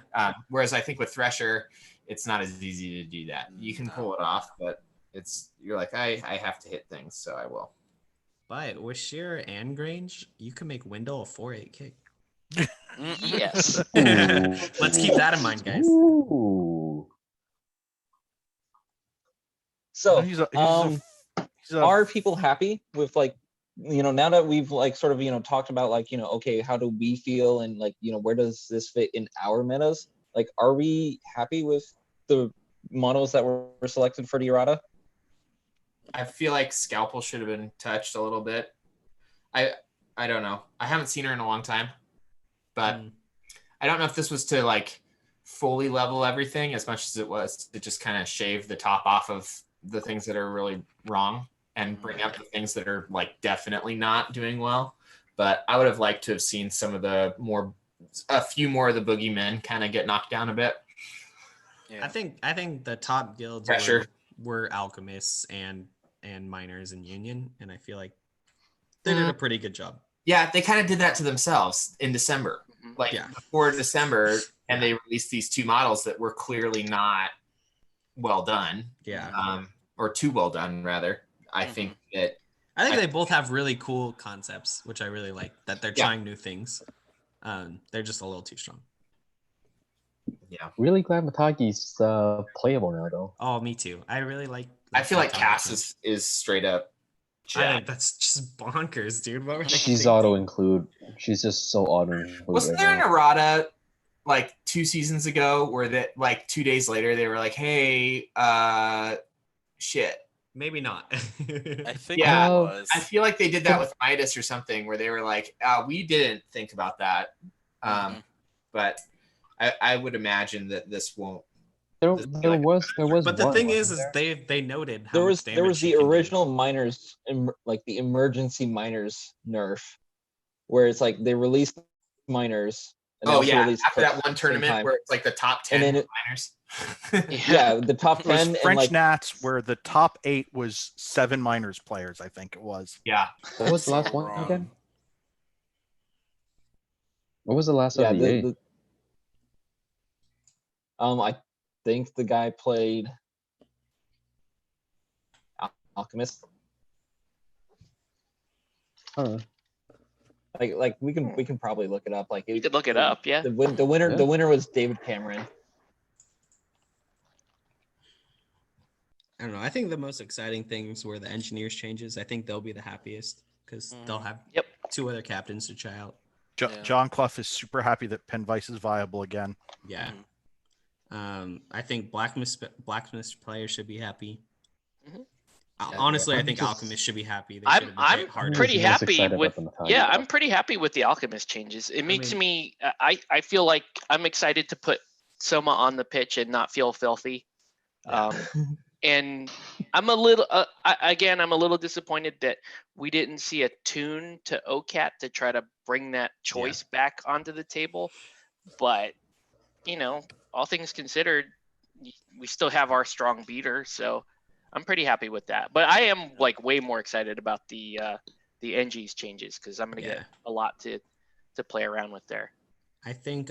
Whereas I think with Thresher, it's not as easy to do that. You can pull it off, but you're like, I have to hit things, so I will. But with Shearer and Grange, you can make Wendell a 4-8 kick. Yes. Let's keep that in mind, guys. Ooh. So, he's a are people happy with like, now that we've like sort of talked about like okay, how do we feel and like where does this fit in our metas? Like, are we happy with the models that were selected for the errata? I feel like Scalpel should have been touched a little bit. I don't know. I haven't seen her in a long time, but I don't know if this was to like fully level everything as much as it was to just kind of shave the top off of the things that are really wrong and bring up the things that are like definitely not doing well. But I would have liked to have seen some of a few more of the boogeymen kind of get knocked down a bit. Yeah. I think the top guilds were alchemists and miners and union, and I feel like they did a pretty good job. Yeah, they kind of did that to themselves in December. Like before December, and they released these two models that were clearly not well done. Yeah. Or too well done, rather. I think they both have really cool concepts, which I really like. That they're trying new things. They're just a little too strong. Yeah. Really glad Matagi's playable now, though. Oh, me too. I really like. I feel like Cass is straight up. I think that's just bonkers, dude. What were they She's thinking? auto include. She's just so auto include. Wasn't there an errata like 2 seasons ago where that like 2 days later they were like, hey, shit. Maybe not. I think Yeah, it was. I feel like they did that with Midas or something where they were like, we didn't think about that. But I would imagine that this won't. There was. But the one, thing is there? they noted how There much was damage she the can do. original miners, like the emergency miners nerf, where it's like they released miners. And they also released after that one at the same tournament time. where it's like the top 10 And then miners. Yeah, the top It was 10 French and like Nats where the top 8 was 7 minors players, I think it was. Yeah. What was the last one again? What was the last of the 8? I think the guy played Alchemist. Like we can probably look it up. Like You could look it up, yeah. The winner was David Cameron. I don't know. I think the most exciting things were the engineers changes. I think they'll be the happiest because they'll have 2 other captains to try out. John Clough is super happy that Penvice is viable again. Yeah. I think Blacksmith players should be happy. Honestly, I think Alchemist should be happy. I'm pretty happy with I'm pretty happy with the Alchemist changes. It makes me I feel like I'm excited to put Soma on the pitch and not feel filthy. And I'm a little I'm a little disappointed that we didn't see a tune to OCAT to try to bring that choice back onto the table. But all things considered, we still have our strong beater, so I'm pretty happy with that. But I am like way more excited about the NG's changes because I'm gonna get a lot to play around with there. I think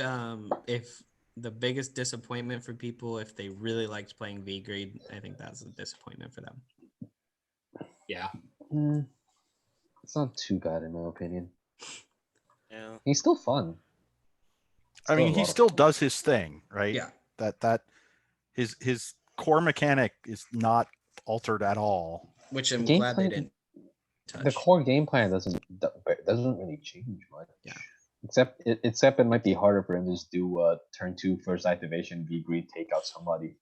if the biggest disappointment for people, if they really liked playing V grade, I think that's a disappointment for them. Yeah. It's not too bad in my opinion. Yeah. He's still fun. I mean, he still does his thing, right? Yeah. That his core mechanic is not altered at all. Which I'm glad they didn't touch. The core game plan doesn't really change much. Yeah. Except it might be harder for him to just do turn 2 first activation, V greed, take out somebody.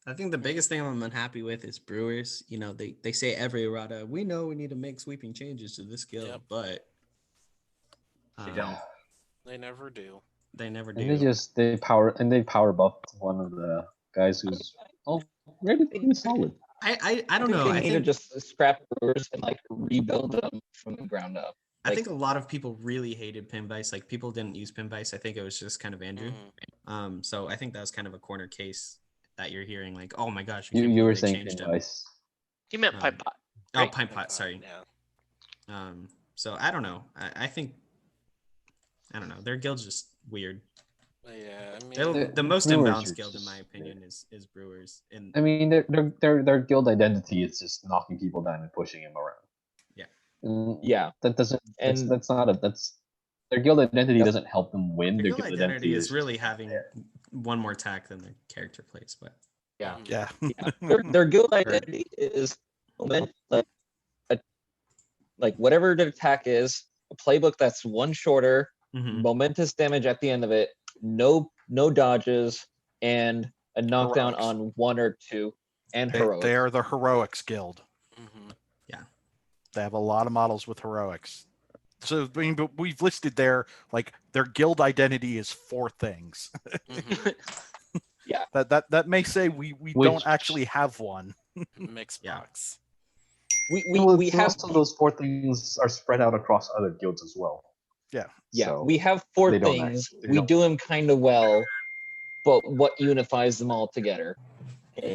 I think the biggest thing I'm unhappy with is Brewers. They say every errata, we know we need to make sweeping changes to this guild, but they don't. They never do. They never do. And they power buff one of the guys who's really solid. I don't know. I think to just scrap Brewers and like rebuild them from the ground up. I think a lot of people really hated Pinvice. Like people didn't use Pinvice. I think it was just kind of Andrew. So I think that was kind of a corner case that you're hearing. Like, oh my gosh, you were saying Pinvice. You meant Pipe Pot. Right? Oh, Pipe Pot. Sorry. Yeah. So I don't know. I think I don't know. Their guild's just weird. Yeah, I mean, the most imbalanced guild, in my opinion, is Brewers. And I mean, their guild identity is just knocking people down and pushing them around. Yeah, that doesn't. That's their guild identity doesn't help them win. Their guild identity is really having one more attack than their character plays. But Yeah. Yeah. Their guild identity is moment, like whatever the attack is, a playbook that's one shorter, Mhm. momentous damage at the end of it, no dodges, and a knockdown Heroics. on 1 or 2, and heroics. They are the heroics guild. Mhm. They have a lot of models with heroics. So I mean, but we've listed their guild identity is 4 things. Mhm. Yeah. That may say we don't actually have one. Mixed box. We have also those 4 things are spread out across other guilds as well. Yeah. So we have 4 they don't things. act- they We don't- do them kind of well, but what unifies them all together?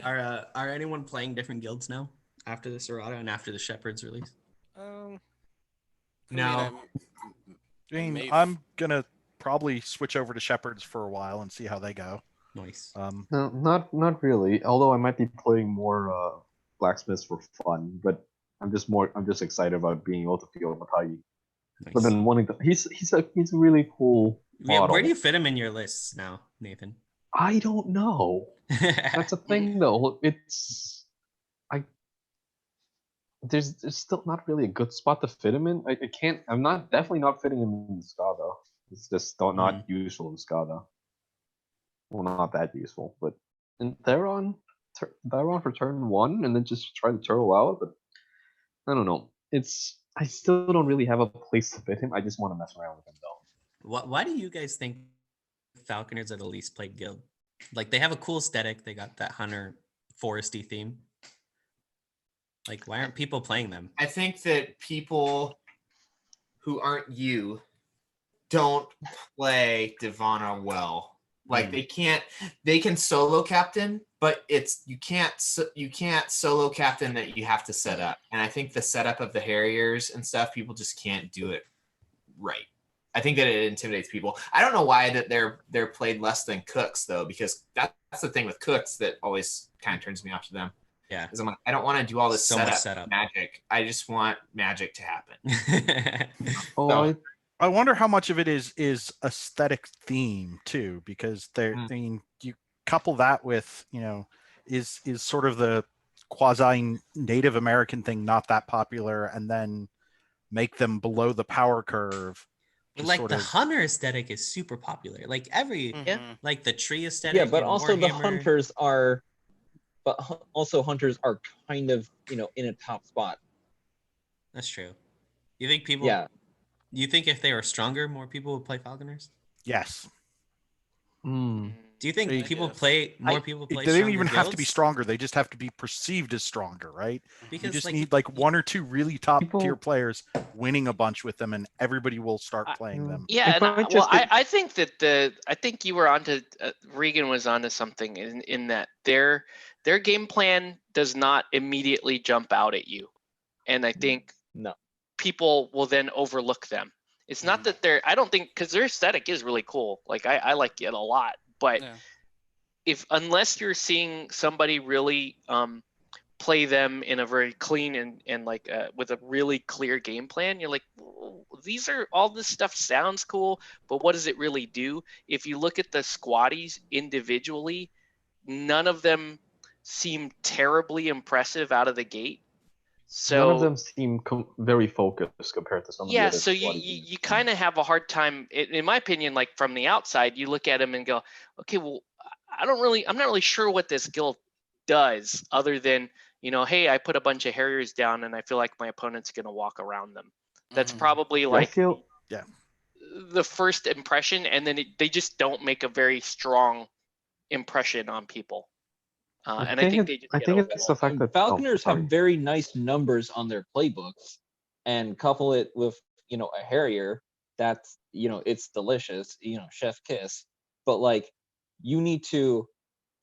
Are anyone playing different guilds now after this errata and after the Shepherd's release? No. I mean, May- I'm gonna probably switch over to Shepherds for a while and see how they go. Nice. No, not really. Although I might be playing more blacksmiths for fun, but I'm just excited about being able to feel Matai. But then wanting to, he's a really cool Yeah, model. where do you fit him in your lists now, Nathan? I don't know. That's a thing though. There's still not really a good spot to fit him in. I can't. I'm not definitely not fitting him in Skada. It's just not useful in Skada. Well, not that useful, but in Theron for turn 1, and then just try to turtle out. But I don't know. I still don't really have a place to fit him. I just want to mess around with him though. Why do you guys think Falconers are the least played guild? Like, they have a cool aesthetic. They got that hunter foresty theme. Like, why aren't people playing them? I think that people who aren't you don't play Divana well. Like they can solo captain, but you can't solo captain that you have to set up. And I think the setup of the Harriers and stuff, people just can't do it right. I think that it intimidates people. I don't know why that they're played less than Cooks though, because that's the thing with Cooks that always kind of turns me off to them. Yeah, because I'm like, I don't want to do all this So much setup magic. I just want magic to happen. I wonder how much of it is aesthetic theme too, because I mean, you couple that with, is sort of the quasi Native American thing not that popular, and then make them below the power curve. But like the hunter aesthetic is super popular. Like like the tree aesthetic. Yeah, but also the Warhammer. hunters are kind of in a top spot. That's true. You think people? Yeah. You think if they were stronger, more people would play Falconers? Yes. Do you think more people play? They don't even have to be stronger. They just have to be perceived as stronger, right? Because you just need like 1 or 2 really top tier players winning a bunch with them, and everybody will start playing them. Yeah, I think you were onto Reagan was onto something in that their game plan does not immediately jump out at you, and I think people will then overlook them. It's not that I don't think, because their aesthetic is really cool. Like I like it a lot, but unless you're seeing somebody really play them in a very clean and like with a really clear game plan, you're like, these are all this stuff sounds cool, but what does it really do? If you look at the squaddies individually, none of them seem terribly impressive out of the gate. So none of them seem very focused compared to some of the other. So you kind of have a hard time, in my opinion. Like from the outside, you look at them and go, okay, well, I'm not really sure what this guild does, other than hey, I put a bunch of Harriers down and I feel like my opponent's gonna walk around them. That's probably the first impression, and then they just don't make a very strong impression on people. And I think it's the fact that Falconers have very nice numbers on their playbooks, and couple it with a Harrier that's it's delicious, chef kiss. But like, you need to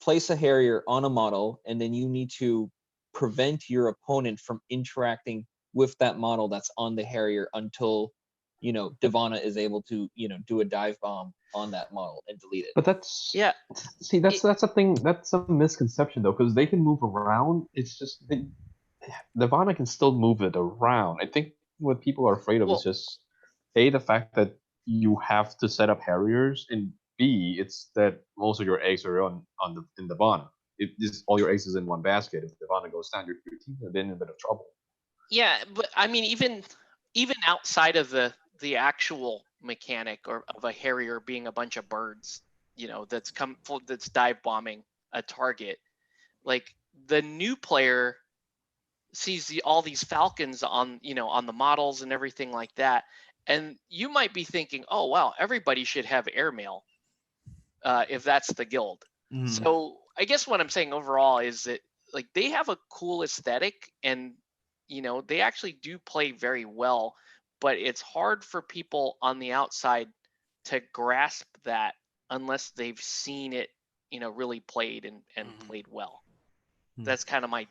place a Harrier on a model, and then you need to prevent your opponent from interacting with that model that's on the Harrier until Divana is able to do a dive bomb on that model and delete it. But that's a thing. That's a misconception though, because they can move around. It's just Divana can still move it around. I think what people are afraid of is just the fact that you have to set up Harriers, and B, it's that most of your eggs are in Divana. if this all your aces in one basket, if Divana goes down, your team's in a bit of trouble. Yeah, but I mean, even outside of the actual mechanic or of a Harrier being a bunch of birds, that's dive bombing a target, like the new player sees all these falcons on the models and everything like that, and you might be thinking, oh wow, everybody should have airmail if that's the guild. So I guess what I'm saying overall is that like they have a cool aesthetic, and they actually do play very well, but it's hard for people on the outside to grasp that unless they've seen it really played and played well. That's kind of my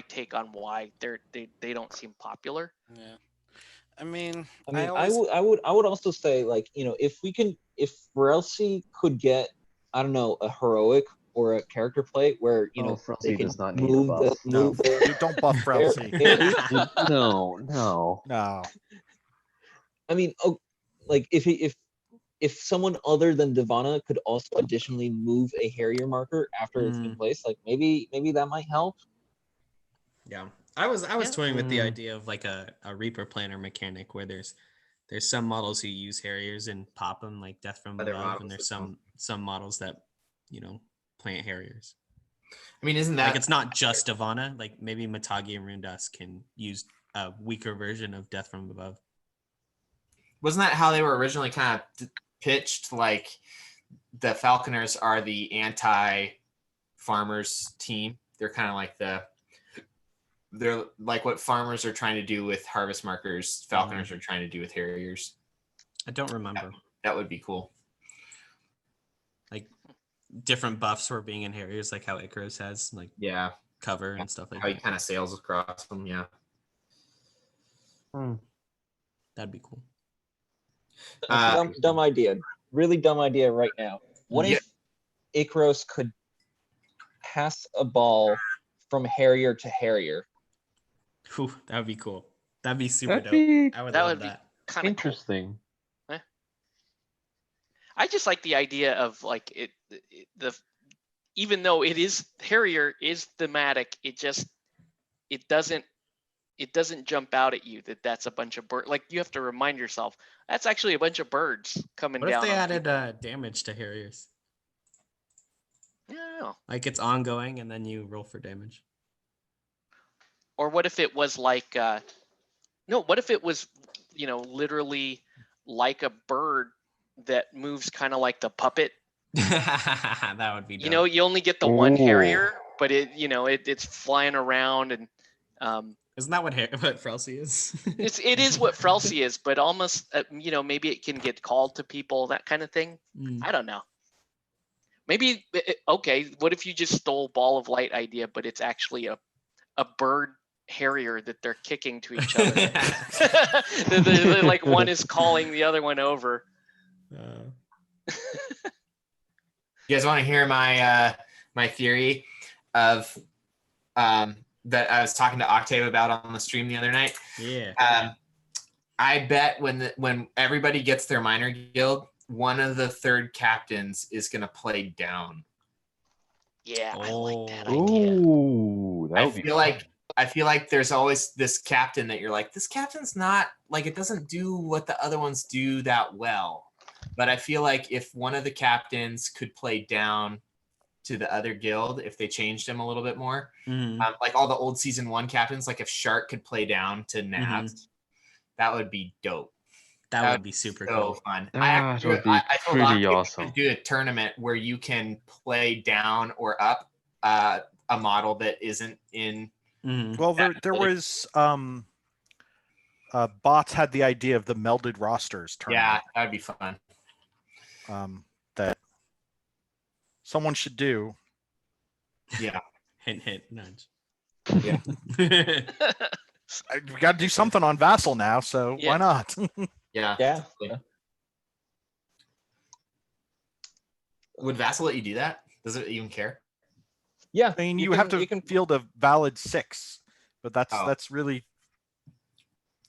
take on why they don't seem popular. Yeah. I mean, I would also say, like, if Relsi could get, I don't know, a heroic or a character play where they Frelsey can does not need a move buff. You don't buff Frelsey. No. I mean, like if someone other than Divana could also additionally move a Harrier marker after it's been placed, like maybe that might help. Yeah, I was toying with the idea of like a Reaper planner mechanic where there's some models who use Harriers and pop them like Death from Other Above, and models there's some models that plant Harriers. I mean, isn't that Like it's not just Divana? Like maybe Matagi and Runedust can use a weaker version of Death from Above. Wasn't that how they were originally kind of pitched? Like the Falconers are the anti-farmers team. They're kind of like they're like what farmers are trying to do with harvest markers. Falconers are trying to do with Harriers. I don't remember. That would be cool. Like different buffs for being in Harriers, like how Icarus has like cover and stuff like how that. he kind of sails across them. Yeah. That'd be cool. Dumb idea. Really dumb idea right now. What if Icarus could pass a ball from Harrier to Harrier? Whew, that would be cool. That'd be super That'd dope. be I would That love would be that. kind of interesting. Cool. I just like the idea of like even though Harrier is thematic, it doesn't jump out at you that's a bunch of birds. Like you have to remind yourself that's actually a bunch of birds coming What down. if they added damage to Harriers? I don't know. Like it's ongoing and then you roll for damage. Or what if it was like what if it was literally like a bird that moves kind of like the puppet? That would be dope. You only get the one Harrier, but it's flying around, and isn't that what Frelsey is? it is what Frelsey is, but almost maybe it can get called to people, that kind of thing. I don't know. Maybe okay. What if you just stole Ball of Light idea, but it's actually a bird Harrier that they're kicking to each other. they're like one is calling the other one over. You guys want to hear my my theory of that I was talking to Octave about on the stream the other night? Yeah. I bet when everybody gets their minor guild, one of the third captains is going to play down. Yeah, I like that idea. Ooh, that would be fun. I feel like there's always this captain that you're like, this captain's not like, it doesn't do what the other ones do that well. But I feel like if one of the captains could play down to the other guild, if they changed him a little bit more, like all the old season 1 captains, like if Shark could play down to Navs, that would be dope. That would be super cool. Fun. That would be pretty awesome. Do a tournament where you can play down or up a model that isn't in. Well, there was bots had the idea of the melded rosters tournament. Yeah, that'd be fun. That someone should do. Yeah. Hint, hint, nudge. Yeah. We got to do something on Vassal now, so why not? Yeah. Would Vassal let you do that? Does it even care? Yeah. I mean, you have to field a valid 6, but that's really,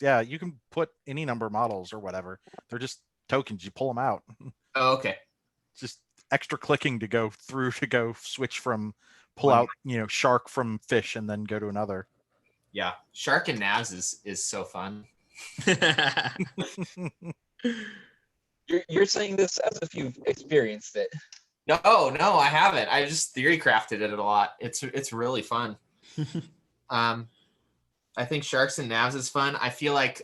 you can put any number of models or whatever. They're just tokens. You pull them out. Oh, okay. Just extra clicking to go through to go switch from pull One out, shark from fish and then go to another. Yeah, Shark and Navs is so fun. You're saying this as if you've experienced it. No, I haven't. I just theory crafted it a lot. It's really fun. I think Sharks and Navs is fun. I feel like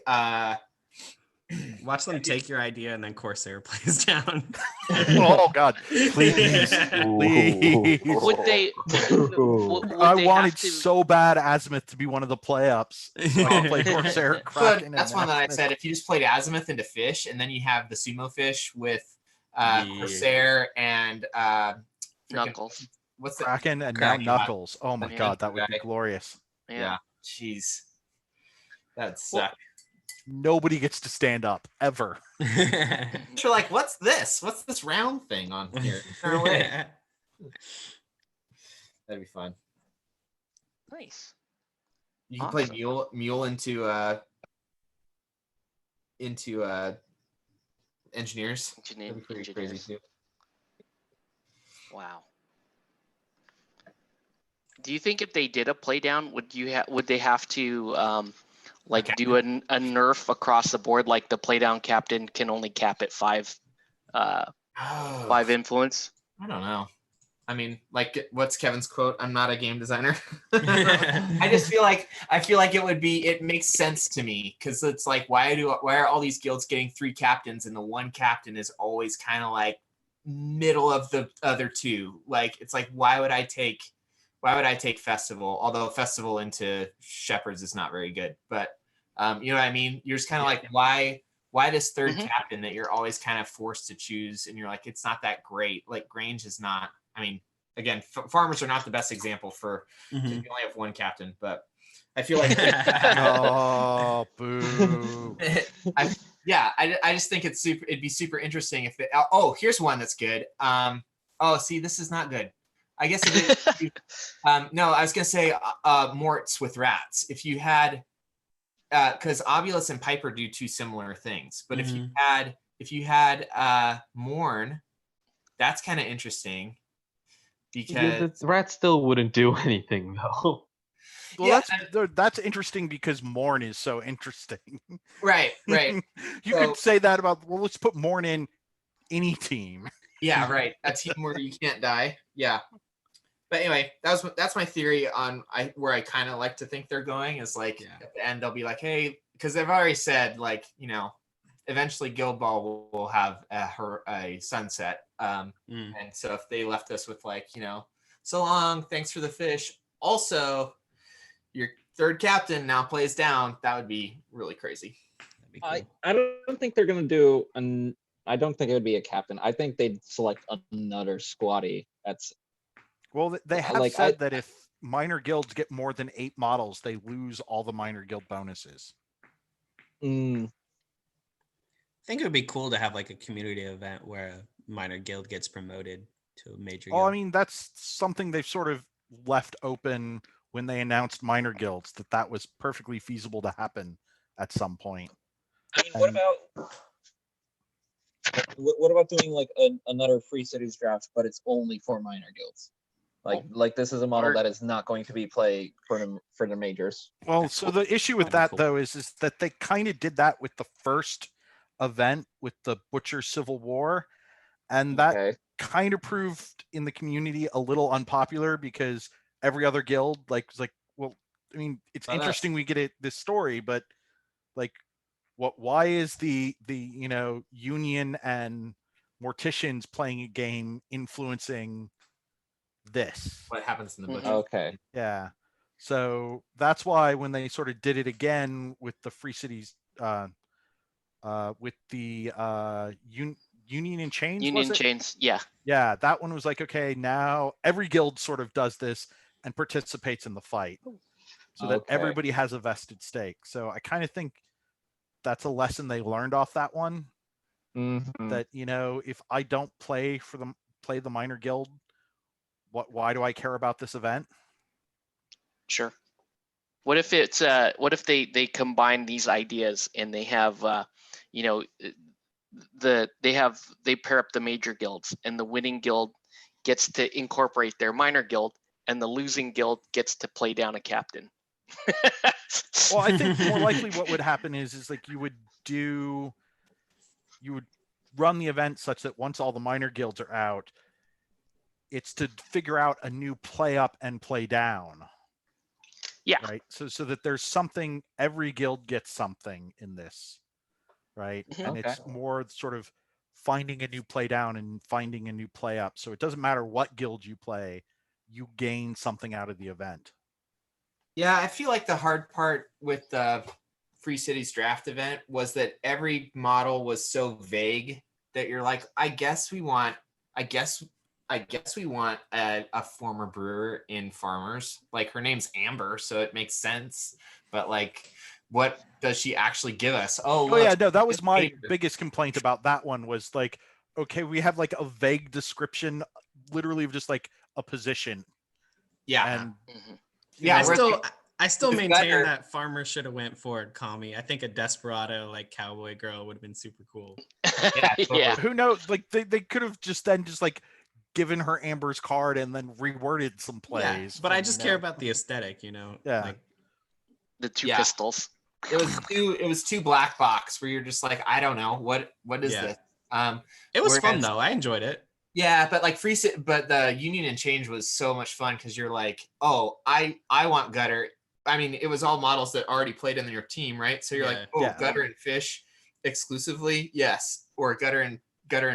Watch them take your idea and then Corsair plays down. Oh God, please. Would they? I wanted so bad Azimuth to be one of the play-ups. So I could play Corsair, Good. Kraken, That's and one that I Azimuth. said. If you just played Azimuth into Fish, and then you have the Sumo Fish with Yeah. Corsair and Knuckles. What's the Kraken and Kraken. now Knuckles. Oh my Yeah. God, that would be Guy. glorious. Yeah. Jeez. That'd suck. Nobody gets to stand up ever. You're like, what's this? What's this round thing on here? No way. That'd be fun. Nice. You can Awesome. play mule into engineers. That'd be pretty crazy too. Wow. Do you think if they did a play down, would they have to do a nerf across the board, like the play down captain can only cap at 5 influence? I don't know. I mean, like, what's Kevin's quote? I'm not a game designer. I just feel like it makes sense to me, because it's like, why are all these guilds getting 3 captains and the one captain is always kind of like middle of the other 2? Like, it's like, why would I take Festival? Although Festival into Shepherds is not very good, but you know what I mean? You're just kind of like, why this third captain that you're always kind of forced to choose? And you're like, it's not that great. Like, Grange is not. I mean, again, farmers are not the best example for you only have one captain, but I feel like oh, boo. I just think it'd be super interesting if here's one that's good. See, this is not good. I guess no, I was gonna say Morts with rats. If you had because Obulus and Piper do 2 similar things, but if you had Morn, that's kind of interesting. Because the rat still wouldn't do anything though. Well, that's interesting because Morn is so interesting. Right. You could say that about, let's put Morn in any team. Yeah, right. A team where you can't die. Yeah. But anyway, that's my theory on where I kind of like to think they're going is like at the end they'll be like, hey, because they've already said like, eventually Guild Ball will have a sunset. And so if they left us with like, so long, thanks for the fish. Also, your third captain now plays down. That would be really crazy. That'd be cool. I don't think they're gonna do I don't think it would be a captain. I think they'd select another squatty. Well, they have said that if minor guilds get more than 8 models, they lose all the minor guild bonuses. I think it would be cool to have like a community event where a minor guild gets promoted to a major guild. I mean, that's something they've sort of left open when they announced minor guilds, that was perfectly feasible to happen at some point. I mean, what about doing like another Free Cities draft, but it's only for minor guilds? Like this is a model that is not going to be played for the majors. Well, so the issue with that though is that they kind of did that with the first event with the Butcher Civil War, and that kind of proved in the community a little unpopular because every other guild was like, well, I mean, it's interesting we get this story, but like, why is the Union and Morticians playing a game influencing this? What happens in the book? Okay. Yeah. So that's why when they sort of did it again with the Free Cities, with the Union and Chains. Union Chains, yeah. Yeah, that one was like, okay, now every guild sort of does this and participates in the fight, so that everybody has a vested stake. So I kind of think that's a lesson they learned off that one. That if I don't play the minor guild, why do I care about this event? Sure. What if they combine these ideas and they have they pair up the major guilds and the winning guild gets to incorporate their minor guild, and the losing guild gets to play down a captain. Well, I think more likely what would happen is like you would run the event such that once all the minor guilds are out, it's to figure out a new play up and play down. Yeah. Right. So that there's something, every guild gets something in this. Right. Mhm. And Okay. it's more sort of finding a new play down and finding a new play up. So it doesn't matter what guild you play, you gain something out of the event. Yeah, I feel like the hard part with the Free Cities draft event was that every model was so vague that you're like, I guess we want a former brewer in Farmers. Like her name's Amber, so it makes sense. But like, what does she actually give us? Oh, look, yeah, no, that was my biggest complaint about that one was like, okay, we have like a vague description, literally of just like a position. Yeah. And Yeah, I still with maintain Gutter- that Farmer should have went for Kami. I think a Desperado like cowboy girl would have been super cool. Yeah, totally. Yeah. who knows? Like they could have just then just like given her Amber's card and then reworded some plays. Yeah, but I from, just you care know. about the aesthetic, you know. Yeah. Like, The two Yeah. pistols. It was too black box where you're just like, I don't know what is Yeah. this. it was fun Whereas- though. I enjoyed it. Yeah, but like but the Union and Change was so much fun because you're like, oh, I want Gutter. I mean, it was all models that already played in your team, right? So you're Yeah. like, oh, Yeah. Gutter and Fish exclusively, yes, or Gutter and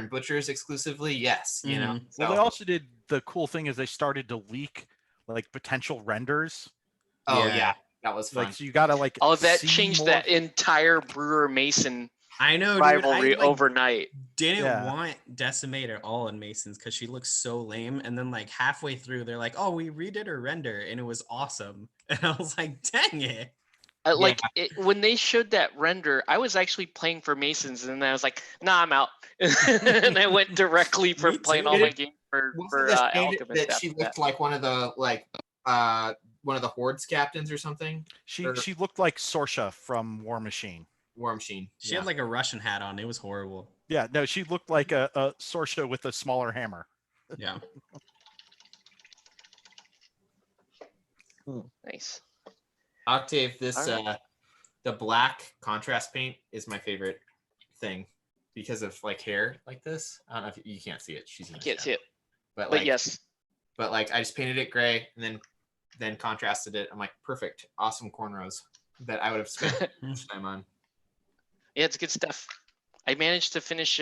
Butchers exclusively, yes. You know. Mhm. So, Well, they also did the cool thing is they started to leak like potential renders. oh Yeah. yeah, that was fun. Like so you gotta like Oh, that see changed more- that entire Brewer Mason I know, dude. rivalry I like, overnight. didn't Yeah. want Decimate at all in Masons because she looks so lame. And then like halfway through, they're like, "Oh, we redid her render, and it was awesome." And I was like, "Dang it!" Like when they showed that render, I was actually playing for Masons, and I was like, "Nah, I'm out." And I went directly from Me playing too. all my games for Wasn't this shade Alchemist. that she after that. looked like one of the one of the Hordes captains or something? She Or- looked like Sorsha from War Machine. War Machine. She had like a Russian hat on. It was horrible. Yeah, no, she looked like a Sorsha with a smaller hammer. Yeah. Nice. Octave, this All right. the black contrast paint is my favorite thing because of like hair like this. I don't know if you can't see it. She's in I the can't shadow. see it, But but like, yes. but like I just painted it gray and then contrasted it. I'm like, perfect, awesome cornrows that I would have spent much time on. Yeah, it's good stuff. I managed to finish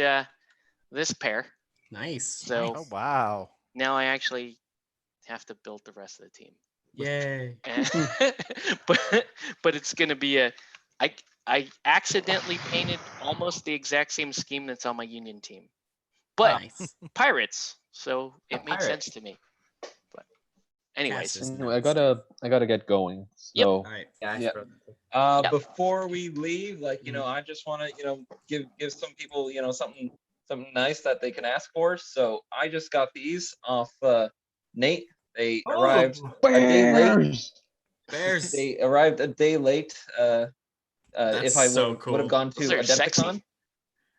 this pair, Nice. so Oh wow. now I actually have to build the rest of the team. Yay. And- but it's gonna be I accidentally painted almost the exact same scheme that's on my Union team, but Nice. pirates, so it made Pirates. sense to me. But anyways, Cast is Anyway, I nuts. gotta get going. Yep. So All right. Yeah. Yeah. Yeah. Before we leave, like, I just want to, give some people, something nice that they can ask for. So I just got these off Nate. They arrived a day late. Bears. They arrived a day late. If I so would cool. have gone to Those are sexy. Adepticon.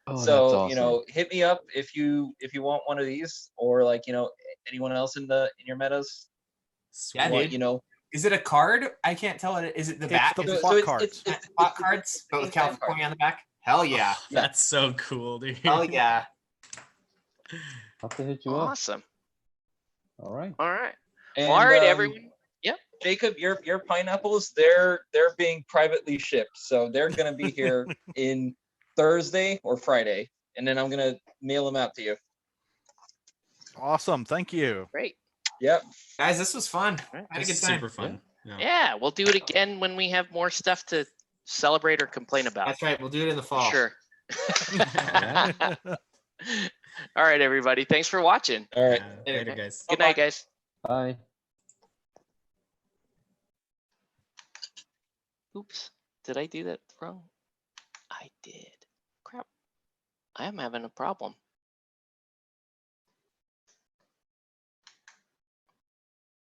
Oh, So that's awesome. hit me up if you want one of these, or like anyone else in your metas. Yeah, want, dude. Is it a card? I can't tell it. Is it the It's back? the Is it plot it's- cards. it's- plot it's- cards, but with it's fan California card. on the back? Hell yeah. That's so cool, dude. Hell yeah. I'll have to hit you up. awesome. All right. All right. And, All right, everyone. Jacob, your pineapples, they're being privately shipped, so they're gonna be here in Thursday or Friday, and then I'm gonna mail them out to you. Awesome. Thank you. Great. Yep. Guys, this was fun. Right. I had a It's good time. super fun. Yeah. Yeah, we'll do it again when we have more stuff to celebrate or complain about. That's right. We'll do it in the fall. Sure. Yeah. All right, everybody. Thanks for watching. All right. Later, guys. Good night, guys. Bye. Oops. Did I do that wrong? I did. Crap. I am having a problem.